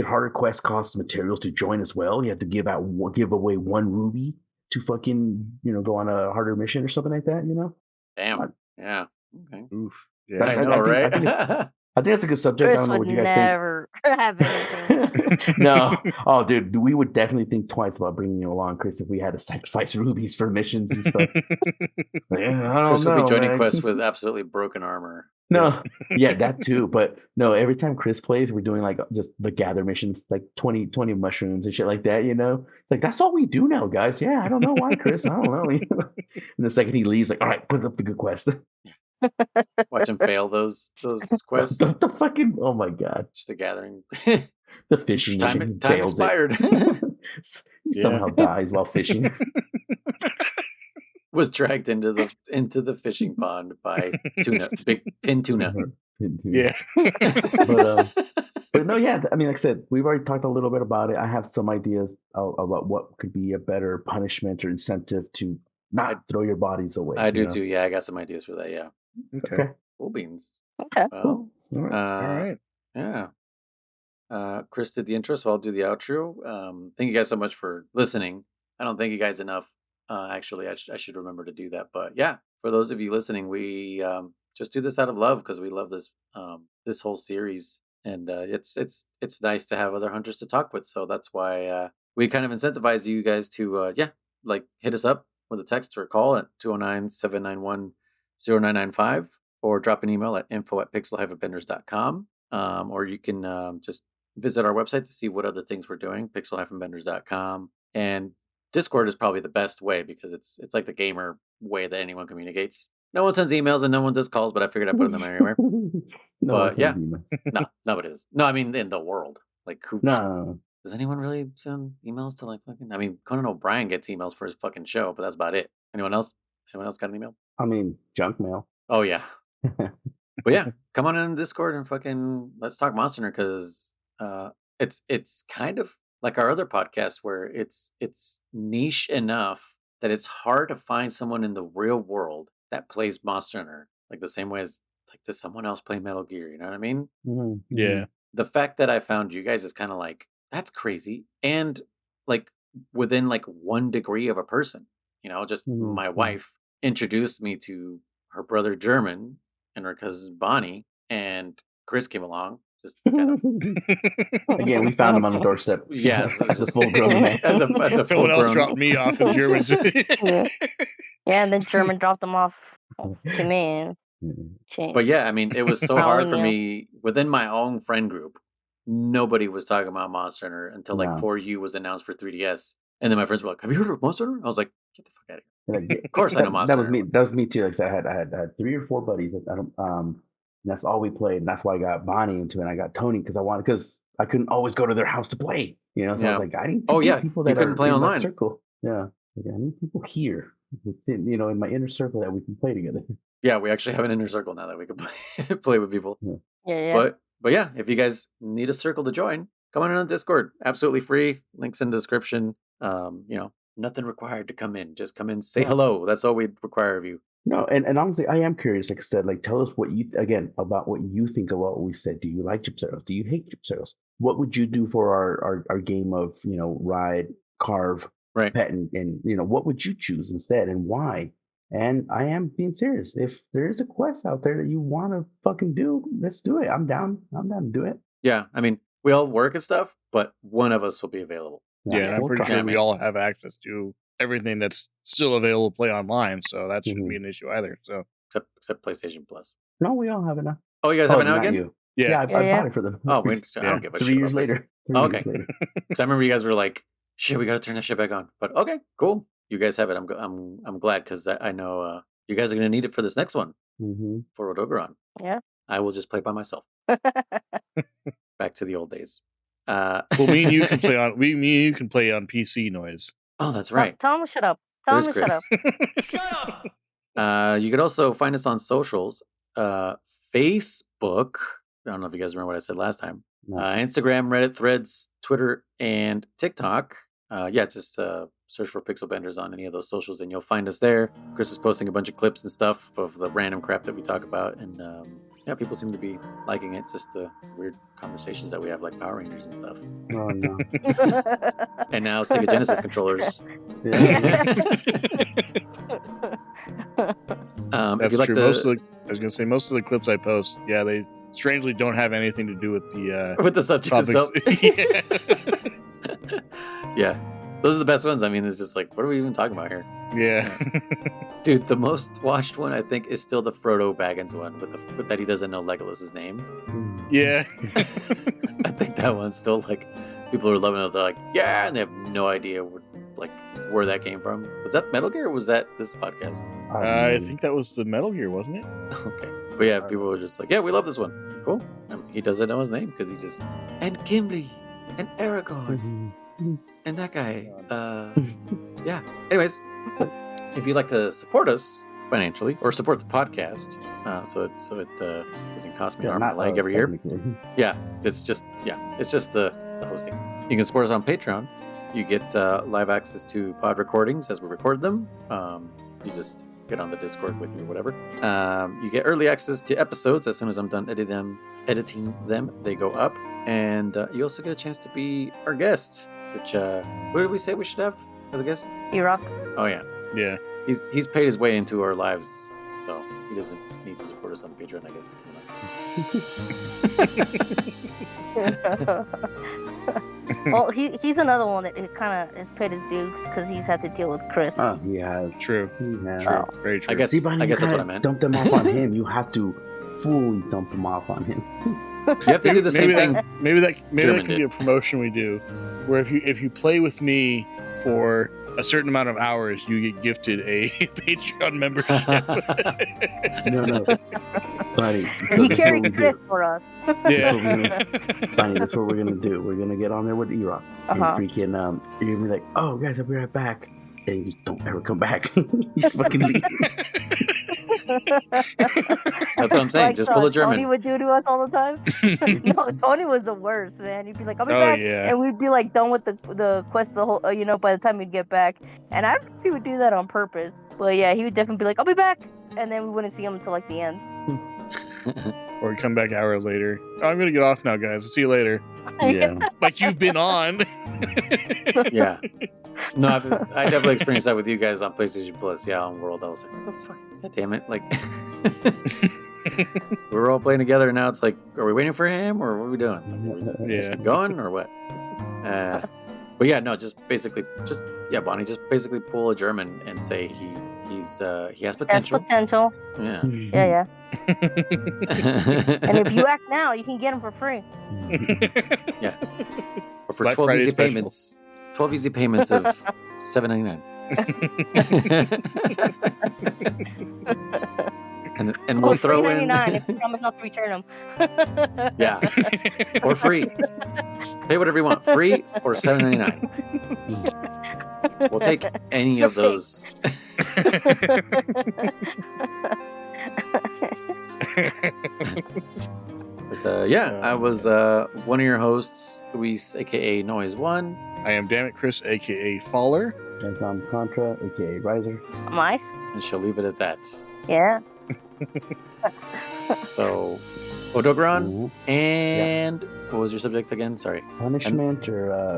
harder quests cost materials to join as well? You have to give away 1 ruby to fucking, you know, go on a harder mission or something like that, you know? Damn. Yeah. Okay. Oof. Yeah. I know, right? I think that's a good subject. Chris I don't know would what you guys never have anything. think. No. Oh, dude, we would definitely think twice about bringing you along, Chris, if we had to sacrifice rubies for missions and stuff. Yeah, I don't Chris know, would be joining man. quests with absolutely broken armor. No, yeah, that too. But no, every time Chris plays, we're doing like just the gather missions, like 20 mushrooms and shit like that, you know? It's like, that's all we do now, guys. Yeah, I don't know why, Chris. I don't know. And the second he leaves, like, all right, put up the good quest. Watch him fail those quests. The fucking, oh my God. Just the gathering. The fishing mission. Time fails expired. He somehow dies while fishing. Was dragged into the fishing pond by tuna, big pin tuna. Yeah. But no, yeah. I mean, like I said, we've already talked a little bit about it. I have some ideas about what could be a better punishment or incentive to not throw your bodies away. I do too. Yeah, I got some ideas for that. Yeah. Okay. Cool beans. Okay. Well, All right. All right. Yeah. Chris did the intro, so I'll do the outro. Thank you guys so much for listening. I don't thank you guys enough. Actually, I should remember to do that. But yeah, for those of you listening, we just do this out of love because we love this this whole series, and it's nice to have other hunters to talk with. So that's why we kind of incentivize you guys to like hit us up with a text or a call at 209-791-0995 or drop an email at info@pixel-benders.com. Or you can just visit our website to see what other things we're doing, pixel-benders.com. And Discord is probably the best way because it's like the gamer way that anyone communicates. No one sends emails and no one does calls, but I figured I'd put them everywhere. But yeah, no, nobody does. No, I mean in the world. Like who? No. Does anyone really send emails to like fucking? I mean, Conan O'Brien gets emails for his fucking show, but that's about it. Anyone else? Anyone else got an email? I mean, junk mail. Oh yeah. But yeah, come on in Discord and fucking let's talk Monster Hunter because it's kind of like our other podcast where it's niche enough that it's hard to find someone in the real world that plays Monster Hunter like the same way as like does someone else play Metal Gear? You know what I mean? Mm-hmm. Yeah. The fact that I found you guys is kind of like that's crazy and like within like 1 degree of a person. You know, just my wife introduced me to her brother German and her cousin Bonnie, and Kriss came along. Just kind of again, we found him on the doorstep. Yes, as a full-grown man. As a Someone else dropped me off in German. Yeah, and then German dropped them off to me. And but yeah, I mean, it was so hard for me within my own friend group. Nobody was talking about Monster Hunter until like 4U was announced for 3DS, and then my friends were like, "Have you heard of Monster Hunter?" I was like, "Get the fuck out of here!" Of course, I know Monster Hunter. That was me too. Like I said, I had 3 or 4 buddies. And that's all we played. And that's why I got Bonnie into it. And I got Tony because I couldn't always go to their house to play. You know, so I was like, I need to get people that you couldn't play online. My circle. Yeah, like, I need people here, you know, in my inner circle that we can play together. Yeah, we actually have an inner circle now that we can play with people. Yeah. But yeah, if you guys need a circle to join, come on in on Discord. Absolutely free. Links in the description. You know, nothing required to come in. Just come in, say hello. That's all we require of you. No, and honestly, I am curious. Like I said, like tell us what you about what you think about what we said. Do you like Gypseros? Do you hate Gypseros? What would you do for our game of, you know, ride, carve, pet, and you know, what would you choose instead and why? And I am being serious. If there is a quest out there that you want to fucking do, let's do it. I'm down. I'm down to do it. Yeah, I mean, we all work and stuff, but one of us will be available. Yeah, I'm pretty sure we all have access to everything that's still available to play online, so that shouldn't be an issue either. So except PlayStation Plus. No, we all have it now. Oh, you guys have it now again? You. Yeah, I bought it for them. Oh, I don't give a shit. 3 years later. Okay. Because I remember you guys were like, "Shit, we got to turn that shit back on." But okay, cool. You guys have it. I'm glad because I know you guys are gonna need it for this next one for Odogaron. Yeah. I will just play by myself. Back to the old days. Well, me and you can play on PC noise. Oh, that's right. Tell him to shut up. Tell him to shut up. Shut up. You could also find us on socials. Facebook. I don't know if you guys remember what I said last time. No. Instagram, Reddit, Threads, Twitter, and TikTok. Just search for Pixel Benders on any of those socials and you'll find us there. Kriss is posting a bunch of clips and stuff of the random crap that we talk about. And people seem to be liking it. Just the weird conversations that we have like Power Rangers and stuff. Oh, no. And now Sega Genesis controllers. That's true. I was going to say most of the clips I post, they strangely don't have anything to do with the subject itself. Yeah. Those are the best ones. I mean, it's just like, what are we even talking about here? Yeah. Dude, the most watched one, I think, is still the Frodo Baggins one, with that he doesn't know Legolas's name. Yeah. I think that one's still, like, people are loving it. They're like, yeah, and they have no idea where that came from. Was that Metal Gear or was that this podcast? I think that was the Metal Gear, wasn't it? Okay. But yeah, people were just like, yeah, we love this one. Cool. He doesn't know his name because he just... And Gimli. And Aragorn. And that guy. Yeah. Anyways, if you'd like to support us financially or support the podcast, so it doesn't cost me an arm and a leg every year. Yeah, it's just the hosting. You can support us on Patreon. You get live access to pod recordings as we record them. You just get on the Discord with me or whatever. You get early access to episodes as soon as I'm done editing them. They go up, and you also get a chance to be our guest. Which what did we say we should have as a guest? E-Rock. Oh yeah. Yeah. He's paid his way into our lives, so he doesn't need to support us on Patreon, I guess. Well, he's another one that kind of has paid his dues because he's had to deal with Kriss. Oh, he has. True. He has. True. Very true. I guess that's what I meant. Dump them off on him. You have to fully dump them off on him. You have to do the same thing. Maybe that German can be did. a promotion we do, where if you play with me for a certain amount of hours, you get gifted a Patreon membership. No, buddy. So You this is carry what we Kriss do. for us. Bunny, that's what we're gonna do. We're gonna get on there with E-Rock and freaking you're gonna be like, oh guys, I'll be right back. And you just don't ever come back. You just fucking leave. That's what I'm saying. Like Just pull a German. Tony would do to us all the time. No, Tony was the worst, man. He'd be like, "I'll be back," yeah. and we'd be like done with the quest the whole, by the time we'd get back. And I don't know if he would do that on purpose, but yeah, he would definitely be like, "I'll be back," and then we wouldn't see him until like the end. Or we come back hours later. Oh, I'm gonna get off now, guys. I'll see you later. Yeah. Like you've been on. Yeah. No, I definitely experienced that with you guys on PlayStation Plus. Yeah, on World. I was like, what the fuck? God damn it. Like, we were all playing together, and now it's like, are we waiting for him, or what are we doing? Like, are we just going, or what? But yeah, no, Bonnie, just basically pull a German and say he has potential. Potential. Yeah. Yeah. And if you act now, you can get him for free. Yeah. Or for Black 12 Friday easy special. payments. 12 easy payments of $7.99. and we'll throw in $3.99 if you promise not to return them. Yeah. Or free. Pay whatever you want. Free or $7.99. We'll take any of those. But I was one of your hosts, Luis, aka Noise One. I am Dammit Kriss, aka Faller. And I'm Contra, aka Riser. I'm Ice. And she'll leave it at that. Yeah. So, Odogron, and what was your subject again? Sorry. Punishment or I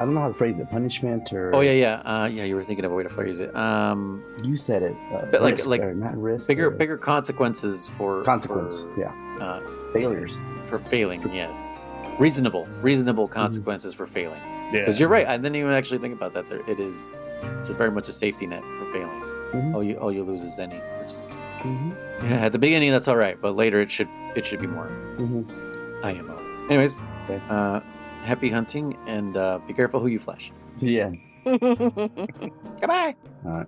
don't know how to phrase it. Punishment or Yeah, you were thinking of a way to phrase it. You said it. But risk, like or not risk. bigger consequences for failures. For failing, yes. Reasonable consequences for failing. Yeah. Because you're right. I didn't even actually think about that. There's very much a safety net for failing. Mm-hmm. All you lose is any, which is at the beginning that's all right, but later it should be more. IMO. Anyways, okay. Happy hunting, and be careful who you flash. Yeah. Goodbye. All right.